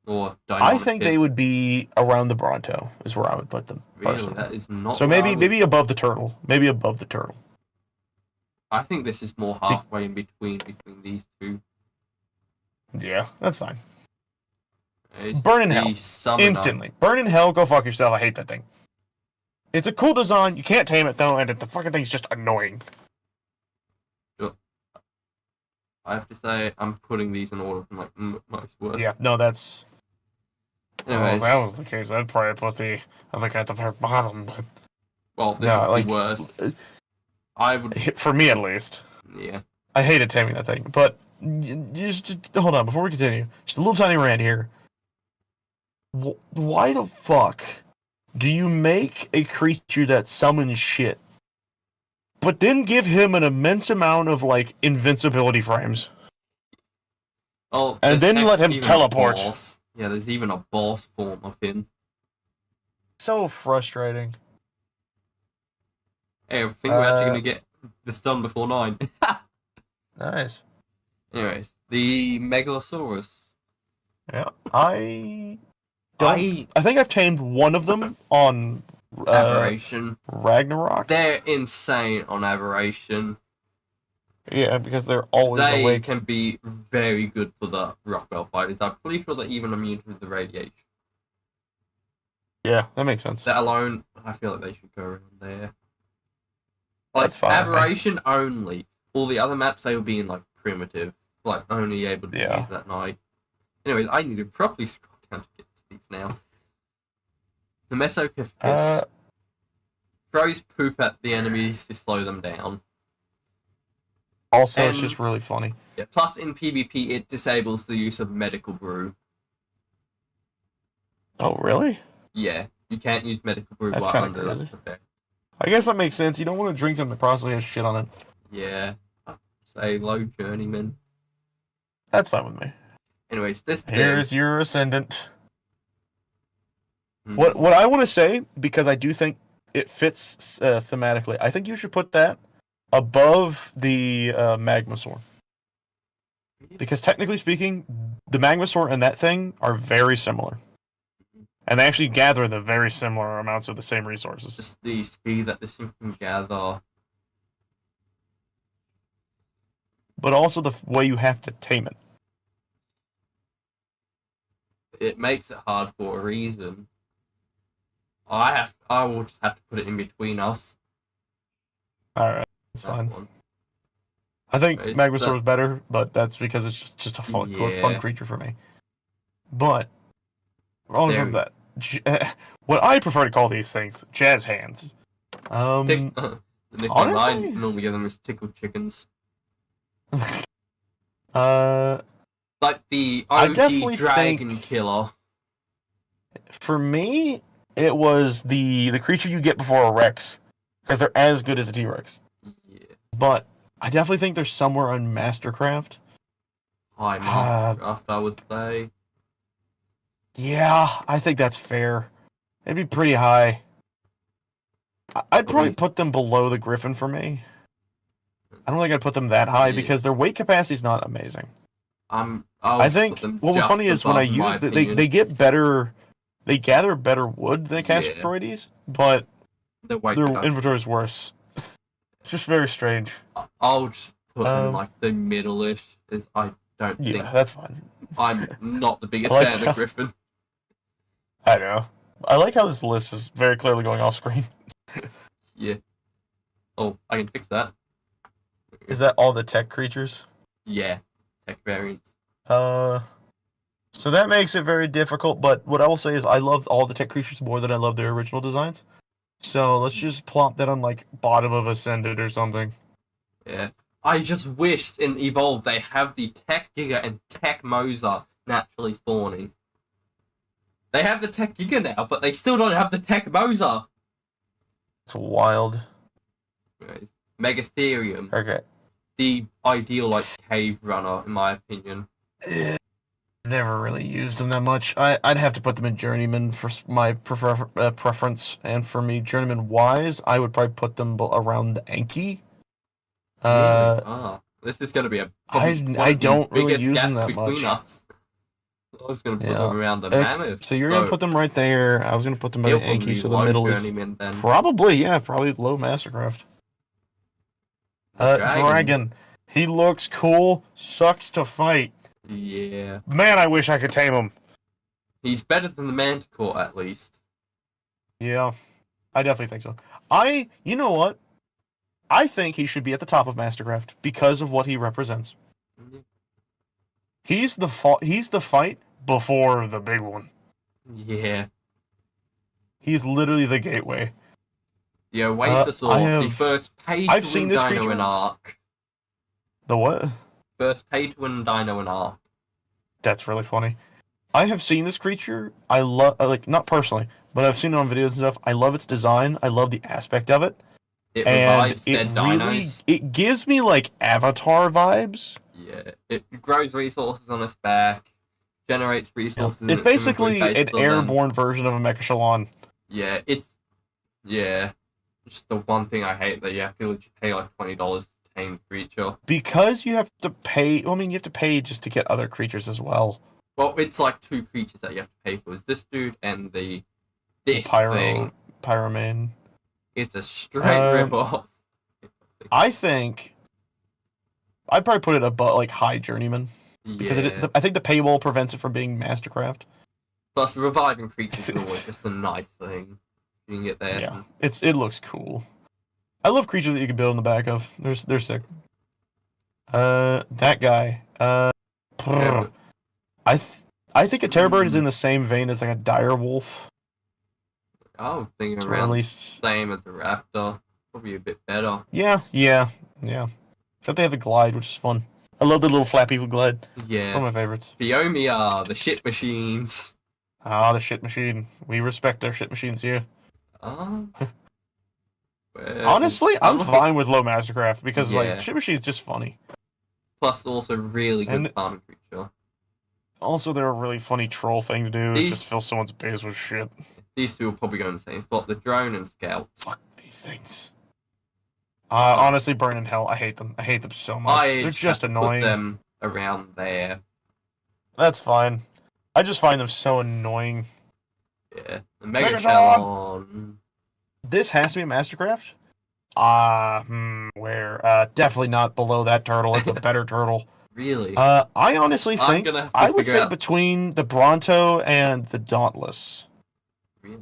Or I think they would be around the Bronto, is where I would put them. Really? Personally. That is not. So maybe above the turtle. Maybe above the turtle. I think this is more halfway in between these two. Yeah, that's fine. It's Burn in the hell. summoner. Instantly. Burn in hell, go fuck yourself. I hate that thing. It's a cool design. You can't tame it, though, and the fucking thing's just annoying. I have to say, I'm putting these in order from, like, most worst. Yeah, no, that's... Anyways. Oh, if that was the case, I'd probably put the other guy at the very bottom, but... Well, this No, is like, the worst. I would... For me, at least. Yeah. I hated taming that thing, but... Just hold on, before we continue. Just a little tiny rant here. Why the fuck do you make a creature that summons shit, but then give him an immense amount of, like, invincibility frames? Oh, And then let him even a teleport. boss. Yeah, there's even a boss form of him. So frustrating. Hey, I think we're actually going to get this done before 9. Nice. Anyways, the Megalosaurus. Yeah, I think I've tamed one of them on Aberration. Ragnarok. They're insane on Aberration. Yeah, because they're always They awake. can be very good for the Rockwell fighters. I'm pretty sure they're even immune to the radiation. Yeah, that makes sense. That alone, I feel like they should go around there. Like, That's fine. Aberration only. All the other maps, they will be in, like, primitive. Like, only able to use that night. Anyways, I need to properly scroll down to get to these now. The Mesopithecus throws poop at the enemies to slow them down. Also, it's just really funny. Yeah, plus, in PvP, it disables the use of medical brew. Oh, really? Yeah, you can't use medical brew That's while kinda under that crazy. effect. I guess that makes sense. You don't want to drink something that possibly has shit on it. Yeah, I'd say low journeyman. That's fine with me. Anyways, this Here's your ascendant. What I want to say, because I do think it fits thematically, I think you should put that above the Magmasaur. Because technically speaking, the Magmasaur and that thing are very similar. And they actually gather the very similar amounts of the same resources. Just the speed that this thing can gather. But also the way you have to tame it. It makes it hard for a reason. I will just have to put it in between us. Alright, that's fine. One. I think Magmasaur is better, but that's because it's just a fun creature for me. But, only from that, what I prefer to call these things, jazz hands. The nickname I normally give them is tickled chickens. Like the OG dragon killer. For me, it was the creature you get before a Rex, because they're as good as a T-Rex. Yeah. But I definitely think they're somewhere on Mastercraft. High Mastercraft, I would say. Yeah, I think that's fair. It'd be pretty high. I'd probably put them below the Griffin for me. I don't think I'd put them that high because their weight capacity is not amazing. I think what was funny is when I used they get better, they gather better wood than a Castroides, but their inventory is worse. It's just very strange. I'll just put them like the middle-ish. I don't think. Yeah, that's fine. I'm not the biggest fan of Griffin. I know. I like how this list is very clearly going off screen. Yeah. Oh, I can fix that. Is that all the tech creatures? Yeah, tech variants. So that makes it very difficult, but what I will say is I love all the tech creatures more than I love their original designs. So let's just plop that on, like, bottom of Ascended or something. Yeah. I just wished in Evolve they have the Tech Giga and Tech Moser naturally spawning. They have the Tech Giga now, but they still don't have the Tech Moser. It's wild. Anyways, Megatherium. Okay. The ideal, like, cave runner, in my opinion. Never really used them that much. I'd have to put them in Journeyman for my preference, and for me, Journeyman-wise, I would probably put them around the Anki. This is going to be I don't really use them that much. Us. I was going to put them around the Mammoth. So you're going to put them right there. I was going to put them by the Anki, so the middle is... Then. Probably low Mastercraft. Dragon. He looks cool, sucks to fight. Yeah. Man, I wish I could tame him. He's better than the Manticore, at least. Yeah, I definitely think so. You know what? I think he should be at the top of Mastercraft because of what he represents. He's the fight before the big one. Yeah. He's literally the gateway. Yeah, Oasisaur, the first I've seen pay-to-win this dino creature. in Arc. The what? First pay-to-win dino in Arc. That's really funny. I have seen this creature. I love, like, not personally, but I've seen it on videos and stuff. I love its design. I love the aspect of it. It And revives it dead really, dinos. it gives me, like, Avatar vibes. Yeah, it grows resources on its back, generates resources. It's in basically inventory an based on airborne version of a Mechashalon. Yeah, just the one thing I hate that you have to legit pay like $20 to tame the creature. Because you have to pay, well, I mean, you have to pay just to get other creatures as well. Well, it's like 2 creatures that you have to pay for. It's this dude and this thing. Pyroman. It's a straight rip-off. I think I'd probably put it above, like, high Journeyman. Because I think the paywall prevents it from being Mastercraft. Plus, reviving creatures is always just a nice thing. You can get the essence. Yeah, it looks cool. I love creatures that you can build in the back of. They're sick. That guy. Yeah, I think a Terror Bird is in the same vein as like a dire wolf. I'm thinking Or around at least the same as a raptor. Probably a bit better. Yeah. Except they have a glide, which is fun. I love the little flappy glide. Yeah. One of my favorites. Phiomia, the shit machines. Ah, the shit machine. We respect our shit machines here. Honestly, I'm fine with low Mastercraft because like shit machine's just funny. Plus, also really good farming creature. Also, they're a really funny troll thing to do. It just fills someone's base with shit. These two will probably go in the same spot. The drone and scout. Fuck these things. Honestly, Burn in Hell. I hate them. I hate them so much. They're just annoying. Put them around there. That's fine. I just find them so annoying. Yeah. The Megatron. This has to be a Mastercraft? Where? Definitely not below that turtle. It's a better turtle. Really? I honestly think I would say out between the Bronto and the Dauntless. Really?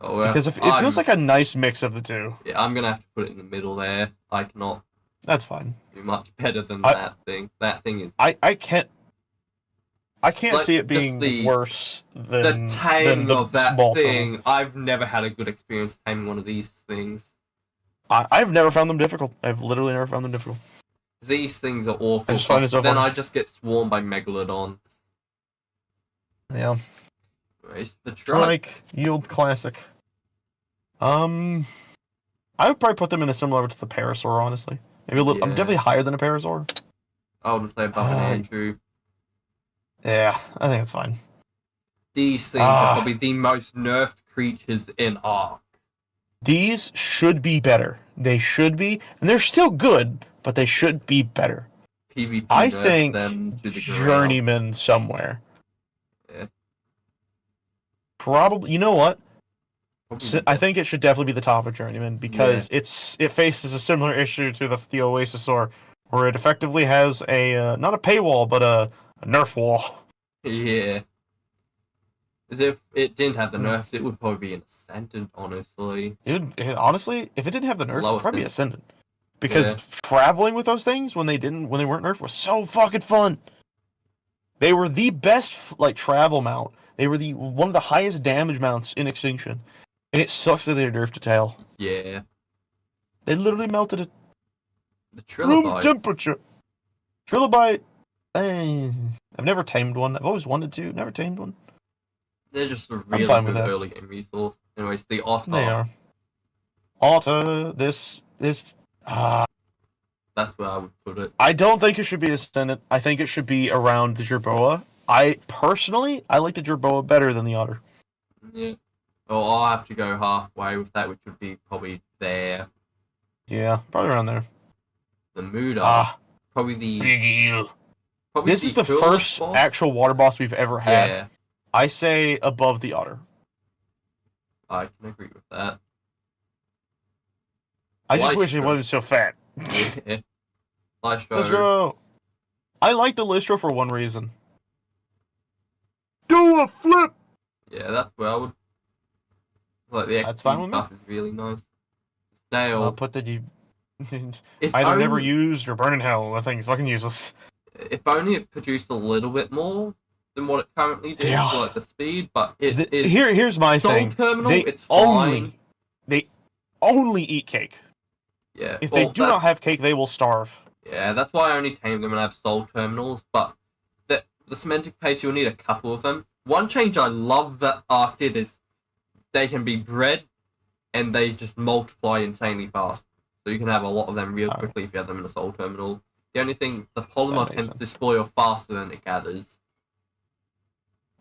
Oh, because it feels like a nice mix of the two. Yeah, I'm gonna have to put it in the middle there. I cannot. That's fine. Do much better than that thing. That thing is. I can't like, see it being worse than the taming of that thing. Turtle. I've never had a good experience taming one of these things. I've never found them difficult. I've literally never found them difficult. These things are awful. Then I just get swarmed by Megalodons. Yeah. It's the Trike. Yield Classic. I would probably put them in a similar level to the Parasaur, honestly. Maybe a little. I'm definitely higher than a Parasaur. I would say above an Andrew. Yeah, I think it's fine. These things are probably the most nerfed creatures in Arc. These should be better. They should be, and they're still good, but they should be better. PvP I think them to the Journeyman somewhere. Yeah. Probably. You know what? I think it should definitely be the top of Journeyman because it faces a similar issue to the Oasisaur, where it effectively has a not a paywall but a nerf wall. Yeah. As if it didn't have the nerf, it would probably be an Ascendant, honestly. Honestly, if it didn't have the nerf, it would probably be Ascendant. Because traveling with those things when they weren't nerfed was so fucking fun. They were the best travel mount. They were one of the highest damage mounts in Extinction. And it sucks that they nerfed a tail. Yeah. They literally melted it. The Trilobite. Room temperature. Trilobite. I've never tamed one. I've always wanted to. Never tamed one. They're just a really good early game resource. Anyways, the Otter. They are. Otter. This. That's where I would put it. I don't think it should be Ascendant. I think it should be around the Jerboa. I like the Jerboa better than the Otter. Yeah. Well, I'll have to go halfway with that, which would be probably there. Yeah, probably around there. The Muda. Probably the... Big Eel. This is the first actual water boss we've ever had. Yeah. I say above the Otter. I can agree with that. I just wish it wasn't so fat. Yeah. Lystro. I like the Lystro for one reason. Do a flip! Yeah, that's where I would like the That's fine XP with me. buff is really nice. Snail. Put that you If either never only used or burn in hell. That thing's fucking useless. if only it produced a little bit more than what it currently did, Yeah. like the speed, but it is Here's my Soul thing. Terminal, They it's fine. they only eat cake. Yeah. If Well, they do not have cake, they will starve. yeah, that's why I only tame them and have soul terminals, but the cementing paste you'll need a couple of them. One change I love that Ark did is they can be bred and they just multiply insanely fast. So you can have a lot of them real quickly if you have them in a soul terminal. The only thing, the polymer tends to spoil faster than it gathers.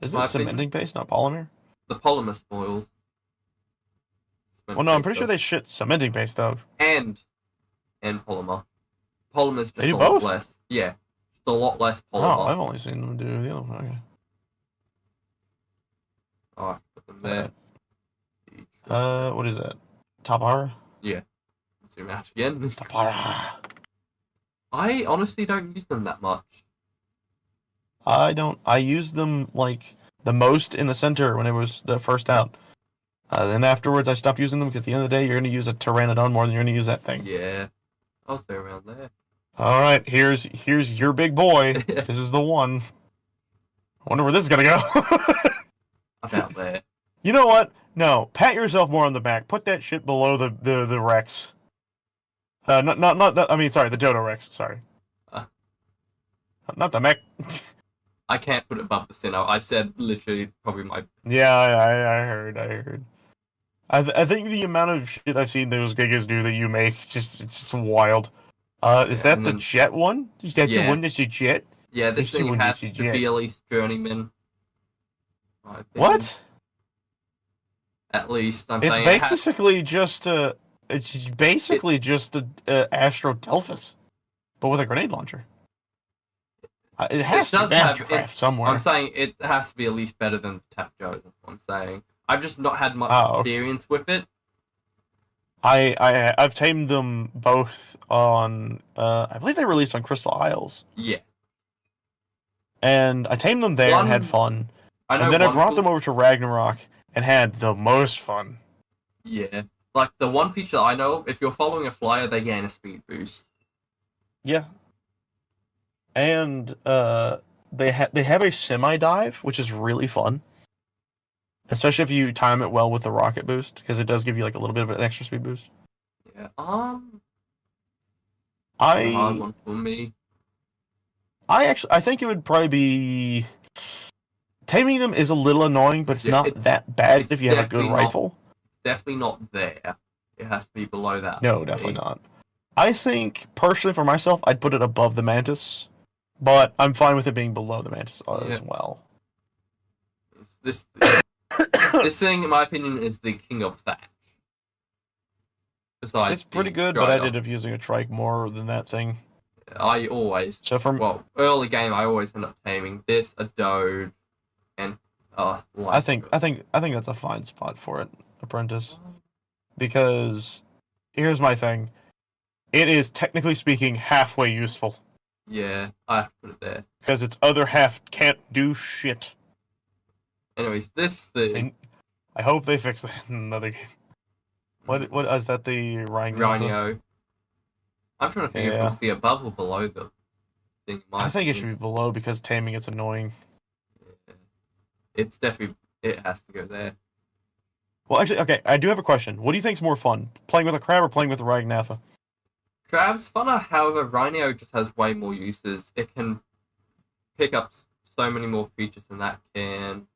Is it cementing paste, not polymer? The polymer spoils. Well, no, I'm pretty sure they shit cementing paste though. And polymer. Polymer's just a lot less. Yeah, just a lot less polymer. Oh, I've only seen them do the other one. Okay. Oh, I have to put them there. What is that? Tapara? Yeah. Zoom out again. Tapara. I honestly don't use them that much. I don't. I used them like the most in the center when it was the first out. Then afterwards, I stopped using them because at the end of the day, you're going to use a Pteranodon more than you're going to use that thing. Yeah, I'll stay around there. All right, here's your big boy. This is the one. I wonder where this is going to go. About there. You know what? No, pat yourself more on the back. Put that shit below the Rex. Not I mean, sorry, the Dodo Rex. Sorry. Not the mech. I can't put it above the Sinnoh. I said literally probably my. Yeah, I heard. I think the amount of shit I've seen those Gigas do that you make it's just wild. Is that the jet one? Is that the one that's a jet? Yeah, this thing has to be at least journeyman. What? At least I'm it's saying basically just a. It's basically just a Astro Delphus, but with a grenade launcher. It has to be Mastercraft somewhere. I'm saying it has to be at least better than Tap Joe. That's what I'm saying. I've just not had much experience with it. I've tamed them both on. I believe they released on Crystal Isles. Yeah. And I tamed them there and had fun. And then I brought them over to Ragnarok and had the most fun. Yeah. Like, the one feature I know of, if you're following a flyer, they gain a speed boost. Yeah. And they have a semi-dive, which is really fun. Especially if you time it well with the rocket boost, because it does give you like a little bit of an extra speed boost. Yeah. A hard one for me. I think it would probably be... Taming them is a little annoying, but it's not that bad if you have a good rifle. Definitely not there. It has to be below that. No, definitely not. I think, personally for myself, I'd put it above the Mantis, but I'm fine with it being below the Mantis as well. This thing, in my opinion, is the king of thatch. Besides, it's pretty good, but I ended up using a trike more than that thing. I always, early game, I always end up taming this, a Dode, and I think that's a fine spot for it, Apprentice, because here's my thing: it is technically speaking halfway useful. Yeah, I have to put it there because its other half can't do shit. Anyways, this thing. I hope they fix that in another game. What is that? The Rhino. I'm trying to figure if it would be above or below the thing. I think it should be below because taming it's annoying. Yeah. It's definitely it has to go there. Well, actually, okay. I do have a question. What do you think's more fun, playing with a crab or playing with a Ragnatha? Crab's funner, however, Rhino just has way more uses. It can pick up so many more creatures than that can.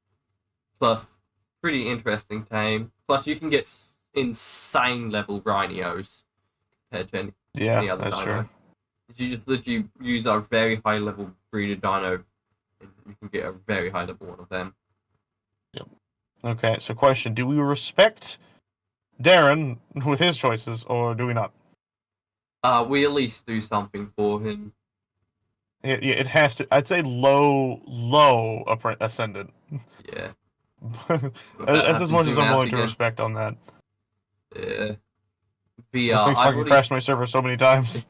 Plus, pretty interesting tame. Plus, you can get insane level Rhinos compared to any other that's dino. True. You just literally use a very high level breeder dino, and you can get a very high level one of them. Yep. Okay, so question: do we respect Darren with his choices, or do we not? We at least do something for him. It has to. I'd say low ascendant. Yeah. That's as much as I'm willing to respect on that. Yeah. This thing's fucking crashed my server so many times.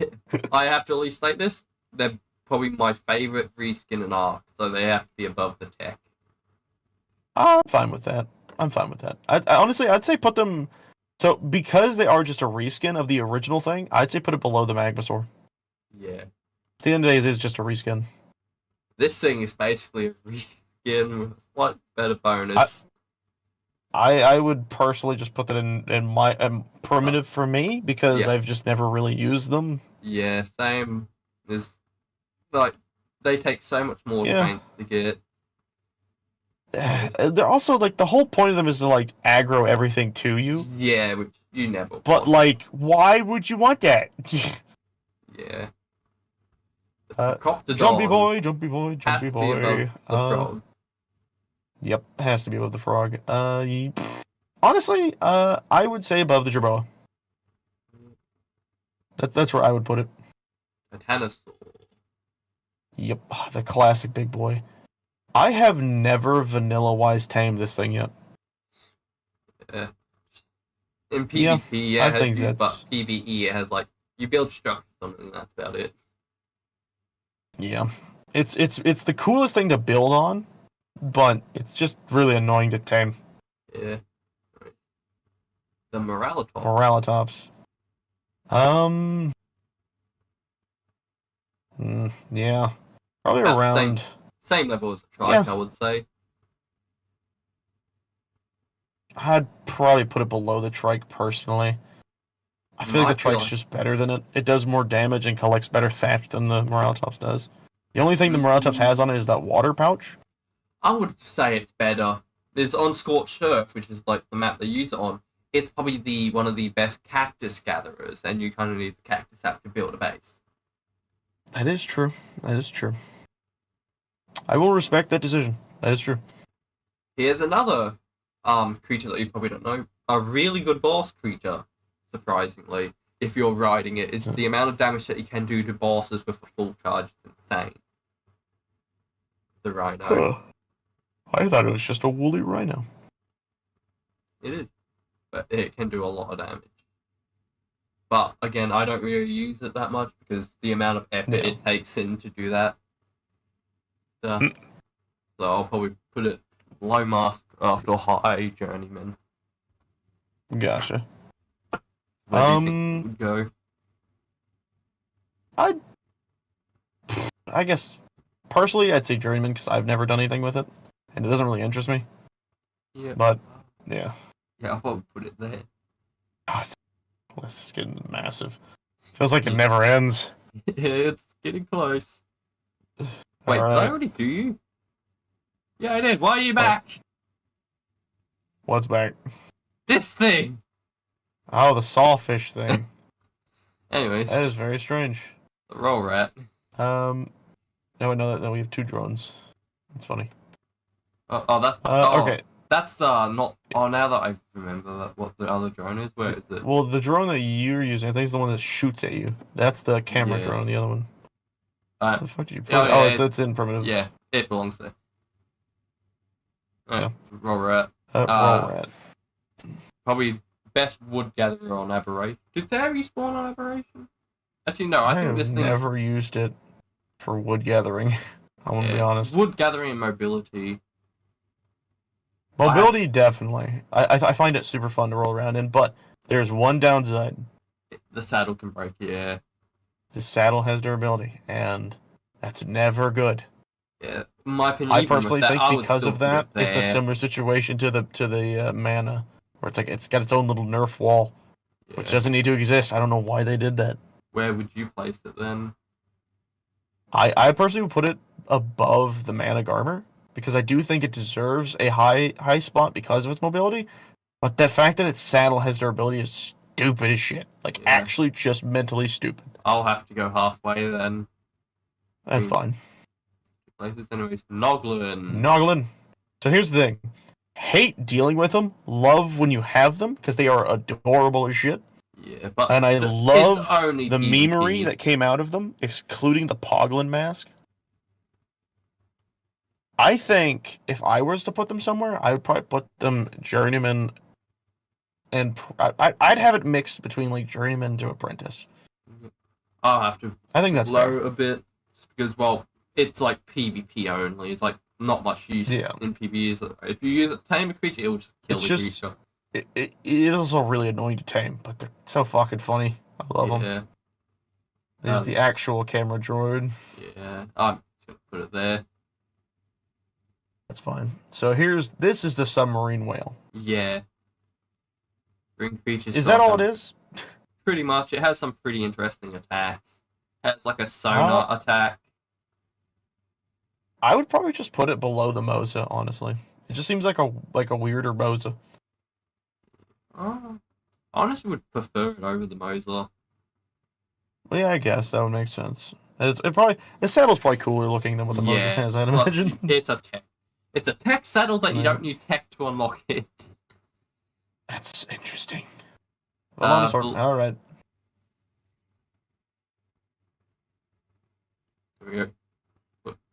I have to at least state this. They're probably my favorite reskin in Ark, so they have to be above the tech. I'm fine with that. I'm fine with that. I honestly, I'd say put them. So because they are just a reskin of the original thing, I'd say put it below the Magmasaur. Yeah. At the end of the day, it is just a reskin. This thing is basically a reskin with a slight better bonus. I would personally just put that in my primitive for me because Yeah. I've just never really used them. Yeah, same. There's like they take so much more Yeah. strength to get. They're also like the whole point of them is to like aggro everything to you. Yeah, which you never But want. like, why would you want that? Yeah. Jumpy Coptodon boy, jumpy boy, has jumpy to be above boy. the frog. Yep, has to be above the frog. Honestly, I would say above the Jerboa. That's where I would put it. Titanosaur. Yep, the classic big boy. I have never vanilla-wise tamed this thing yet. Yeah. In Yeah, PvP, yeah, I it has think use, that's- but PvE, it has like you build structures on it, and that's about it. Yeah, it's the coolest thing to build on, but it's just really annoying to tame. Yeah. The Moralitops. Moralitops. Yeah, probably About the around. Same level as a Trike, Yeah. I would say. I'd probably put it below the Trike personally. I feel like the Trike's just better than it. It does more damage and collects better thatch than the Moralitops does. The only thing the Moralitops has on it is that water pouch. I would say it's better. There's on Scorched Earth, which is like the map they use it on. It's probably one of the best cactus gatherers, and you kind of need the cactus app to build a base. That is true. That is true. I will respect that decision. That is true. Here's another creature that you probably don't know. A really good boss creature, surprisingly, if you're riding it. It's the amount of damage that you can do to bosses with a full charge is insane. The Rhino. I thought it was just a woolly rhino. It is. But it can do a lot of damage. But again, I don't really use it that much because the amount of effort it takes in to do that. So I'll probably put it low mask after high journeyman. Gotcha. Where do you think it would go? I guess personally, I'd say journeyman because I've never done anything with it, and it doesn't really interest me. Yeah. But yeah. Yeah, I'll probably put it there. God, this is getting massive. Feels like it never ends. Yeah, it's getting close. Wait, did I already do you? Yeah, I did. Why are you back? What's back? This thing! Oh, the sawfish thing. Anyways. That is very strange. The roll rat. No, no, we have two drones. That's funny. That's... okay. That's not... Oh, now that I remember what the other drone is, where is it? Well, the drone that you're using, I think is the one that shoots at you. That's the camera drone, the other one. Where the fuck did you put it? It's in primitive. Yeah, it belongs there. Yeah. Roll rat. Roll rat. Probably best wood gatherer on Aberration. Did they ever spawn on Aberration? Actually, no, I think this thing... I've never used it for wood gathering. I want to be honest. Wood gathering and mobility. Mobility, definitely. I find it super fun to roll around in, but there's one downside. The saddle can break, yeah. The saddle has durability, and that's never good. Yeah, in my opinion, I personally think because of that, it's a similar situation to the mana, where it's like it's got its own little nerf wall, which doesn't need to exist. I don't know why they did that. Where would you place it then? I personally would put it above the mana Garmer, because I do think it deserves a high spot because of its mobility, but the fact that its saddle has durability is stupid as shit. Like, actually just mentally stupid. I'll have to go halfway then. That's fine. Places anyways. Noglin. Noglin. So here's the thing. Hate dealing with them. Love when you have them, because they are adorable as shit. Yeah, but and I love the PvP. memery that came out of them, excluding the Poglin mask. I think if I was to put them somewhere, I would probably put them Journeyman, and I'd have it mixed between like Journeyman to Apprentice. I'll have to. I think that's low a bit, just because it's like PvP only. It's like not much use Yeah. in PvE. If you use a tame a creature, it will just kill It's the just creature. it is also really annoying to tame, but they're so fucking funny. I love them. Yeah. There's the actual camera droid. Yeah. I'm just gonna put it there. That's fine. So this is the submarine whale. Yeah. Bring creatures. Is to that like all it is? Pretty much. It has some pretty interesting attacks. It has like a sonar attack. I would probably just put it below the Moza, honestly. It just seems like a weirder Moza. I honestly would prefer it over the Moser. Well, yeah, I guess that would make sense. The saddle's probably cooler looking than what the Moza has, I'd plus imagine. it's a tech. It's a tech saddle that you don't need tech to unlock it. That's interesting. All right.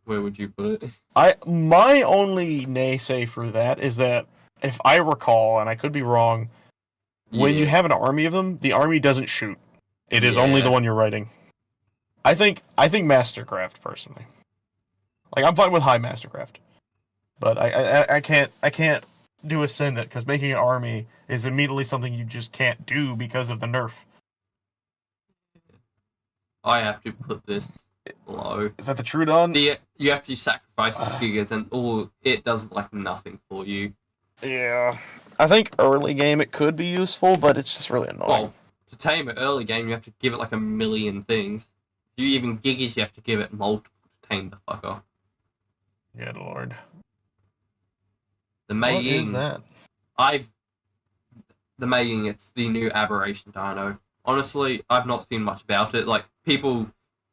Where would you put it? My only naysay for that is that if I recall, and I could be wrong, when you have an army of them, the army doesn't shoot. It is only the one you're riding. I think Mastercraft personally. Like I'm fine with high Mastercraft, but I can't do Ascendant because making an army is immediately something you just can't do because of the nerf. I have to put this below. Is that the Trudon? You have to sacrifice the figures, and it does like nothing for you. Yeah, I think early game it could be useful, but it's just really annoying. Well, to tame it early game, you have to give it like a million things. If you even gigas, you have to give it multiple to tame the fucker. Good lord. The Mei What Ying. is that? The Mei Ying, it's the new aberration dino. Honestly, I've not seen much about it. Like, people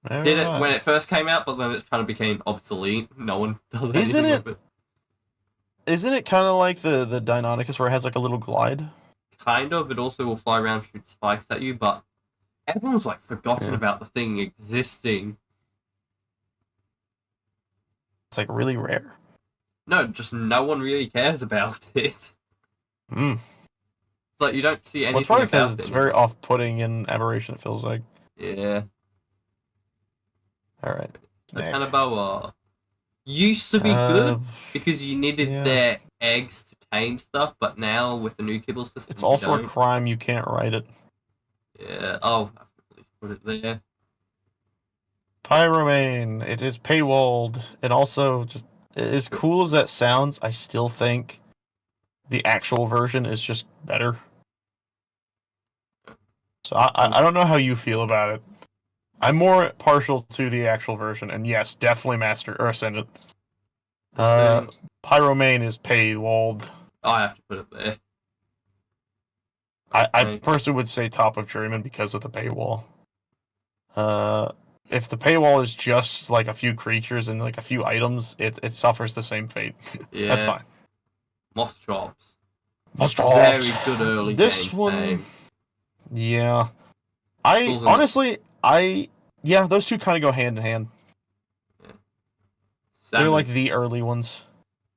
did it when it first came out, but then it kind of became obsolete. No one does anything with it. Isn't it kind of like the Deinonychus where it has like a little glide? Kind of. It also will fly around, shoot spikes at you, but everyone's like forgotten about the thing existing. It's like really rare. No, just no one really cares about it. It's like you don't see anything well, it's probably about it. It's very off-putting in Aberration, it feels like. Yeah. Alright. So Tanaboa used to be good because you needed their eggs to tame stuff, but now with the new kibble system, it's also a crime you can't write it. Yeah. Oh, I have to put it there. Pyromane. It is paywalled. It also just as cool as that sounds, I still think the actual version is just better. So I don't know how you feel about it. I'm more partial to the actual version, and yes, definitely Master or Ascendant. Pyromane is paywalled. I have to put it there. I personally would say top of Journeyman because of the paywall. If the paywall is just like a few creatures and like a few items, it suffers the same fate. Yeah, that's fine. Moss Chops. Very good early this game one, name. Yeah. Those two kind of go hand in hand. Yeah. They're like the early ones.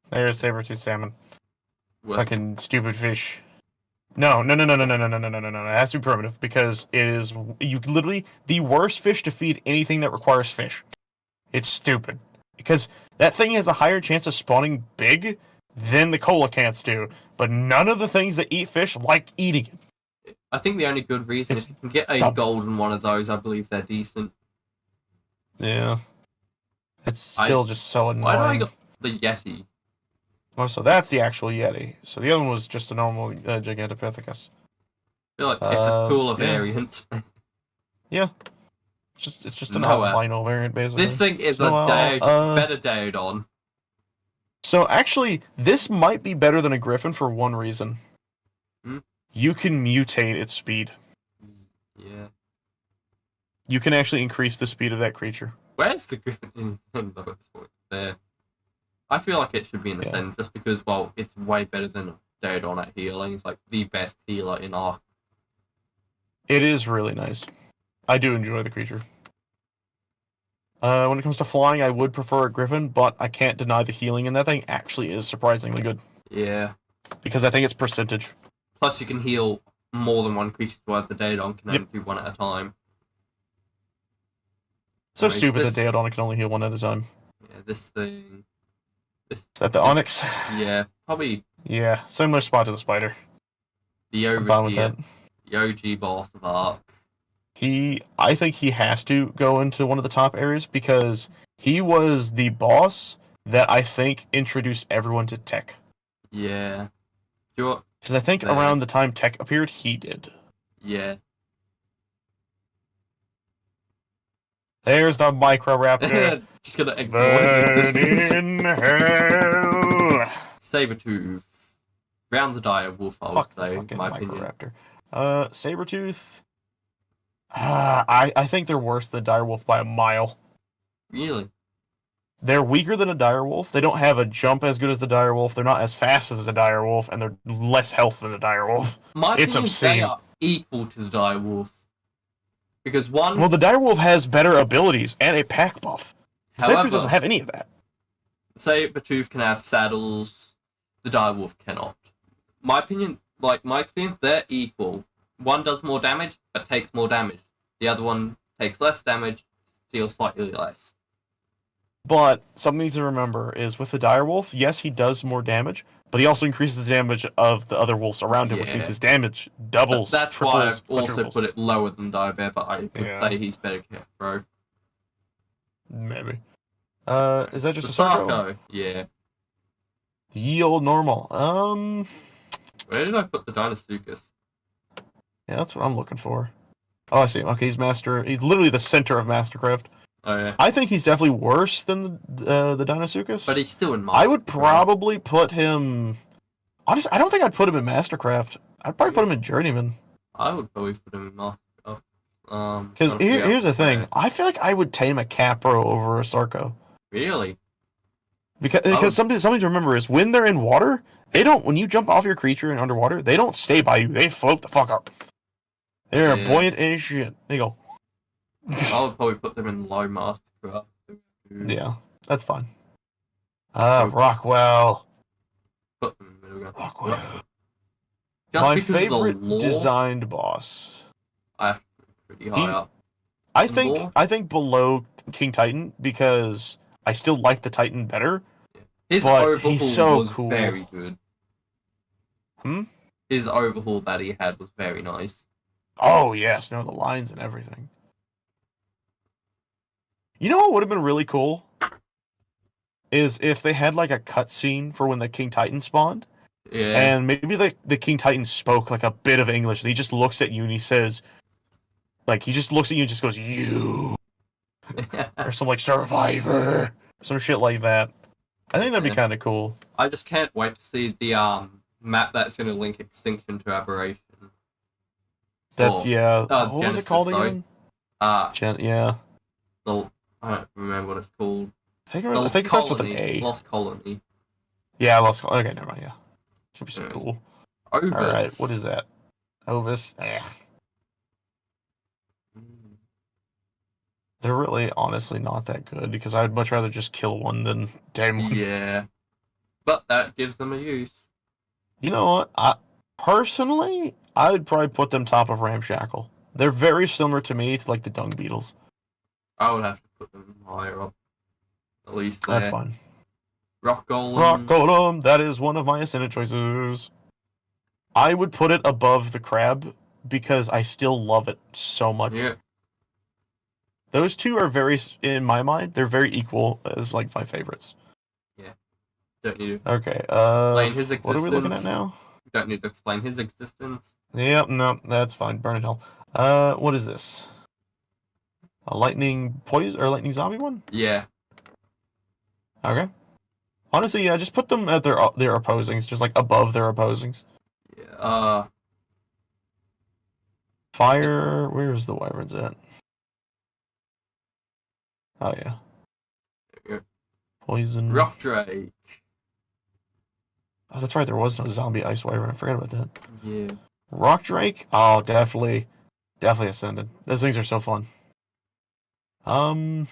There's saber-tooth salmon. Fucking stupid fish. No. It has to be primitive because it is literally the worst fish to feed anything that requires fish. It's stupid because that thing has a higher chance of spawning big than the coelacanths do, but none of the things that eat fish like eating it. I think the only good reason is if you can get a golden one of those, I believe they're decent. Yeah. It's still just so annoying. Why do I got the Yeti? Oh, so that's the actual Yeti. So the other one was just a normal Gigantopithecus. I feel like it's a cooler variant. Yeah. It's just an albino variant, basically. This thing is better Daedon. So actually, this might be better than a Griffin for one reason. You can mutate its speed. Yeah. You can actually increase the speed of that creature. Where's the Griffin in there? I feel like it should be in the Ascend just because, well, it's way better than Daedon at healing. It's like the best healer in Arc. It is really nice. I do enjoy the creature. When it comes to flying, I would prefer a Griffin, but I can't deny the healing in that thing actually is surprisingly good. Yeah. Because I think it's percentage. Plus, you can heal more than one creature's worth. The Daedon can only do one at a time. So stupid that Daedon can only heal one at a time. Yeah, this thing. This, Is that the Onyx? yeah, probably Yeah, similar spot to the spider. the I'm fine with overseer, that. the OG boss of Ark. I think he has to go into one of the top areas because he was the boss that I think introduced everyone to tech. Yeah. Do you know what? Because I think There. around the time tech appeared, he did. Yeah. There's the Microraptor. Just gonna ignore his Burn existence. in hell. Sabretooth. Round the dire wolf, I would Fuck the say, in fucking my opinion. Microraptor. Sabretooth. I think they're worse than Direwolf by a mile. Really? They're weaker than a direwolf. They don't have a jump as good as the direwolf. They're not as fast as a direwolf, and they're less health than a direwolf. My It's opinion, obscene. they are equal to the dire wolf. Because one, Well, the direwolf has better abilities and a pack buff. The Sabretooth however, doesn't have any of that. Sabretooth can have saddles, the dire wolf cannot. My opinion, like my experience, they're equal. One does more damage, but takes more damage. The other one takes less damage, deals slightly less. But something to remember is with the direwolf, yes, he does more damage, but he also increases the damage of the other wolves around him, which means Yeah. his damage doubles, That's triples, why I've also quadruples. put it lower than Direbear, but I would Yeah. say he's better kept, bro. Maybe. Is that just The a Sarko? Sarko, yeah. The ye old normal. Where did I put the Dinosuchus? Yeah, that's what I'm looking for. Oh, I see. Okay, he's master. He's literally the center of Mastercraft. Oh yeah, I think he's definitely worse than the Dinosuchus. but he's still in Mastercraft. I would probably put him. I don't think I'd put him in Mastercraft. I'd probably put him in Journeyman. I would probably put him in Mastercraft. Because here's the thing. where. I feel like I would tame a Capro over a Sarko. Really? Because something to remember is when they're in water, they don't. When you jump off your creature in underwater, they don't stay by you. They float the fuck up. They're Yeah. buoyant as shit. They go. I would probably put them in low Mastercraft. Yeah, that's fine. Rockwell. Put them in the middle. Rockwell. Just My because favorite of the lore, designed boss. I have to put him pretty high up. I The think lore? I think below King Titan because I still like the Titan better. His but overhaul he's so was cool. very good. His overhaul that he had was very nice. Oh yes, no, the lines and everything. You know what would have been really cool? Is if they had like a cutscene for when the King Titan spawned, Yeah. and maybe the King Titan spoke like a bit of English, and he just looks at you and he says, like he just looks at you and just goes, "You," or some like Survivor, some shit like that. I think that'd be Yeah. kind of cool. I just can't wait to see the map that's going to link Extinction to Aberration. That's Or, yeah. What was Genesis, it called sorry. again? Yeah. The I don't remember what it's called. I think it starts with an Colony. A. Lost Colony. Yeah, Lost Colony. Okay, never mind. Yeah, it's gonna be so Yes. cool. Ovis. All right, what is that? Ovis. They're really, honestly, not that good because I'd much rather just kill one than tame one. Yeah. But that gives them a use. You know what? Personally, I would probably put them top of Ramshackle. They're very similar to me to like the Dung Beetles. I would have to put them higher up. At least there. That's fine. Rock Golem. Rock Golem, that is one of my Ascendant choices. I would put it above the Crab because I still love it so much. Yeah. Those two are very, in my mind, they're very equal as like my favorites. Don't need to Okay, explain his existence. what are we looking at now? Don't need to explain his existence. Yep, no, that's fine. Burn it hell. What is this? A lightning poison or lightning zombie one? Yeah. Okay. Honestly, yeah, just put them at their opposings, just like above their opposings. Yeah. Fire. Where's the wyverns at? Oh yeah. There we go. Poison. Rock Drake. Oh, that's right. There was no zombie ice wyvern. I forgot about that. Yeah. Rock Drake. Oh, definitely Ascended. Those things are so fun. I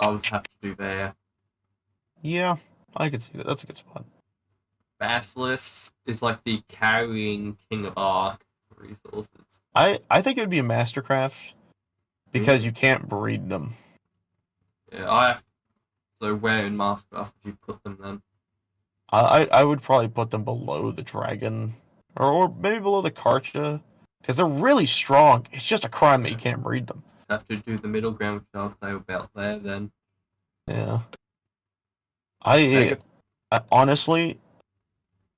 would have to do there. Yeah, I could see that. That's a good spot. Basilisk is like the carrying king of Ark resources. I think it would be a Mastercraft because you can't breed them. Yeah, I have So where in Master Buff would you put them then? I would probably put them below the dragon, or maybe below the Karcha, because they're really strong. It's just a crime that you can't breed them. Have to do the middle ground, which I'll say about there then. Yeah. Mega. I honestly,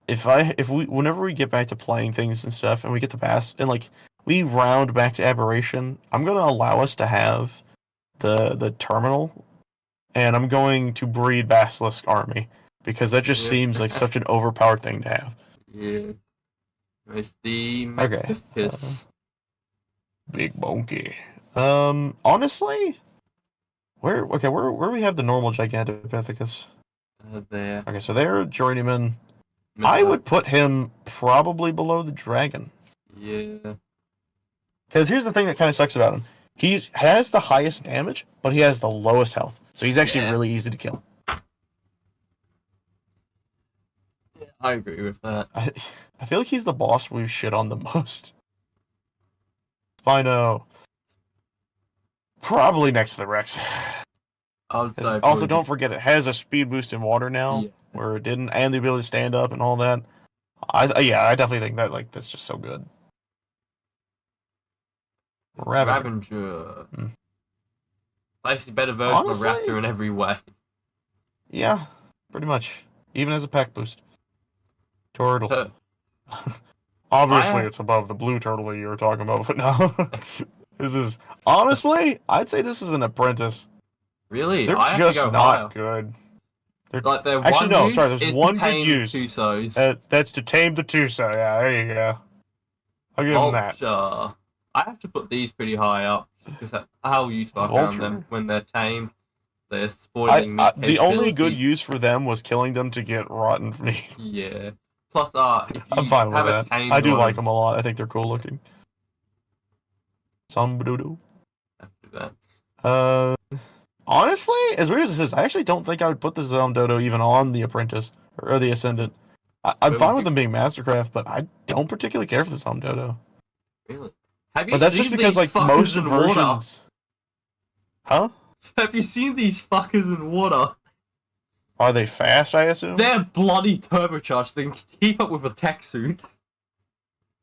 whenever we get back to playing things and stuff, and we get to pass, and like we round back to aberration, I'm gonna allow us to have the terminal, and I'm going to breed Basilisk Army because that just Yeah. seems like such an overpowered thing to have. Yeah. It's the Okay. Megapiths. Big monkey. Honestly, where do we have the normal Gigantopithecus? There. Okay, so they're journeyman. I would put him probably below the dragon. Yeah. Because here's the thing that kind of sucks about him. He has the highest damage, but he has the lowest health. So he's actually Yeah. really easy to kill. I agree with that. I feel like he's the boss we shit on the most. Spino. Probably next to the Rex. I would say Also, don't forget it has a speed boost in water now, Yeah. where it didn't, and the ability to stand up and all that. I definitely think that that's just so good. Ravager. Hmm. Basically, better version Honestly? of Raptor in every way. Yeah, pretty much. Even as a pack boost. Turtle. Obviously, it's above the blue turtle that you were talking about, but no. This is honestly, I'd say this is an apprentice. Really? They're I have to just go not higher. good. They're Like their actually one no. use Sorry, there's is one to good tame use. Tusos. That's to tame the Tuso. Yeah, there you go. I'll give them that. Vulture. I have to put these pretty high up because that's how useful I found them Vulture? when they're tamed. They're spoiling meat The only good capabilities. use for them was killing them to get rotten meat. Yeah. Plus, if you I'm fine with have a that. tamed I do one, like them a lot. I think they're cool looking. Sombadoodoo. have to do that. Honestly, as weird as this is, I actually don't think I would put the Dodo even on the Apprentice or the Ascendant. I'm Where fine would with you- them being Mastercraft, but I don't particularly care for the Dodo. Really? Have you But that's seen just because these like fuckers most in water? versions. Huh? Have you seen these fuckers in water? Are they fast? I assume. They're bloody turbocharged. They can keep up with a tech suit.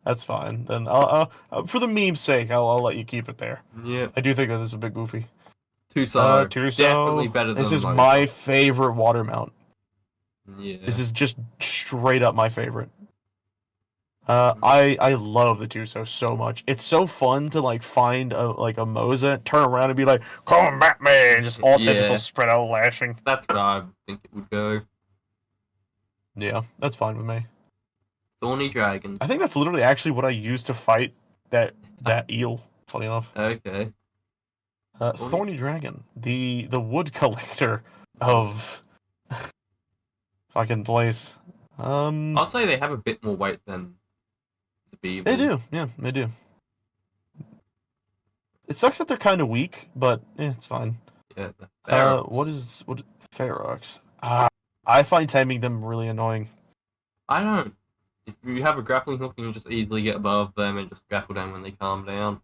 That's fine. Then I'll for the meme's sake, I'll let you keep it there. Yeah. I do think that this is a bit goofy. Tuso. Tuso. Definitely better than This is Mojo. my favorite water mount. Yeah. This is just straight up my favorite. I love the Tuso so much. It's so fun to like find a Moza, turn around and be like, "Come at me!" and just all Yeah. tentacles spread out, lashing. That's where I think it would go. Yeah, that's fine with me. Thorny Dragon. I think that's literally actually what I used to fight that eel. Funny enough. Okay. Thorny Dragon, the wood collector of fucking place. I'll say they have a bit more weight than the beavers. They do, yeah, they do. It sucks that they're kind of weak, but it's fine. Yeah. The Ferox. What Ferox? I find taming them really annoying. I don't. If you have a grappling hook, you can just easily get above them and just grapple them when they calm down.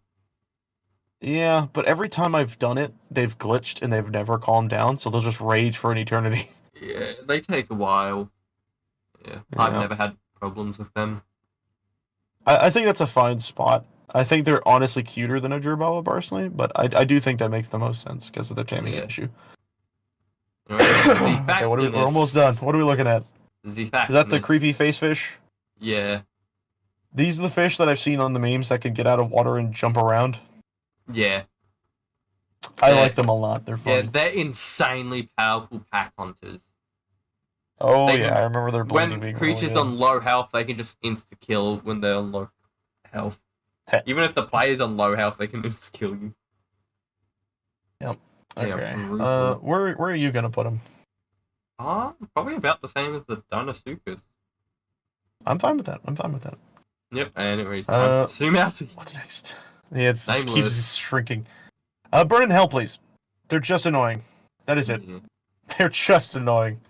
Yeah, but every time I've done it, they've glitched and they've never calmed down, so they'll just rage for an eternity. Yeah, they take a while. Yeah. I've never had problems with them. I think that's a fine spot. I think they're honestly cuter than a Jerboa personally, but I do think that makes the most sense because of their taming issue. Okay, we're almost done. What are we looking at? Is that the creepy face fish? Yeah. These are the fish that I've seen on the memes that can get out of water and jump around. Yeah. I like them a lot. They're fun. Yeah, they're insanely powerful pack hunters. Oh yeah, I remember their bleeding being when creatures really on low health, they can just insta kill when they're on low health. Even if the player's on low health, they can insta kill you. Yep. Yeah, Okay. brutal. Where are you gonna put them? Probably about the same as the Dinosuchus. I'm fine with that. Yep. Anyways, zoom out. What's next? Yeah, it keeps Nameless. shrinking. Burn in hell, please. They're just annoying. That is it. Yeah. They're just annoying.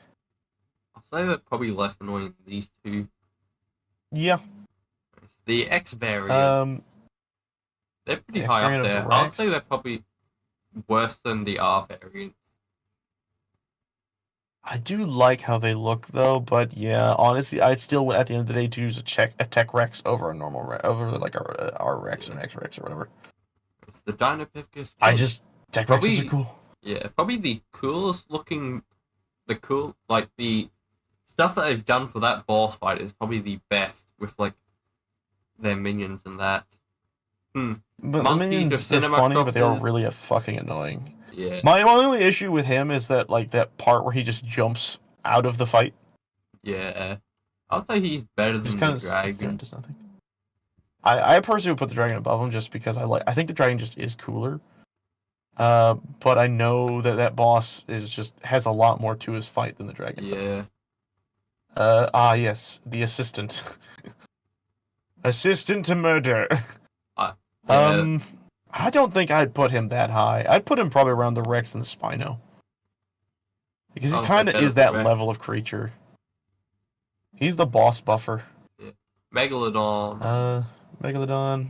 I'll say they're probably less annoying than these two. Yeah. The X variant. They're pretty the high up variant of there. Rex. I'll say they're probably worse than the R variant. I do like how they look though, but yeah, honestly, I still would at the end of the day choose a tech Rex over a normal over like our Rex or Yeah. an X Rex or whatever. It's the Dinopithecus I killer. just tech Rexes are Probably, cool. yeah, probably the coolest looking, like the stuff that they've done for that boss fight is probably the best with like their minions and that. But the Monkeys with minions, they're cinema funny, but they are crosses. really fucking annoying. Yeah, My only issue with him is that like that part where he just jumps out of the fight, yeah. I'll say he's better just than the kind of sits there and dragon. does nothing. I personally would put the dragon above him just because I think the dragon just is cooler. But I know that that boss is just has a lot more to his fight than the dragon does. Yeah. Yes, the assistant. Assistant to murder. Yeah. I don't think I'd put him that high. I'd put him probably around the Rex and the Spino. Because he I'll say kind of better is than that Rex. level of creature. He's the boss buffer. Yeah. Megalodon. Megalodon.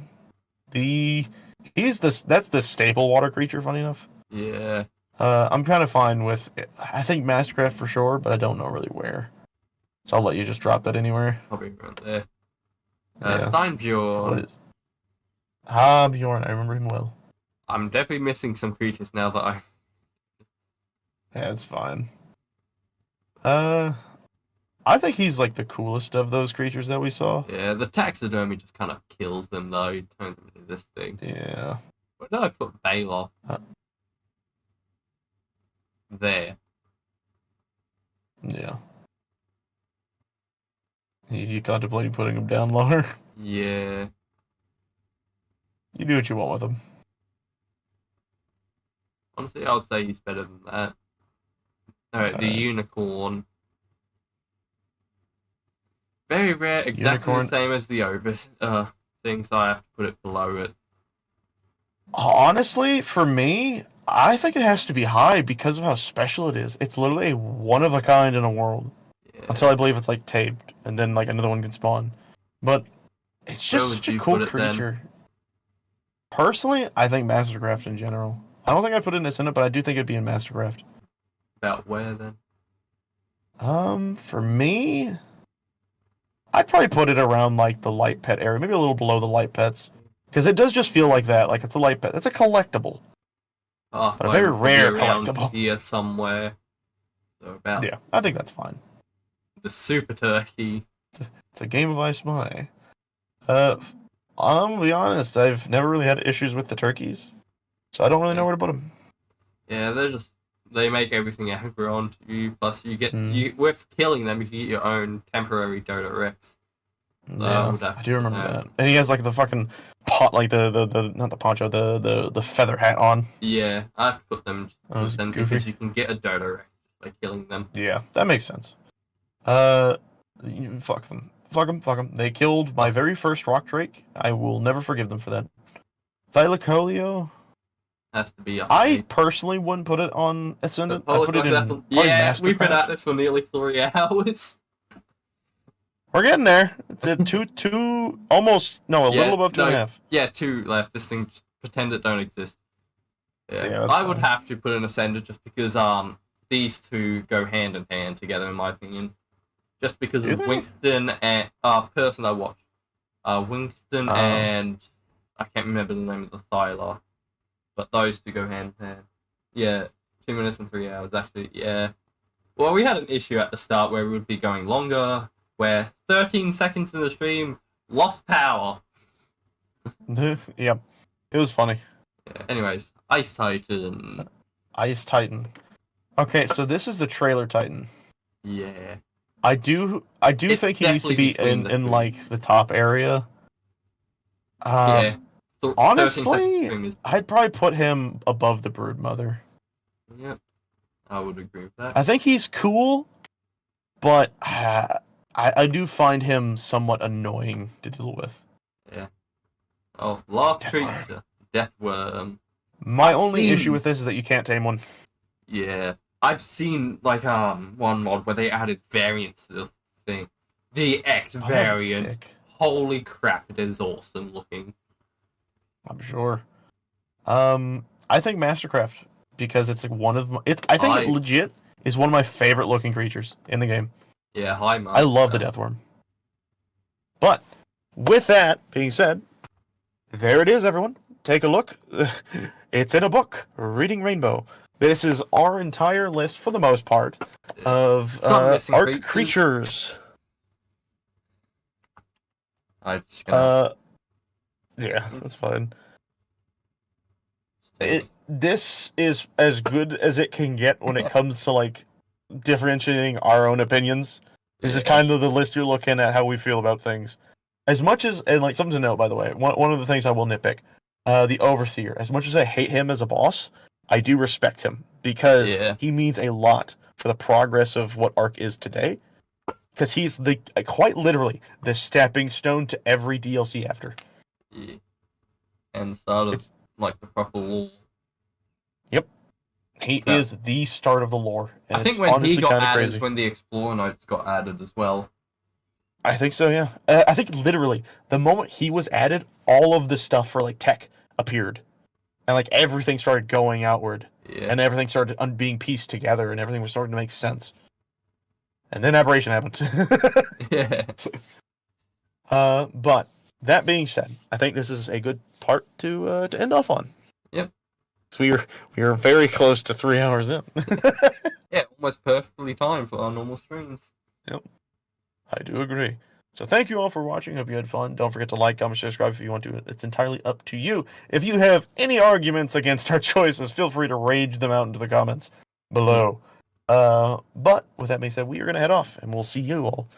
That's the staple water creature, funny enough. Yeah. I'm kind of fine with I think Mastercraft for sure, but I don't know really where. So I'll let you just drop that anywhere. Probably around there. Yeah. What Steinbjorn. is Bjorn, I remember him well. I'm definitely missing some creatures now that I. Yeah, it's fine. I think he's like the coolest of those creatures that we saw. Yeah, the taxidermy just kind of kills them though. He turns them into this thing. Yeah. Where did I put Baylor? Uh. There. Yeah. You contemplating putting him down lower? Yeah. You do what you want with him. Honestly, I would say he's better than that. Alright, the unicorn. Very rare, exactly Unicorn. the same as the over thing, so I have to put it below it. Honestly, for me, I think it has to be high because of how special it is. It's literally a one of a kind in a world. Yeah. Until I believe it's like taped, and then like another one can spawn. But it's Where just would such a you cool put it then? creature. Personally, I think Mastercraft in general. I don't think I'd put it in a Senate, but I do think it'd be in Mastercraft. About where then? For me, I'd probably put it around like the light pet area, maybe a little below the light pets, because it does just feel like that. Like it's a light pet. It's a collectible. Oh, But a very rare around collectible. here somewhere. So about Yeah, I think that's fine. the super turkey. It's a game of I Spy. I'm gonna be honest. I've never really had issues with the turkeys, so I don't really know where to put them. Yeah, they make everything aggro onto you. Plus, you get Hmm. with killing them, you get your own temporary Dodo Rex. Yeah, I do remember that. And he has like the fucking pot, like the not the poncho, the feather hat on. Yeah, I have to put them That was with them goofy. because you can get a Dodo Rex by killing them. Yeah, that makes sense. Fuck them. Fuck them. Fuck them. They killed my very first rock drake. I will never forgive them for that. Thylacoleo. Has to be. I personally wouldn't put it on Ascendant. I put it in. Yeah, we've been Mastercraft. at this for nearly 3 hours. We're getting there. The two, almost no, a little above 2.5. Yeah, 2 left. This thing, pretend it don't exist. Yeah, that's I would fine. have to put an Ascendant just because these two go hand in hand together in my opinion. Just because Do of they? Winston and person I watch, Winston and I can't remember the name of the Thyla, but those two go hand in hand. Yeah, 2 minutes and 3 hours actually. Yeah. Well, we had an issue at the start where we would be going longer, where 13 seconds in the stream lost power. Yep, it was funny. Yeah, anyways, Ice Titan. Ice Titan. Okay, so this is the trailer Titan. Yeah. I do It's think he needs to definitely be between the in two. like the top area. Yeah. 13 Honestly, seconds stream is. I'd probably put him above the Broodmother. Yeah. I would agree with that. I think he's cool, but I do find him somewhat annoying to deal with. Yeah. Oh, last Deathworm. creature, Deathworm. My I've only seen- issue with this is that you can't tame one. Yeah, I've seen like one mod where they added variants to the thing. The X Oh, that'd be variant. sick. Holy crap! It is awesome looking. I'm sure. I think Mastercraft because it's like one of my, it's. I think I- legit. is one of my favorite looking creatures in the game. Yeah, high mark. I love the death worm. But with that being said, there it is, everyone. Take a look. It's in a book, Reading Rainbow. This is our entire list, for the most part, of It's not missing Arc creatures. I just gonna Yeah, that's fine. This is as good as it can get when it comes to like differentiating our own opinions. This is kind of the list you're looking at how we feel about things. As much as, and like something to note, by the way, one of the things I will nitpick, the Overseer. As much as I hate him as a boss, I do respect him because he means a lot for the progress of what Arc is today. Because he's the quite literally the stepping stone to every DLC after. Yeah. And the start of like the proper lore. Yep. He is the start of the lore. And I think when he got added is when the Explorer Notes got added as well. I think so, yeah. I think literally the moment he was added, all of the stuff for like tech appeared, and like everything started going outward, and everything started being pieced together, and everything was starting to make sense. And then Aberration happened. Yeah. But that being said, I think this is a good part to end off on. Yep. So we are very close to 3 hours in. Yeah, almost perfectly timed for our normal streams. Yep. I do agree. So thank you all for watching. Hope you had fun. Don't forget to like, comment, subscribe if you want to. It's entirely up to you. If you have any arguments against our choices, feel free to rage them out into the comments below. But with that being said, we are going to head off, and we'll see you all